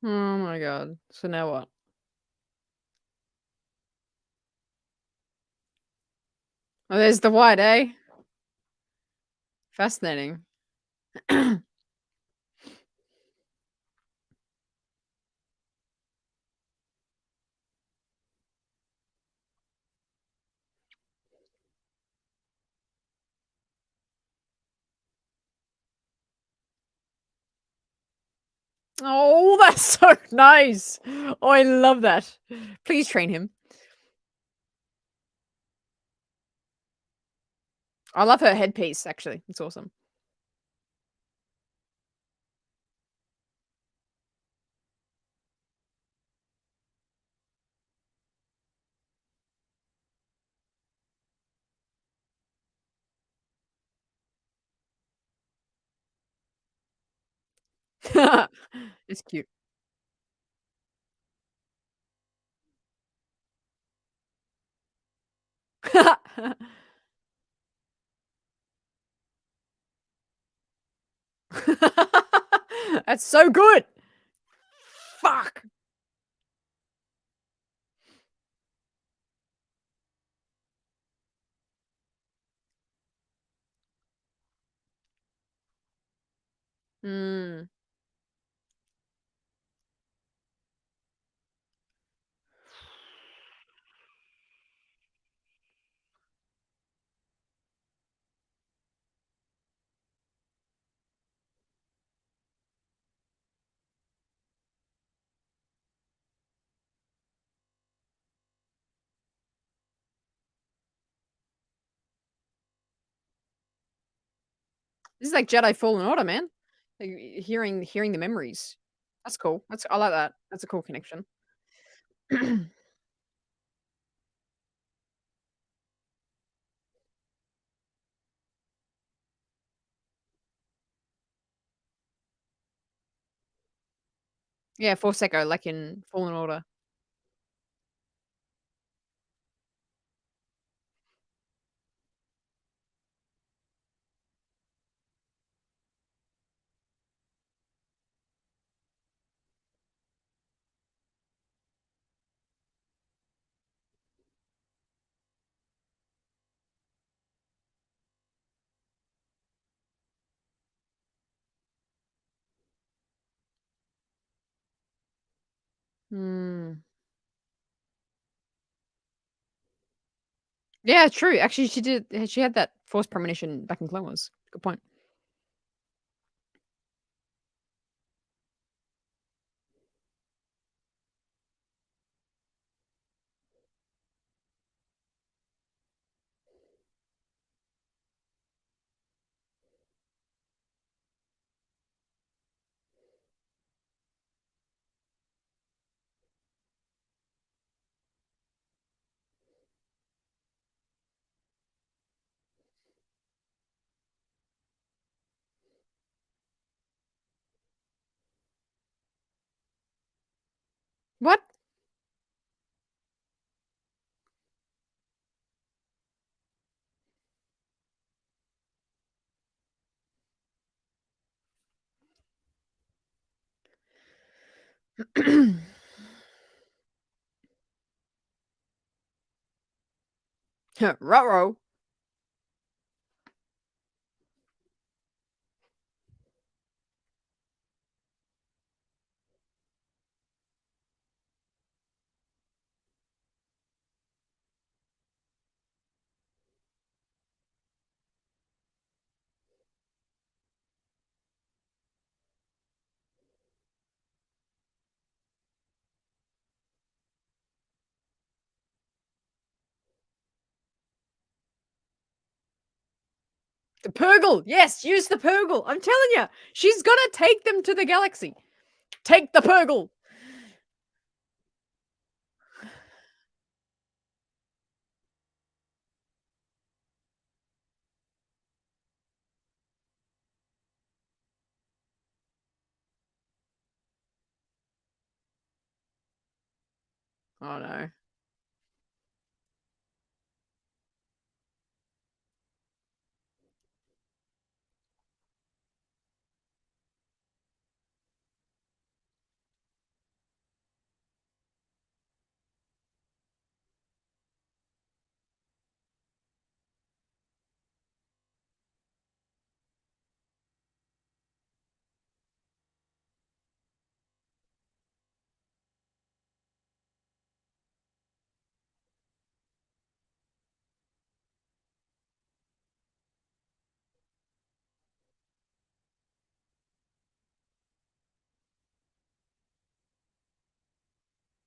Oh my god. So now what? Oh, there's the white, eh? Fascinating. Oh, that's so nice. Oh, I love that. Please train him. I love her headpiece, actually. It's awesome. It's cute. That's so good. Fuck. Mm. This is like Jedi Fallen Order, man. Like, hearing the memories. That's cool. I like that. That's a cool connection. Yeah, Force Echo, like in Fallen Order. Mm. Yeah, true. Actually, she did. She had that Force premonition back in Clone Wars. Good point. What? Ruh-roh. The Purgle. Yes, use the Purgle. I'm telling you, she's gonna take them to the galaxy. Take the Purgle. Oh no.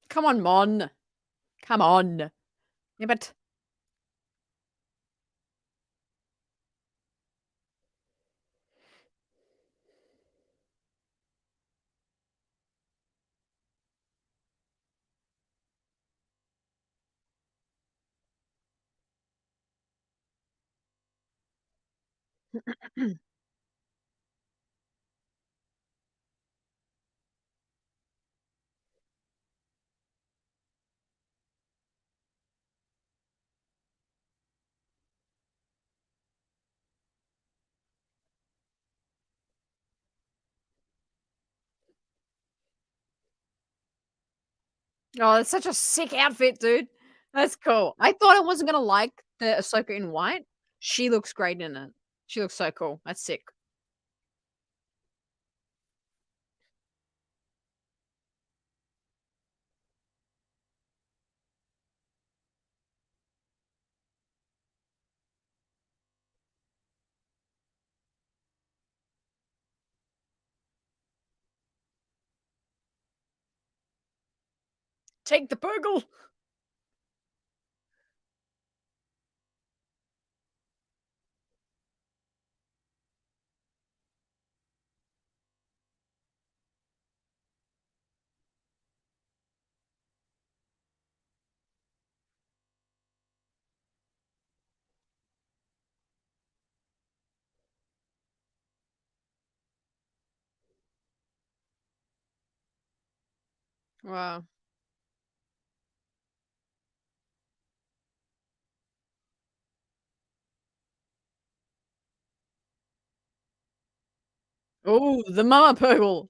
Come on, Mon. Come on. Yeah, but oh, that's such a sick outfit, dude. That's cool. I thought I wasn't gonna like the Ahsoka in white. She looks great in it. She looks so cool. That's sick. Take the purgle. Wow. Oh, the mama purgle.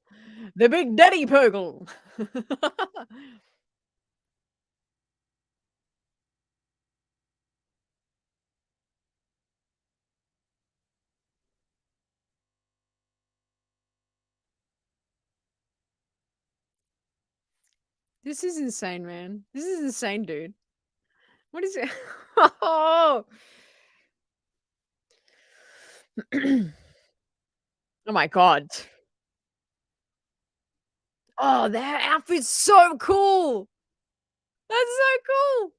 The big daddy purgle. This is insane, man. This is insane, dude. What is it? Oh. Oh my god. Oh, that outfit's so cool. That's so cool.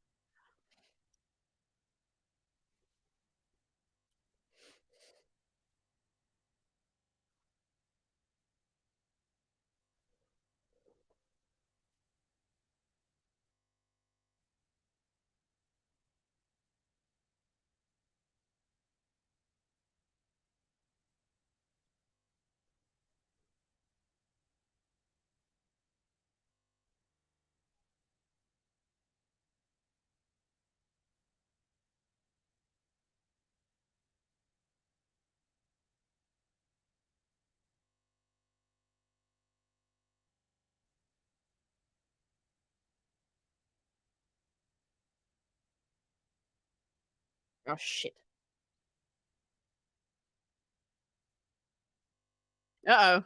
Oh shit. Uh-oh.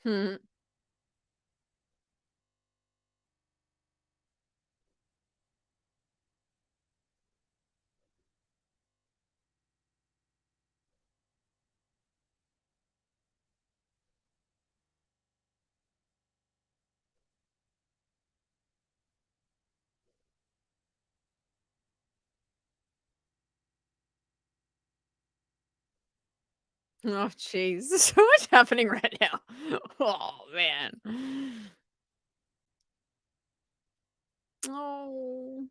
Hmm. Oh, jeez. There's so much happening right now. Oh, man. Oh.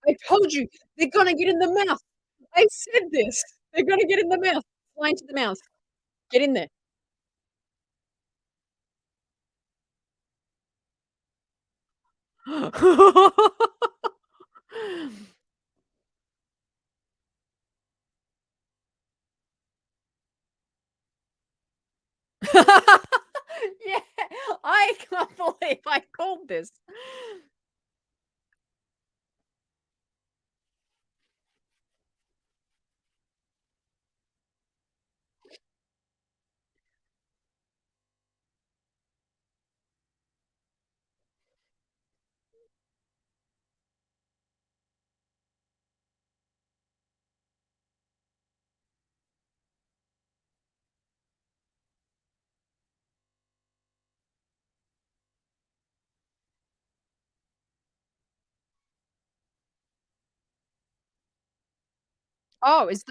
I told you, they're gonna get in the mouth. I said this. They're gonna get in the mouth. Fly into the mouth. Get in there. Yeah, I can't believe I called this. Oh, is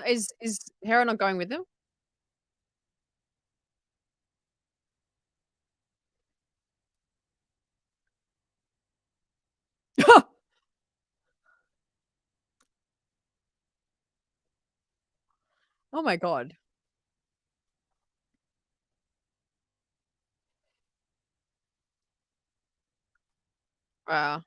Hera not going with them? Oh my god. Wow.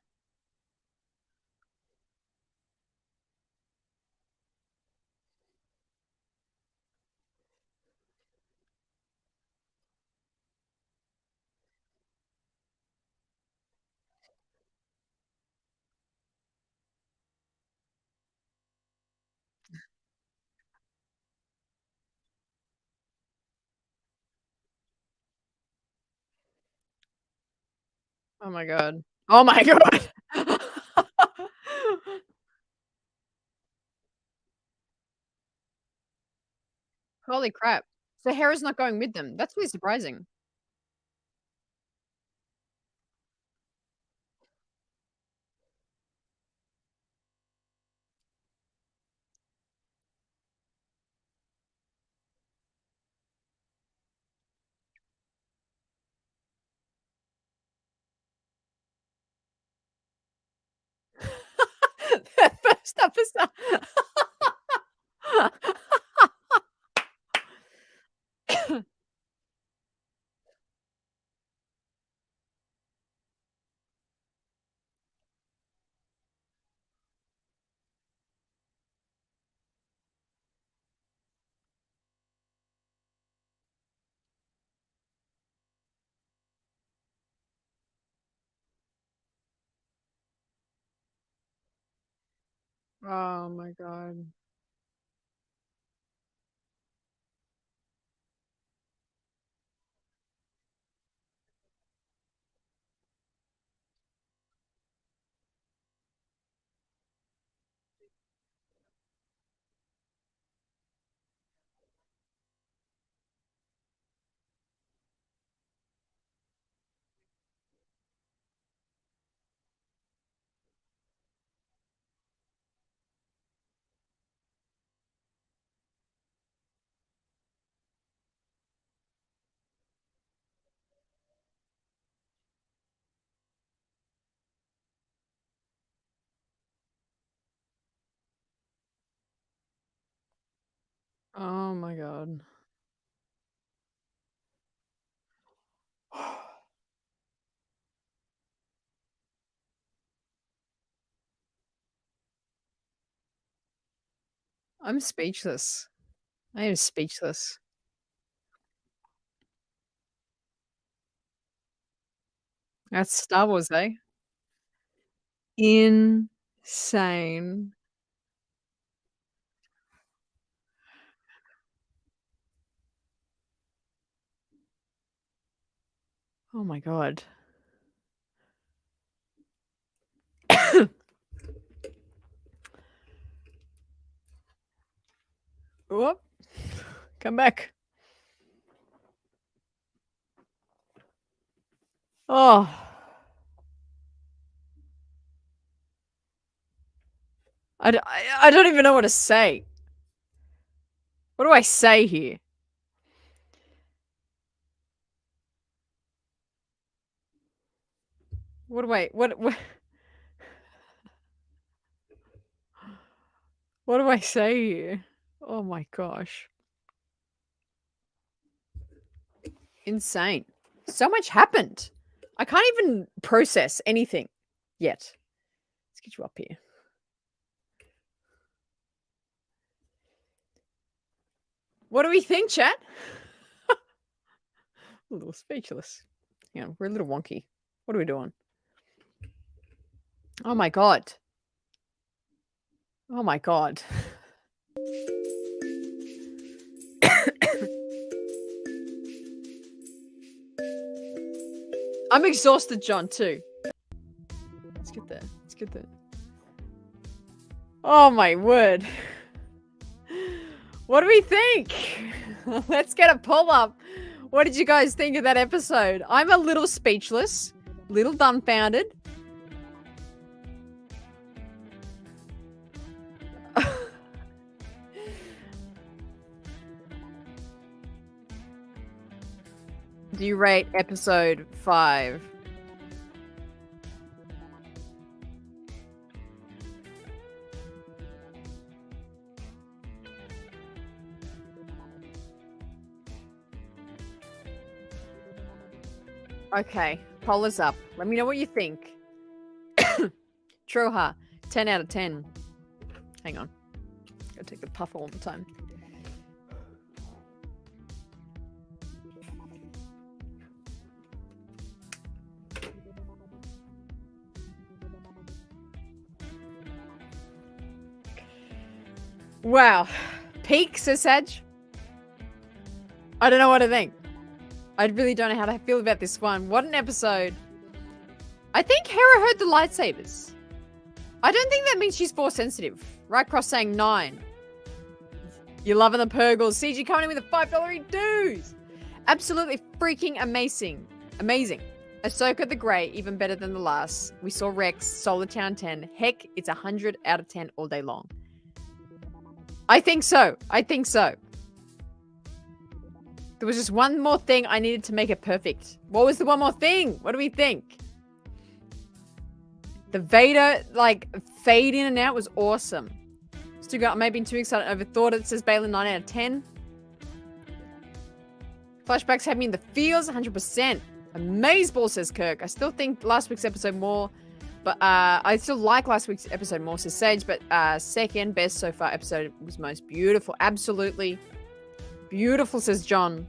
Oh my god. Oh my god. Holy crap. So Hera's not going with them. That's really surprising. The first episode. Oh my god. Oh my god. I'm speechless. I am speechless. That's Star Wars, eh? Insane. Oh my god. Whoop. Come back. Oh. I don't even know what to say. What do I say here? What do I say here? Oh my gosh. Insane. So much happened. I can't even process anything yet. Let's get you up here. What do we think, chat? A little speechless. Yeah, we're a little wonky. What are we doing? Oh my god. Oh my god. I'm exhausted, John, too. Let's get there. Let's get there. Oh my word. What do we think? Let's get a pull up. What did you guys think of that episode? I'm a little speechless, little dumbfounded. Do you rate episode 5? Okay, poll is up. Let me know what you think. Troha, 10 out of 10. Hang on. Gotta take the puff all the time. Wow. Peak, says Sag. I don't know what to think. I really don't know how to feel about this one. What an episode. I think Hera heard the lightsabers. I don't think that means she's force sensitive. Right Cross saying 9. You're loving the Purgles. CG coming in with a $5 dues. Absolutely freaking amazing. Amazing. Ahsoka the Grey, even better than the last. We saw Rex, Solar Town 10. Heck, it's 100 out of 10 all day long. I think so. I think so. There was just one more thing I needed to make it perfect. What was the one more thing? What do we think? The Vader, like, fade in and out was awesome. Still got, I may have been too excited. Overthought it. Says Balin 9 out of 10. Flashbacks had me in the feels 100%. Amazeball, says Kirk. I still think last week's episode more. But I still like last week's episode more, says Sage. But second best so far episode was most beautiful. Absolutely beautiful, says John.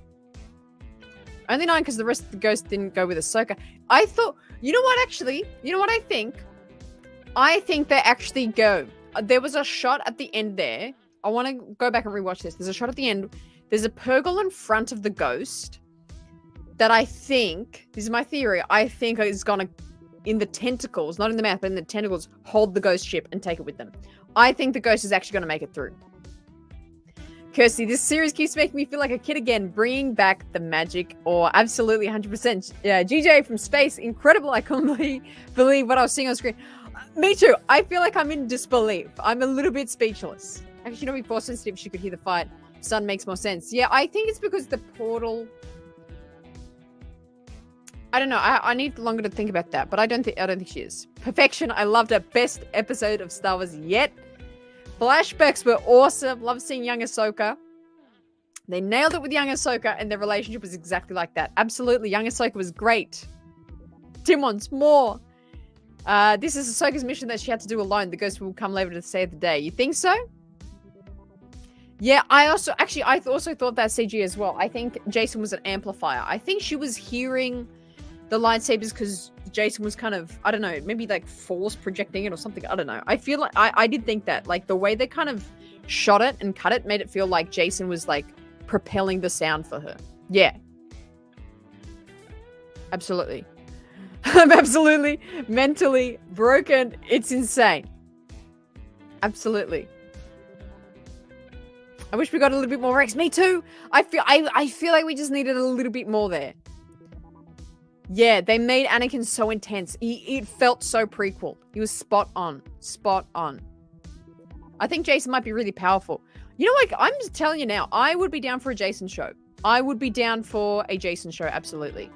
Only 9 because the rest of the ghosts didn't go with Ahsoka. I thought, you know what, actually? You know what I think? I think they actually go. There was a shot at the end there. I want to go back and rewatch this. There's a shot at the end. There's a Purgle in front of the ghost that I think, this is my theory, I think is going to, in the tentacles, not in the mouth, but in the tentacles, hold the ghost ship and take it with them. I think the ghost is actually going to make it through. Kirsty, this series keeps making me feel like a kid again, bringing back the magic, or absolutely 100%. Yeah, GJ from space, incredible. I couldn't believe what I was seeing on screen. Me too. I feel like I'm in disbelief. I'm a little bit speechless. Actually, you know, before sensitive, she could hear the fight. Sun makes more sense. Yeah, I think it's because the portal. I don't know. I need longer to think about that, but I don't think she is. Perfection. I loved it. Best episode of Star Wars yet. Flashbacks were awesome. Love seeing young Ahsoka. They nailed it with young Ahsoka, and their relationship was exactly like that. Absolutely. Young Ahsoka was great. Tim wants more. This is Ahsoka's mission that she had to do alone. The ghost will come later to save the day. You think so? Yeah, I also thought that CG as well. I think Jason was an amplifier. I think she was hearing the lightsabers because Jason was kind of, I don't know, maybe like force projecting it or something. I don't know. I feel like I did think that, like the way they kind of shot it and cut it made it feel like Jason was like propelling the sound for her. Yeah. Absolutely. I'm absolutely mentally broken. It's insane. Absolutely. I wish we got a little bit more Rex. Me too. I feel like we just needed a little bit more there. Yeah, they made Anakin so intense. It felt so prequel. He was spot on. Spot on. I think Jason might be really powerful. You know, like, I'm just telling you now, I would be down for a Jason show. I would be down for a Jason show, absolutely.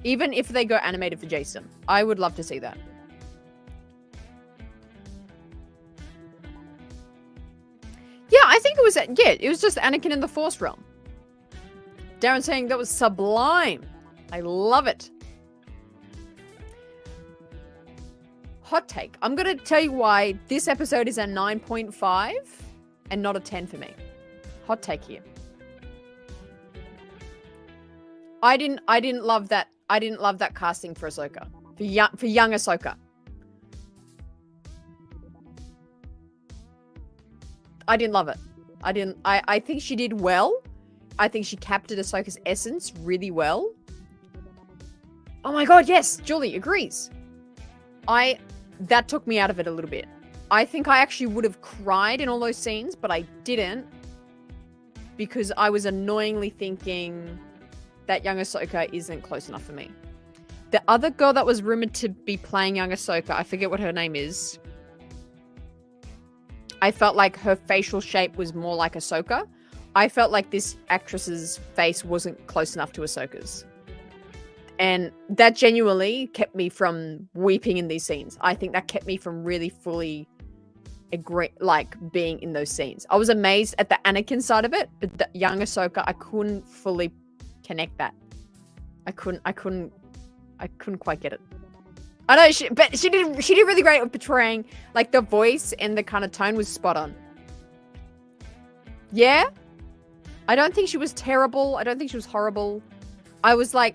Even if they go animated for Jason. I would love to see that. Yeah, I think it was just Anakin in the Force realm. Darren saying that was sublime. I love it. Hot take. I'm going to tell you why this episode is a 9.5 and not a 10 for me. Hot take here. I didn't love that. I didn't love that casting for Ahsoka. For young Ahsoka. I didn't love it. I think she did well. I think she captured Ahsoka's essence really well. Oh my god, yes, Julie agrees. That took me out of it a little bit. I think I actually would have cried in all those scenes, but I didn't because I was annoyingly thinking that young Ahsoka isn't close enough for me. The other girl that was rumored to be playing young Ahsoka, I forget what her name is. I felt like her facial shape was more like Ahsoka. I felt like this actress's face wasn't close enough to Ahsoka's. And that genuinely kept me from weeping in these scenes. I think that kept me from really fully being in those scenes. I was amazed at the Anakin side of it, but the young Ahsoka, I couldn't fully connect that. I couldn't quite get it. I know, she did really great with portraying, like, the voice and the kind of tone was spot on. Yeah? I don't think she was terrible. I don't think she was horrible. I was, like,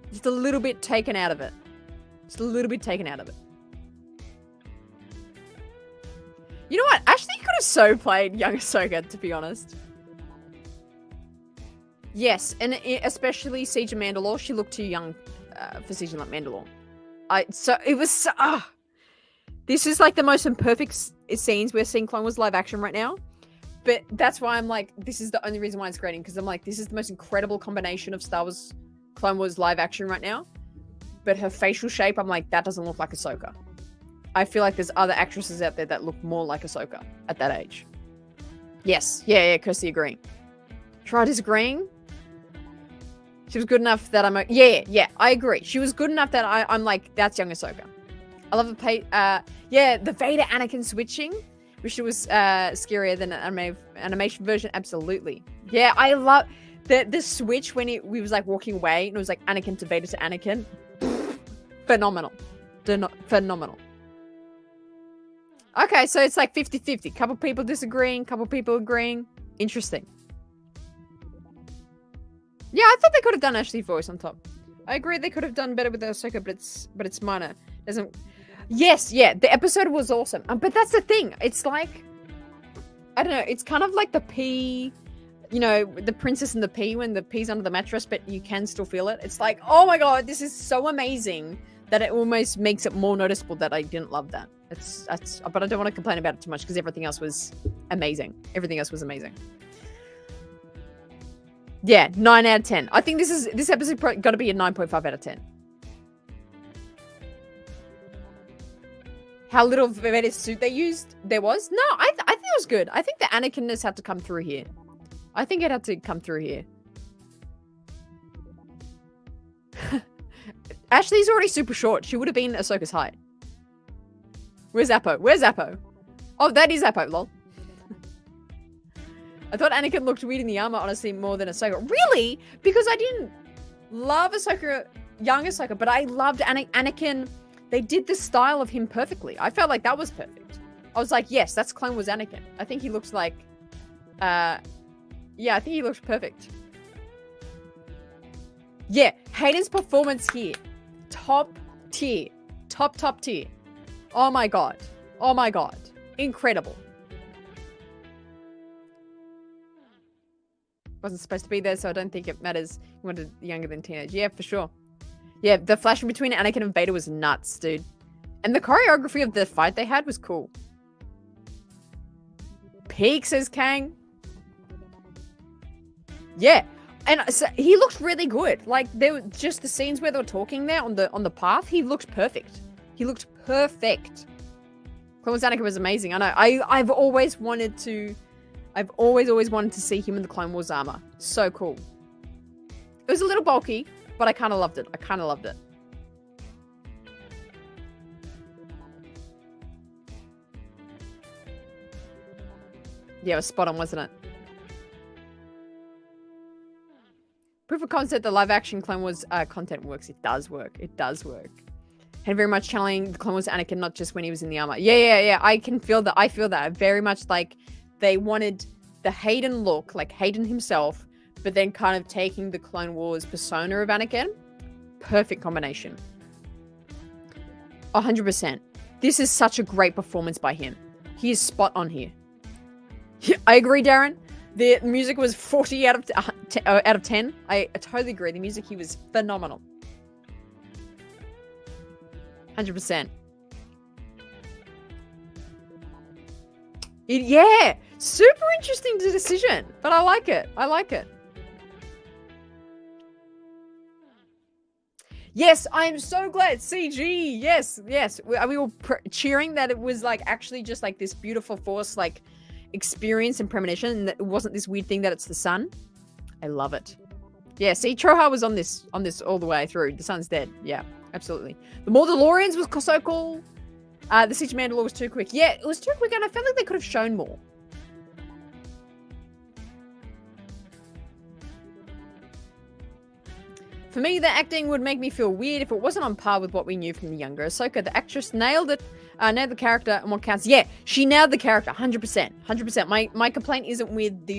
just a little bit taken out of it. Just a little bit taken out of it. You know what? Ashley could have so played young Ahsoka, to be honest. Yes, and especially Siege of Mandalore. She looked too young for Siege of Mandalore. This is like the most imperfect scenes we're seeing Clone Wars live action right now. But that's why I'm like, this is the only reason why it's grading, because I'm like, this is the most incredible combination of Star Wars Clone Wars live action right now. But her facial shape, I'm like, that doesn't look like Ahsoka. I feel like there's other actresses out there that look more like Ahsoka at that age. Yes. Yeah, Kirsty agreeing. Try disagreeing. She was good enough that I'm... Yeah, I agree. She was good enough that I'm like, that's young Ahsoka. I love the Vader Anakin switching. Wish it was scarier than an animation version. Absolutely. Yeah, I love the switch when we was like walking away and it was like Anakin to Vader to Anakin. Phenomenal. Phenomenal. Okay, so it's like 50-50. Couple people disagreeing, couple people agreeing. Interesting. Yeah, I thought they could have done Ashley's voice on top. I agree they could have done better with Ahsoka, but it's minor. Yes, the episode was awesome. But that's the thing. It's like, I don't know, it's kind of like the pea, you know, the princess and the pea when the pea's under the mattress, but you can still feel it. It's like, oh my god, this is so amazing that it almost makes it more noticeable that I didn't love that. But I don't want to complain about it too much because everything else was amazing. Everything else was amazing. Yeah, 9 out of 10. I think this episode got to be a 9.5 out of 10. How little Vader's suit they used there was? No, I think it was good. I think the Anakinness had to come through here. I think it had to come through here. Ashley's already super short. She would have been Ahsoka's height. Where's Zappo? Oh, that is Zappo, lol. I thought Anakin looked weird in the armor, honestly, more than Ahsoka. Really? Because I didn't love Ahsoka, young Ahsoka, but I loved Anakin. They did the style of him perfectly. I felt like that was perfect. I was like, yes, that's Clone Wars Anakin. I think he looks like Yeah, I think he looks perfect. Yeah, Hayden's performance here, top tier, top tier. Oh my god, incredible. Wasn't supposed to be there, so I don't think it matters. He wanted younger than teenage. Yeah, for sure. Yeah, the flash between Anakin and Vader was nuts, dude. And the choreography of the fight they had was cool. Peak, says Kang. Yeah. And so he looked really good. Like, there were just the scenes where they were talking there on the path, he looked perfect. He looked perfect. Clone Wars Anakin was amazing. I know. I've always wanted to see him in the Clone Wars armor. So cool. It was a little bulky, but I kind of loved it. Yeah, it was spot on, wasn't it? Proof of concept, the live action Clone Wars content works. It does work. And very much channeling the Clone Wars Anakin, not just when he was in the armor. Yeah. I can feel that. I feel that. Very much like they wanted the Hayden look, like Hayden himself, but then kind of taking the Clone Wars persona of Anakin. Perfect combination. 100%. This is such a great performance by him. He is spot on here. I agree, Darren. The music was 40 out of 10. I totally agree. The music here was phenomenal. 100%. Yeah, super interesting decision, but I like it. Yes, I am so glad. CG, yes. We were cheering that it was like actually just like this beautiful force, like experience and premonition, and that it wasn't this weird thing that it's the sun. I love it. Yeah, see, Troha was on this all the way through. The sun's dead. Yeah, absolutely. The Mandalorians was so cool. The Siege of Mandalore was too quick. Yeah, it was too quick, and I felt like they could have shown more. For me, the acting would make me feel weird if it wasn't on par with what we knew from the younger Ahsoka. The actress nailed it, nailed the character, and what counts. Yeah, she nailed the character, 100%. 100%. My complaint isn't with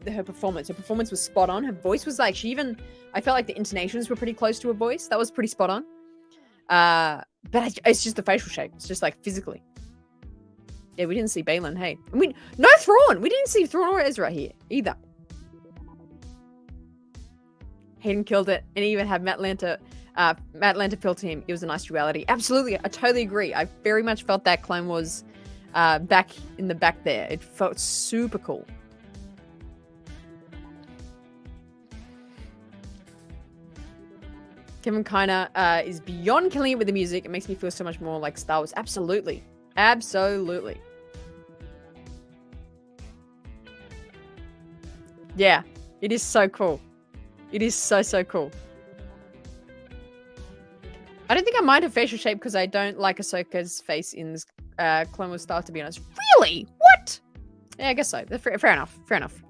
her performance. Her performance was spot on. Her voice was like, I felt like the intonations were pretty close to her voice. That was pretty spot on. But it's just the facial shape. It's just like physically. Yeah, we didn't see Balin, hey. No Thrawn! We didn't see Thrawn or Ezra here, either. Hayden killed it, and even had Matt Lanter feel to him. It was a nice duality. Absolutely, I totally agree. I very much felt that Clone Wars back in the back there. It felt super cool. Kevin Kiner is beyond killing it with the music. It makes me feel so much more like Star Wars. Absolutely. Yeah, it is so cool. It is so cool. I don't think I mind her facial shape because I don't like Ahsoka's face in this Clone Wars style, to be honest. Really? What? Yeah, I guess so. Fair enough.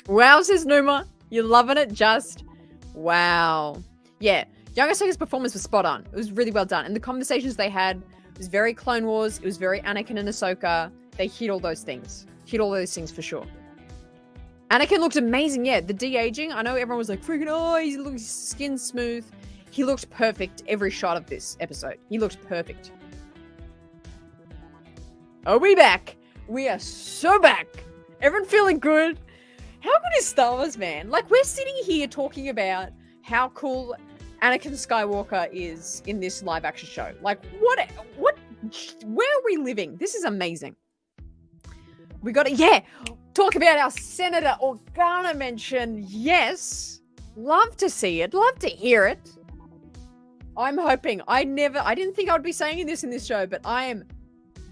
Wow, says Numa. You're loving it, just. Wow. Yeah, young Ahsoka's performance was spot on. It was really well done. And the conversations they had was very Clone Wars. It was very Anakin and Ahsoka. They hit all those things. For sure. Anakin looked amazing, yeah. The de-aging, I know everyone was like, freaking, his skin's smooth. He looked perfect every shot of this episode. He looked perfect. Are we back? We are so back. Everyone feeling good? How good is Star Wars, man? Like, we're sitting here talking about how cool Anakin Skywalker is in this live action show. Like, what, where are we living? This is amazing. We got to, talk about our Senator Organa mention. Yes. Love to see it. Love to hear it. I'm hoping. I didn't think I would be saying this in this show, but I am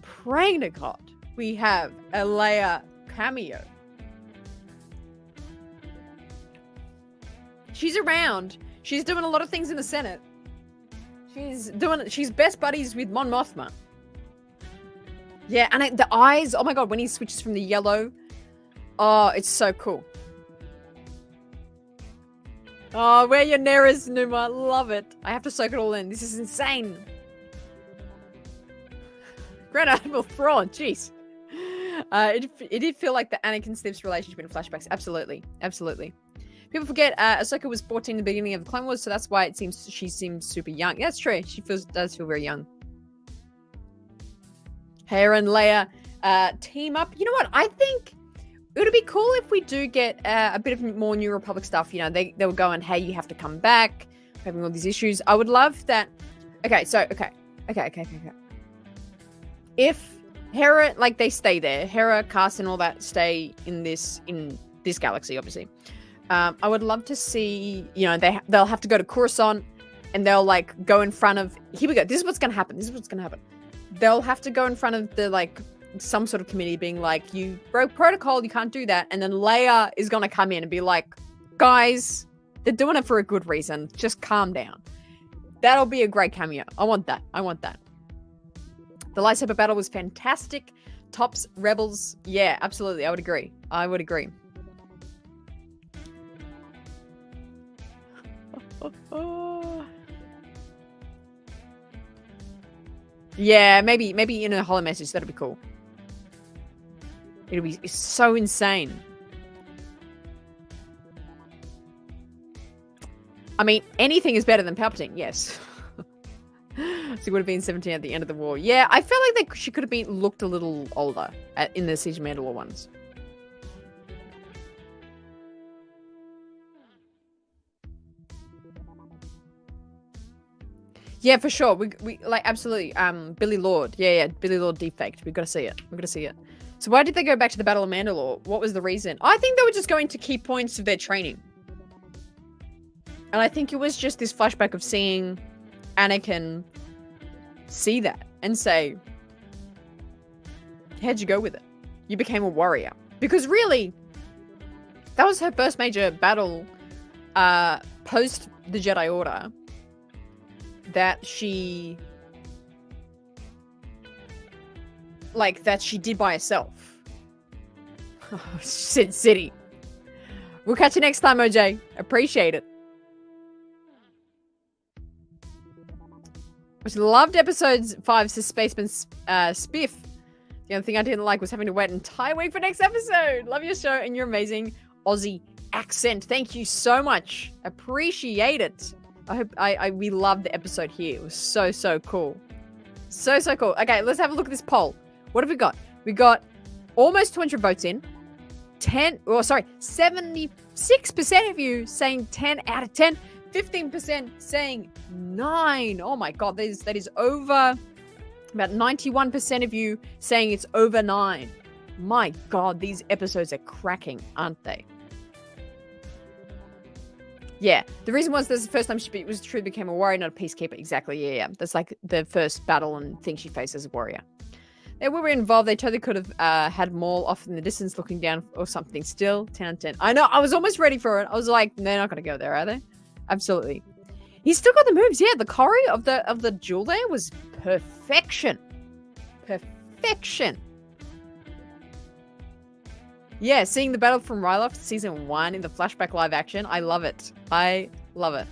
praying to God we have a Leia cameo. She's around. She's doing a lot of things in the Senate. She's best buddies with Mon Mothma. Yeah, and the eyes, oh my God, when he switches from the yellow. Oh, it's so cool. Oh, wear your Neras, Numa. Love it. I have to soak it all in. This is insane. Grand Admiral Thrawn, jeez. It did feel like the Anakin Snips relationship in flashbacks. Absolutely. Absolutely. People forget Ahsoka was 14 in the beginning of the Clone Wars, so that's why she seems super young. That's true. She does feel very young. Hera and Leia team up. You know what? I think it would be cool if we do get a bit of more New Republic stuff. You know, they were going, hey, you have to come back, having all these issues. I would love that. Okay. If Hera, like, they stay there, Hera, Cass, and all that stay in this galaxy, obviously. I would love to see, you know, they'll have to go to Coruscant, and they'll, like, go in front of, here we go, this is what's gonna happen, they'll have to go in front of the, like, some sort of committee being like, you broke protocol, you can't do that, and then Leia is gonna come in and be like, guys, they're doing it for a good reason, just calm down. That'll be a great cameo. I want that. The lightsaber battle was fantastic. Tops, Rebels, yeah, absolutely, I would agree. Yeah, maybe in a holo message, that'd be cool. It'll be so insane. I mean, anything is better than Palpatine, yes. She would have been 17 at the end of the war. Yeah, I felt like she could have looked a little older in the Siege of Mandalore ones. Yeah, for sure. We like, absolutely. Billy Lord. Yeah. Billy Lord defaked. We've got to see it. So why did they go back to the Battle of Mandalore? What was the reason? I think they were just going to key points of their training. And I think it was just this flashback of seeing Anakin see that and say, how'd you go with it? You became a warrior. Because really, that was her first major battle post the Jedi Order that she did by herself. Sin City. We'll catch you next time, OJ. Appreciate it. I loved episodes 5's Spaceman Spiff. The only thing I didn't like was having to wait an entire week for next episode. Love your show and your amazing Aussie accent. Thank you so much. Appreciate it. I hope we loved the episode here. It was so cool. So cool. Okay, let's have a look at this poll. What have we got? We got almost 200 votes in. 76% of you saying 10 out of 10. 15% saying 9. Oh my god, that is over. About 91% of you saying it's over 9. My god, these episodes are cracking, aren't they? Yeah, the reason was this is the first time she truly became a warrior, not a peacekeeper. Exactly, yeah. That's like the first battle and thing she faced as a warrior. They were involved. They totally could have had Maul off in the distance looking down or something. Still, 10 out of 10. I know, I was almost ready for it. I was like, they're not going to go there, are they? Absolutely. He's still got the moves. Yeah, the choreo of the duel there was perfection. Perfection. Yeah, seeing the battle from Ryloth season 1 in the flashback live action. I love it. I love it.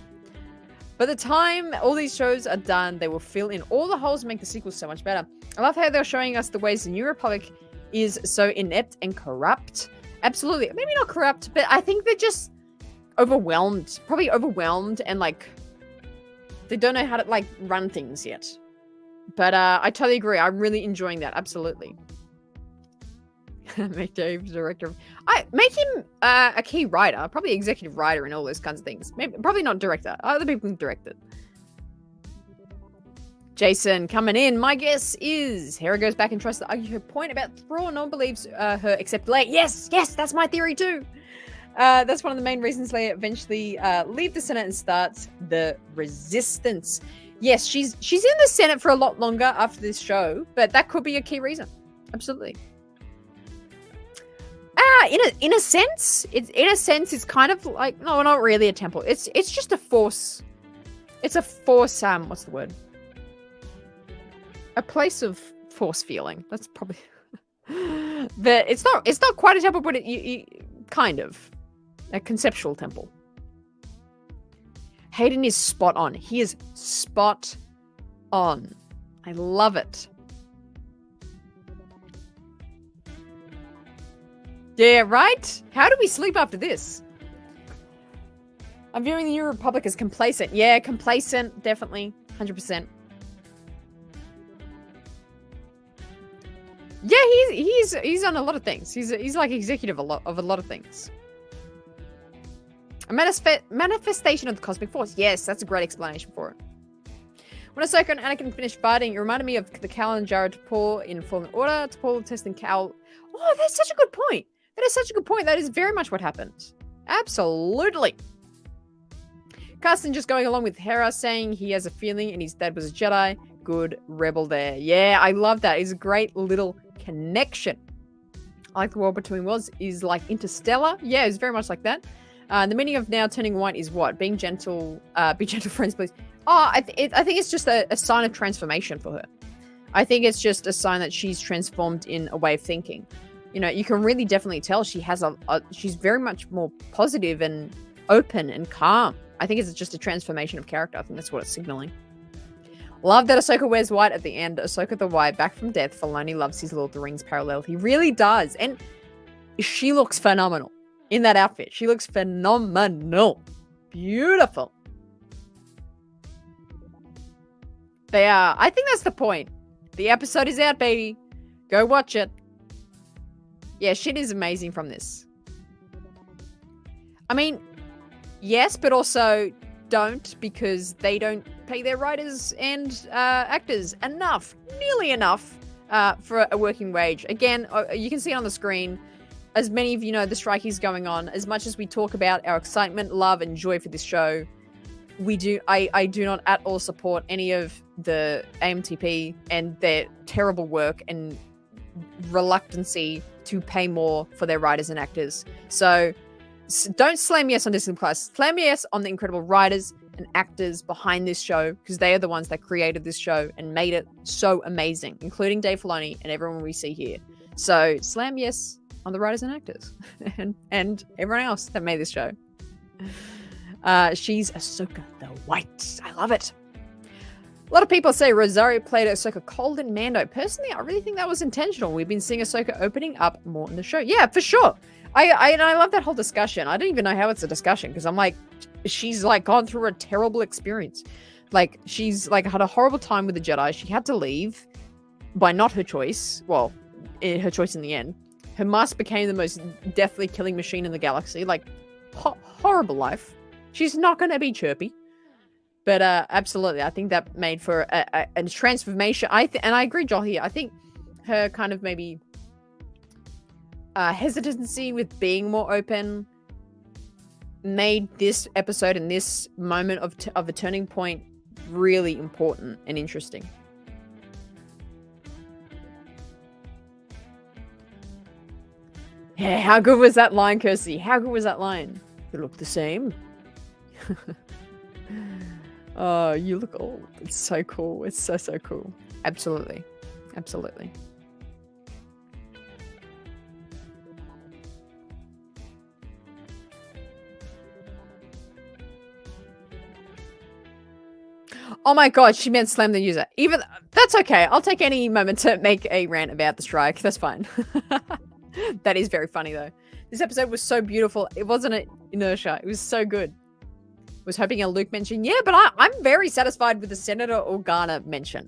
By the time all these shows are done, they will fill in all the holes and make the sequels so much better. I love how they're showing us the ways the New Republic is so inept and corrupt. Absolutely. Maybe not corrupt, but I think they're just overwhelmed. Probably overwhelmed and like they don't know how to like run things yet. But I totally agree. I'm really enjoying that. Absolutely. Make Dave director. Make him a key writer, probably executive writer and all those kinds of things. Maybe, probably not director. Other people can direct it. Jason coming in. My guess is Hera goes back and tries to argue her point about Thrawn. No one believes her except Leia. Yes, that's my theory too. That's one of the main reasons Leia eventually leave the Senate and starts the Resistance. Yes, she's in the Senate for a lot longer after this show, but that could be a key reason. Absolutely. In a sense, it's kind of like, no, not really a temple. It's just a force. It's a force. What's the word? A place of force feeling. That's probably. But it's not quite a temple, but kind of a conceptual temple. Hayden is spot on. He is spot on. I love it. Yeah, right? How do we sleep after this? I'm viewing the New Republic as complacent. Yeah, complacent, definitely. 100%. Yeah, he's on a lot of things. He's like executive of a lot of things. A manifestation of the cosmic force. Yes, that's a great explanation for it. When Ahsoka and Anakin finished fighting, it reminded me of the Cal and Jared Tapor in Fallen Order. Tapor testing Cal. Oh, that's such a good point. That is such a good point. That is very much what happened. Absolutely. Carson just going along with Hera saying he has a feeling and his dad was a Jedi. Good rebel there. Yeah, I love that. It's a great little connection. I like the world between worlds is like interstellar. Yeah, it's very much like that. The meaning of now turning white is what? Being gentle. Be gentle, friends, please. Oh, I think it's just a sign of transformation for her. I think it's just a sign that she's transformed in a way of thinking. You know, you can really definitely tell she has she's very much more positive and open and calm. I think it's just a transformation of character. I think that's what it's signaling. Love that Ahsoka wears white at the end. Ahsoka the White, back from death. Filoni loves his Lord of the Rings parallel. He really does. And she looks phenomenal in that outfit. She looks phenomenal. Beautiful. They are. I think that's the point. The episode is out, baby. Go watch it. Yeah, shit is amazing from this. I mean, yes, but also don't, because they don't pay their writers and actors nearly enough for a working wage. Again, you can see it on the screen. As many of you know, the strike is going on. As much as we talk about our excitement, love, and joy for this show, I do not at all support any of the AMTP and their terrible work and reluctancy to pay more for their writers and actors. So don't slam yes on Disney Plus. Slam yes on the incredible writers and actors behind this show, because they are the ones that created this show and made it so amazing, including Dave Filoni and everyone we see here. So slam yes on the writers and actors and everyone else that made this show. She's Ahsoka the White. I love it. A lot of people say Rosario played Ahsoka cold in Mando. Personally, I really think that was intentional. We've been seeing Ahsoka opening up more in the show. Yeah, for sure. I love that whole discussion. I don't even know how it's a discussion, because I'm like, she's like gone through a terrible experience. Like, she's like had a horrible time with the Jedi. She had to leave by not her choice. Well, her choice in the end. Her mask became the most deathly killing machine in the galaxy. Like, horrible life. She's not going to be chirpy. But absolutely, I think that made for a transformation. And I agree, Joel, here. I think her kind of maybe hesitancy with being more open made this episode and this moment of a turning point really important and interesting. Yeah, how good was that line, Kirsty? How good was that line? You look the same. Oh, you look old. It's so cool. It's so cool. Absolutely. Absolutely. Oh my god, she meant slam the user. Even that's okay. I'll take any moment to make a rant about the strike. That's fine. That is very funny though. This episode was so beautiful. It wasn't an inertia. It was so good. Was hoping a Luke mention. Yeah, but I'm very satisfied with the Senator Organa mention.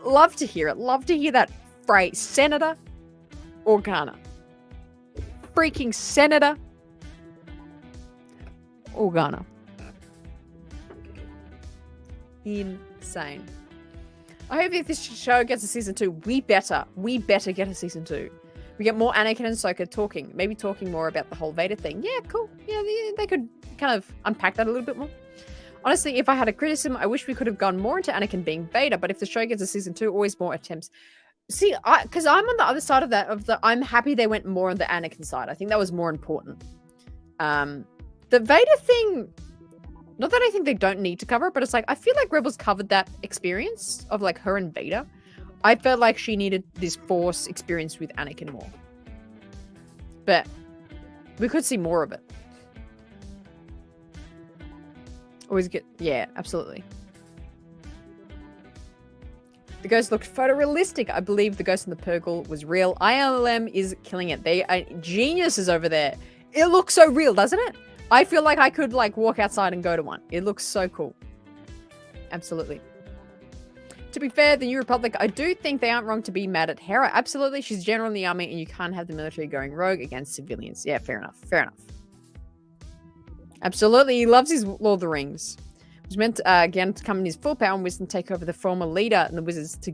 Love to hear it. Love to hear that phrase. Senator Organa. Freaking Senator Organa. Insane. I hope if this show gets a season 2, we better get a season 2. We get more Anakin and Ahsoka talking. Maybe talking more about the whole Vader thing. Yeah, cool. Yeah, they could kind of unpack that a little bit more. Honestly, if I had a criticism, I wish we could have gone more into Anakin being Vader, but if the show gets a season 2, always more attempts. See, because I'm on the other side of that, I'm happy they went more on the Anakin side. I think that was more important. The Vader thing, not that I think they don't need to cover it, but it's like, I feel like Rebels covered that experience of like her and Vader. I felt like she needed this Force experience with Anakin more. But we could see more of it. Always get, yeah, absolutely. The ghost looked photorealistic. I believe the ghost in the Purgle was real. ILM is killing it. They are geniuses over there. It looks so real, doesn't it? I feel like I could like walk outside and go to one. It looks so cool. Absolutely. To be fair, the New Republic, I do think they aren't wrong to be mad at Hera. Absolutely. She's general in the army and you can't have the military going rogue against civilians. Yeah, fair enough. Fair enough. Absolutely. He loves his Lord of the Rings. It was meant to, again to come in his full power and wisdom, take over the former leader and the wizards to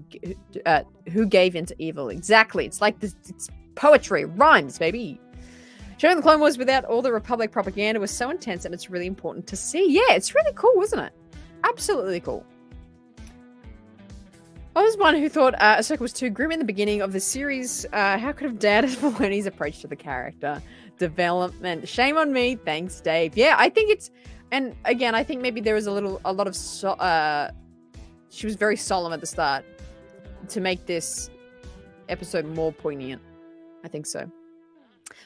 who gave into evil. Exactly. It's like this, it's poetry. It rhymes, baby. Showing the Clone Wars without all the Republic propaganda was so intense and it's really important to see. Yeah, it's really cool, wasn't it? Absolutely cool. I was one who thought Ahsoka was too grim in the beginning of the series. How could have doubted Filoni's approach to the character development? Shame on me. Thanks, Dave. Yeah, I think it's, and again, I think maybe there was a lot of, she was very solemn at the start to make this episode more poignant. I think so.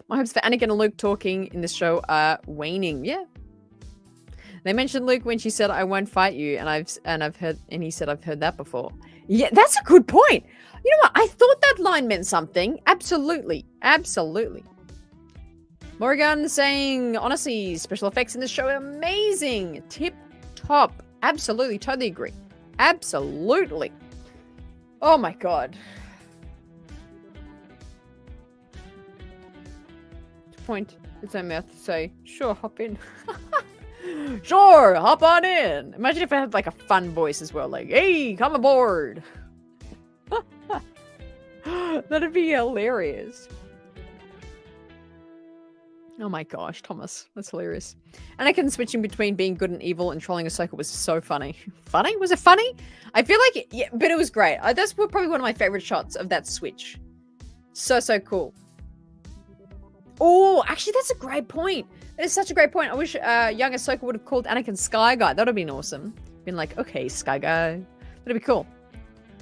My hopes for Anakin and Luke talking in this show are waning. Yeah. They mentioned Luke when she said, "I won't fight you," and he said, "I've heard that before." Yeah, that's a good point. You know what? I thought that line meant something. Absolutely. Absolutely. Morgan saying, honestly, special effects in this show are amazing. Tip top. Absolutely. Totally agree. Absolutely. Oh my God. Point its own mouth to say, sure, hop in. Sure, hop on in. Imagine if I had like a fun voice as well, like, hey, come aboard. That'd be hilarious. Oh my gosh, Thomas, that's hilarious. Anakin switching between being good and evil and trolling Ahsoka was so funny. Funny? Was it funny? I feel like, yeah, but it was great. That's probably one of my favorite shots of that switch. So cool. Oh, actually, that's a great point. That is such a great point. I wish young Ahsoka would have called Anakin Sky Guy. That would have been awesome. Been like, okay, Sky Guy. That'd be cool.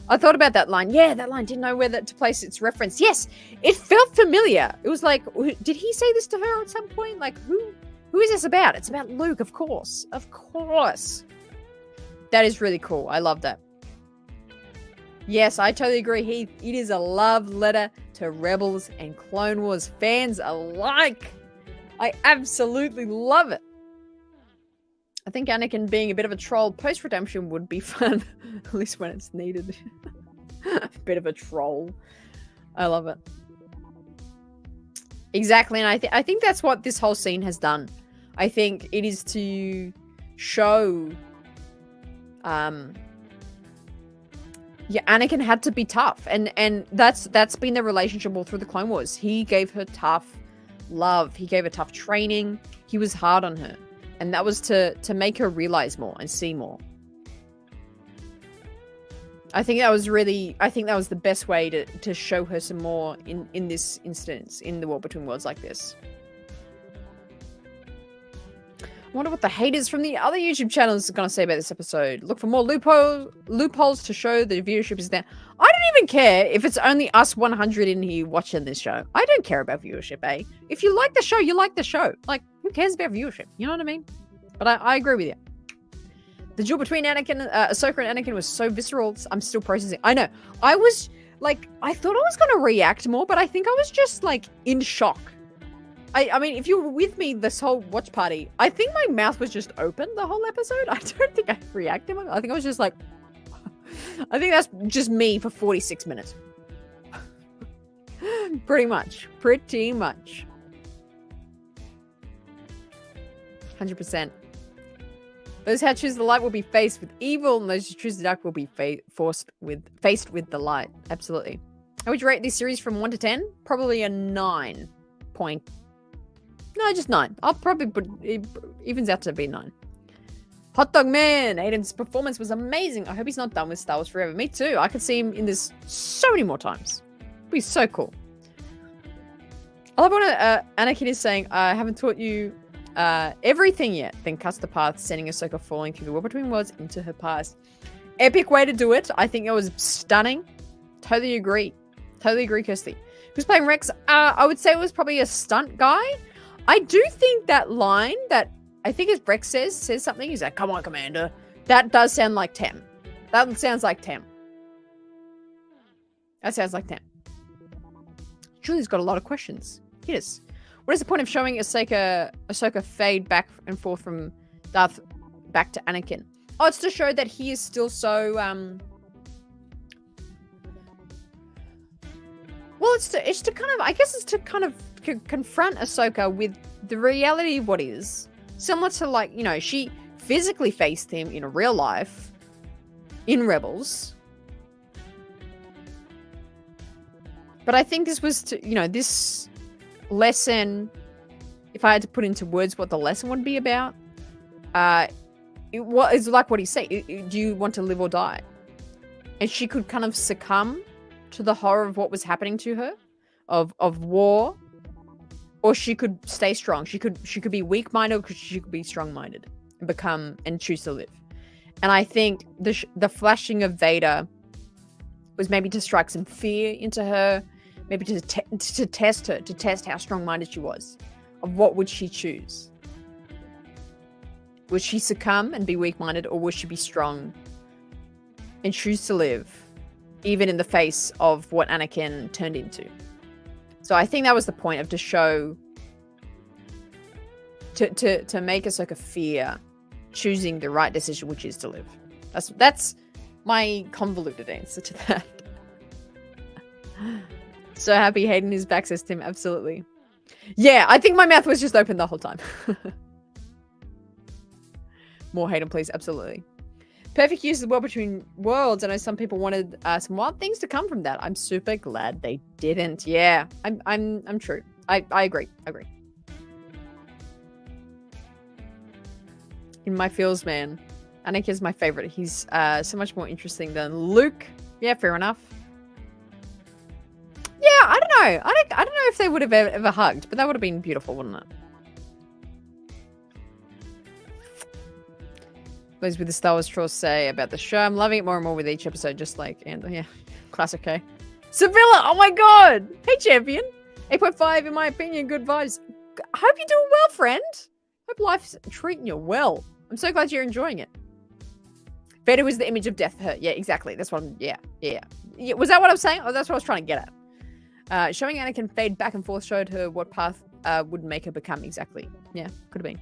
I thought about that line. Yeah, that line. Didn't know where to place its reference. Yes, it felt familiar. It was like, did he say this to her at some point? Like, who is this about? It's about Luke, of course. Of course. That is really cool. I love that. Yes, I totally agree, Heath. It is a love letter to Rebels and Clone Wars fans alike. I absolutely love it. I think Anakin being a bit of a troll post-redemption would be fun. At least when it's needed. A bit of a troll. I love it. Exactly, and I think that's what this whole scene has done. I think it is to show... yeah, Anakin had to be tough, and that's been the relationship all through the Clone Wars. He gave her tough love. He gave her tough training. He was hard on her, and that was to make her realize more and see more. I think that was the best way to show her some more in this instance in the War Between Worlds like this. I wonder what the haters from the other YouTube channels are going to say about this episode. Look for more loopholes to show the viewership is down. I don't even care if it's only us 100 in here watching this show. I don't care about viewership, eh? If you like the show, you like the show. Like, who cares about viewership? You know what I mean? But I agree with you. The duel between Ahsoka and Anakin was so visceral. I'm still processing. I know. I was, like, I thought I was going to react more, but I think I was just, like, in shock. I mean, if you were with me this whole watch party, I think my mouth was just open the whole episode. I don't think I reacted. I think I was just like... I think that's just me for 46 minutes. Pretty much. 100%. Those who choose the light will be faced with evil, and those who choose the dark will be faced with the light. Absolutely. How would you rate this series from 1 to 10? Probably a 9 point. No, just 9. I'll probably put it evens out to be 9. Hot Dog Man, Aiden's performance was amazing. I hope he's not done with Star Wars forever. Me too. I could see him in this so many more times. It'd be so cool. I love when Anakin is saying, I haven't taught you everything yet. Then cuts the path, sending Ahsoka falling through the War Between Worlds into her past. Epic way to do it. I think it was stunning. Totally agree, Kirsty. Who's playing Rex? I would say it was probably a stunt guy. I do think that line that I think as Rex says something. He's like, come on, Commander. That does sound like Tem. That sounds like Tem. That sounds like Tem. Julie's got a lot of questions. Hit us. What is the point of showing Ahsoka fade back and forth from Darth back to Anakin? Oh, it's to show that he is still so well, it's to kind of, I guess it's to kind of confront Ahsoka with the reality of what is. Similar to, like, you know, she physically faced him in real life in Rebels. But I think this was to, you know, this lesson, if I had to put into words what the lesson would be about, it's like what he said. Do you want to live or die? And she could kind of succumb to the horror of what was happening to her, of war, or she could stay strong. She could be weak-minded, or she could be strong-minded and choose to live. And I think the flashing of Vader was maybe to strike some fear into her, maybe to test her, to test how strong-minded she was. Of what would she choose? Would she succumb and be weak-minded, or would she be strong and choose to live, even in the face of what Anakin turned into? So I think that was the point, of to show, to make Ahsoka fear choosing the right decision, which is to live. That's my convoluted answer to that. So happy Hayden is back, says Tim. Absolutely. Yeah, I think my mouth was just open the whole time. More Hayden, please. Absolutely. Perfect use of the world between worlds. I know some people wanted some wild things to come from that. I'm super glad they didn't. Yeah, I'm true. I agree. In my feels, man, Anakin's my favorite. He's so much more interesting than Luke. Yeah, fair enough. Yeah, I don't know. I don't know if they would have ever hugged, but that would have been beautiful, wouldn't it? Those with the Star Wars trolls say about the show. I'm loving it more and more with each episode, just like, and yeah, classic, okay. Sevilla, oh my god! Hey, champion! 8.5, in my opinion, good vibes. Hope you're doing well, friend. Hope life's treating you well. I'm so glad you're enjoying it. Vader was the image of death for her. Yeah, exactly. That's what I'm, yeah. Was that what I'm saying? Oh, that's what I was trying to get at. Showing Anakin fade back and forth showed her what path would make her become exactly. Yeah, could have been.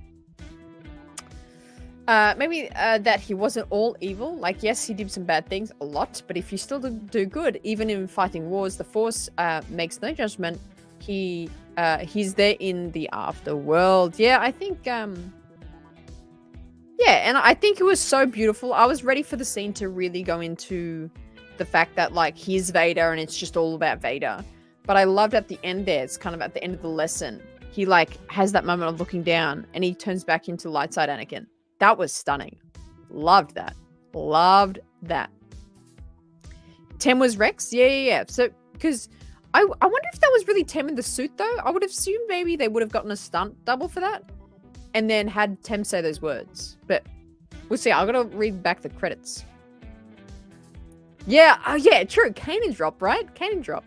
Maybe that he wasn't all evil. Like, yes, he did some bad things, a lot, but if you still do good, even in fighting wars, the Force makes no judgment. He's there in the afterworld. Yeah, I think, yeah, and I think it was so beautiful. I was ready for the scene to really go into the fact that, like, he's Vader and it's just all about Vader. But I loved at the end there, it's kind of at the end of the lesson, he, like, has that moment of looking down and he turns back into light side Anakin. That was stunning. Loved that. Loved that. 10 was Rex? Yeah. So, because I wonder if that was really Tem in the suit, though. I would have assumed maybe they would have gotten a stunt double for that and then had Tem say those words. But we'll see. I've got to read back the credits. Yeah. Oh, yeah, true. Kanan drop, right? Kanan drop.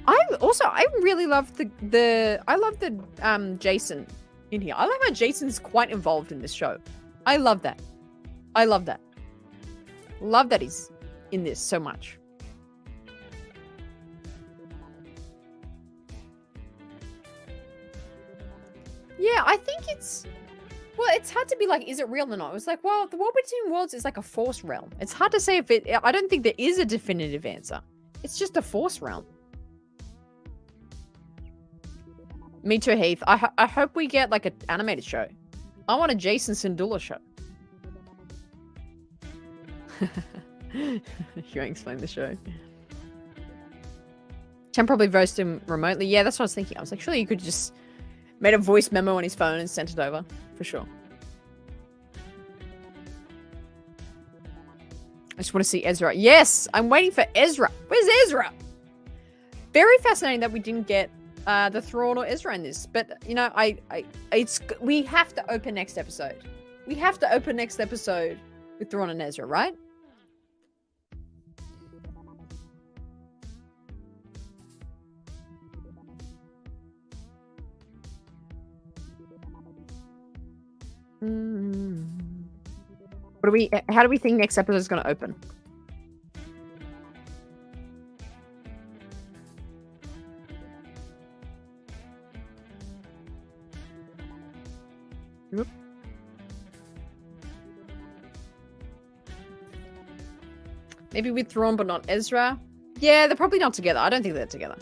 I really love the Jason in here. I love how Jason's quite involved in this show. I love that. Love that he's in this so much. Yeah, I think it's hard to be like, is it real or not? It was like, well, the world between worlds is like a force realm. It's hard to say if it, I don't think there is a definitive answer. It's just a force realm. Me too, Heath. I hope we get like an animated show. I want a Jason Syndulla show. You won't explain the show. Tem probably roast him remotely. Yeah, that's what I was thinking. I was like, surely you could just made a voice memo on his phone and sent it over. For sure. I just want to see Ezra. Yes, I'm waiting for Ezra. Where's Ezra? Very fascinating that we didn't get the Thrawn or Ezra in this, but you know, we have to open next episode. We have to open next episode with Thrawn and Ezra, right? How do we think next episode is going to open? Yep. Maybe with Thrawn, but not Ezra. Yeah, they're probably not together. I don't think they're together.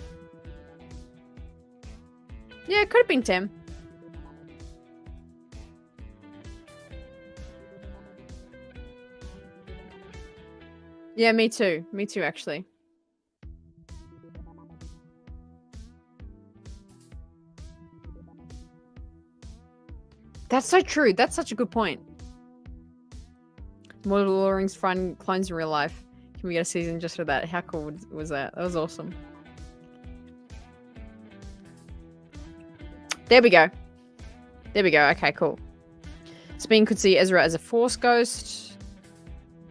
Yeah, it could have been Tim. Yeah, me too. Me too, actually. That's so true. That's such a good point. More Lord of the Rings find clones in real life. Can we get a season just for that? How cool was that? That was awesome. There we go. There we go. Okay, cool. Sabine could see Ezra as a Force ghost.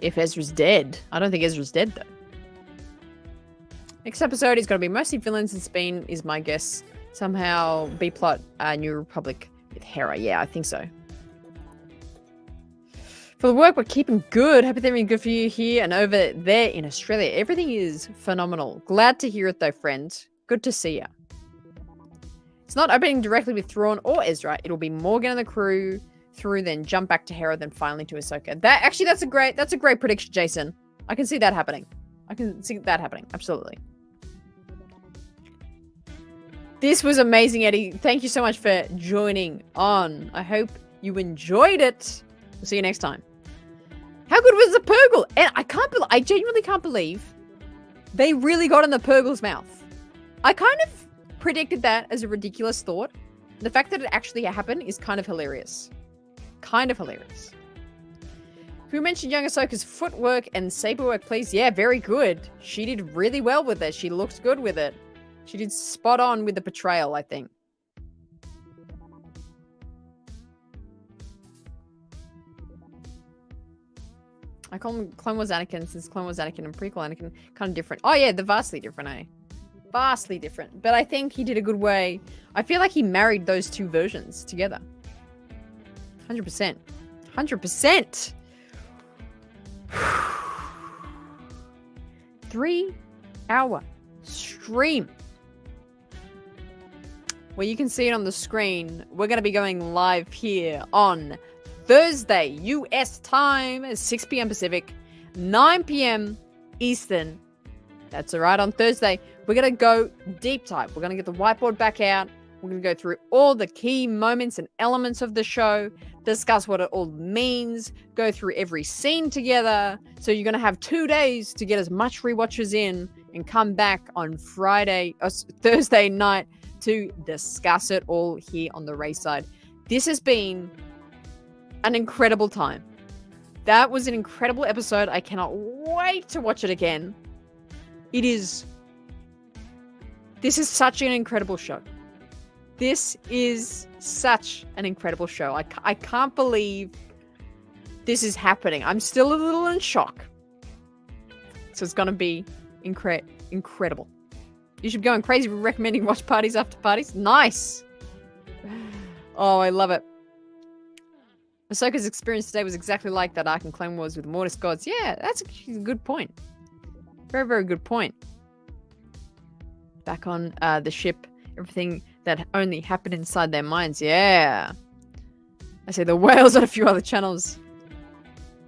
If Ezra's dead. I don't think Ezra's dead, though. Next episode is going to be mostly villains, and Sabine is my guess. Somehow B-plot New Republic with Hera. Yeah, I think so. For the work, we're keeping good. Hope everything's good for you here and over there in Australia. Everything is phenomenal. Glad to hear it, though, friend. Good to see ya. It's not opening directly with Thrawn or Ezra. It'll be Morgan and the crew through, then jump back to Hera, then finally to Ahsoka. That's a great prediction, Jason. I can see that happening. I can see that happening. Absolutely. This was amazing, Eddie. Thank you so much for joining on. I hope you enjoyed it. We'll see you next time. How good was the Purgle? And I genuinely can't believe they really got in the Purgle's mouth. I kind of predicted that as a ridiculous thought. The fact that it actually happened is kind of hilarious. Kind of hilarious. Can we mention young Ahsoka's footwork and saber work, please? Yeah, very good. She did really well with it. She looked good with it. She did spot on with the portrayal, I think. I call him Clone Wars Anakin since Clone Wars Anakin and prequel Anakin kind of different. Oh yeah, they're vastly different, eh? Vastly different. But I think he did a good way. I feel like he married those two versions together. 100%. 100%. 3-hour stream. Well, you can see it on the screen. We're going to be going live here on Thursday, US time, 6 p.m. Pacific, 9 p.m. Eastern. That's all right. On Thursday, we're going to go deep dive. We're going to get the whiteboard back out. We're going to go through all the key moments and elements of the show, discuss what it all means, go through every scene together. So you're going to have 2 days to get as much rewatches in and come back on Thursday night to discuss it all here on the race side. This has been an incredible time. That was an incredible episode. I cannot wait to watch it again. This is such an incredible show. This is such an incredible show. I can't believe this is happening. I'm still a little in shock. So it's going to be incredible. You should be going crazy recommending watch parties after parties. Nice. Oh, I love it. Ahsoka's experience today was exactly like that arc in Clone Wars with Mortis gods. Yeah, that's a good point. Very, very good point. Back on the ship, everything that only happened inside their minds. Yeah. I see the whales on a few other channels.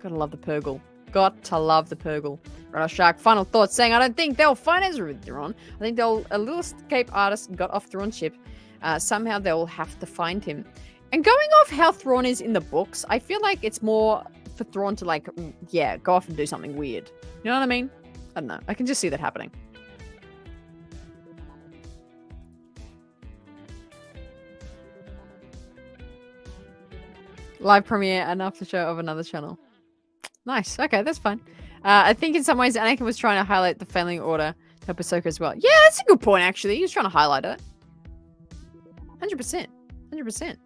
Gotta love the Purgle. Got to love the Purgle. Radar Shark, final thoughts saying, I don't think they'll find Ezra with Thrawn. I think a little escape artist got off Thrawn's ship. Somehow they'll have to find him. And going off how Thrawn is in the books, I feel like it's more for Thrawn to go off and do something weird. You know what I mean? I don't know. I can just see that happening. Live premiere and after show of another channel. Nice. Okay, that's fine. I think in some ways Anakin was trying to highlight the failing order to help Ahsoka as well. Yeah, that's a good point, actually. He was trying to highlight it. 100%. 100%.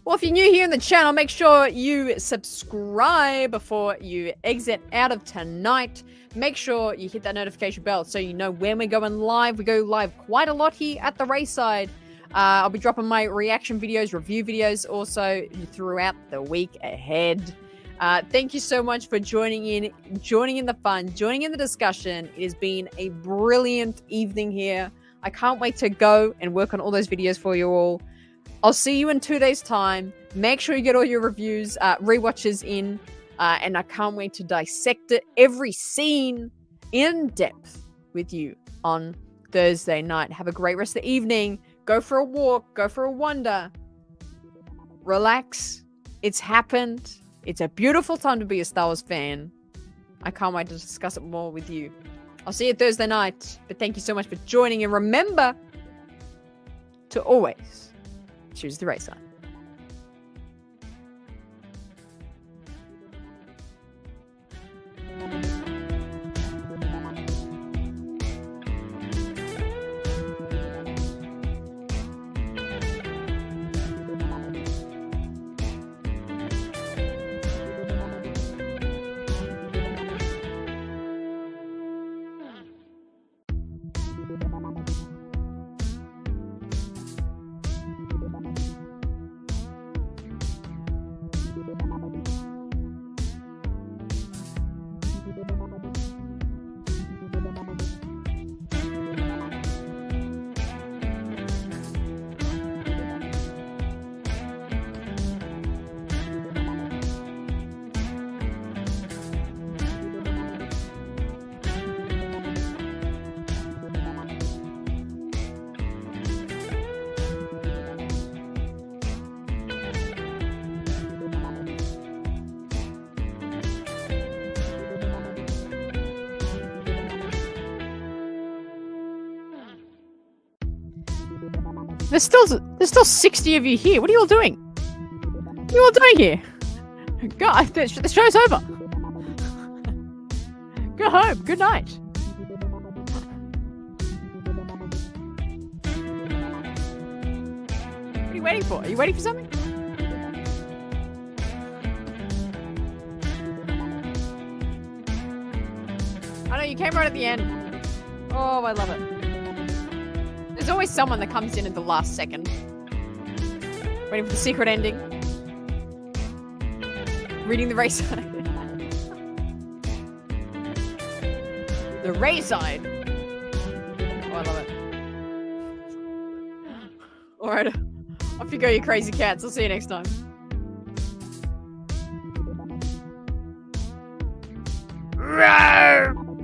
Well, if you're new here in the channel, make sure you subscribe before you exit out of tonight. Make sure you hit that notification bell so you know when we're going live. We go live quite a lot here at the race side. I'll be dropping my reaction videos, review videos also throughout the week ahead. Thank you so much for joining in the fun, joining in the discussion. It has been a brilliant evening here. I can't wait to go and work on all those videos for you all. I'll see you in 2 days' time. Make sure you get all your reviews, rewatches in, and I can't wait to dissect it, every scene in depth with you on Thursday night. Have a great rest of the evening. Go for a walk. Go for a wander. Relax. It's happened. It's a beautiful time to be a Star Wars fan. I can't wait to discuss it more with you. I'll see you Thursday night. But thank you so much for joining. And remember to always choose the right side. There's still 60 of you here. What are you all doing? What are you all doing here? God, the show's over. Go home. Good night. What are you waiting for? Are you waiting for something? I know you came right at the end. Oh, I love it. There's always someone that comes in at the last second. Waiting for the secret ending. Reading the race side. The race side. Oh, I love it. Alright. Off you go, you crazy cats. I'll see you next time. Rah!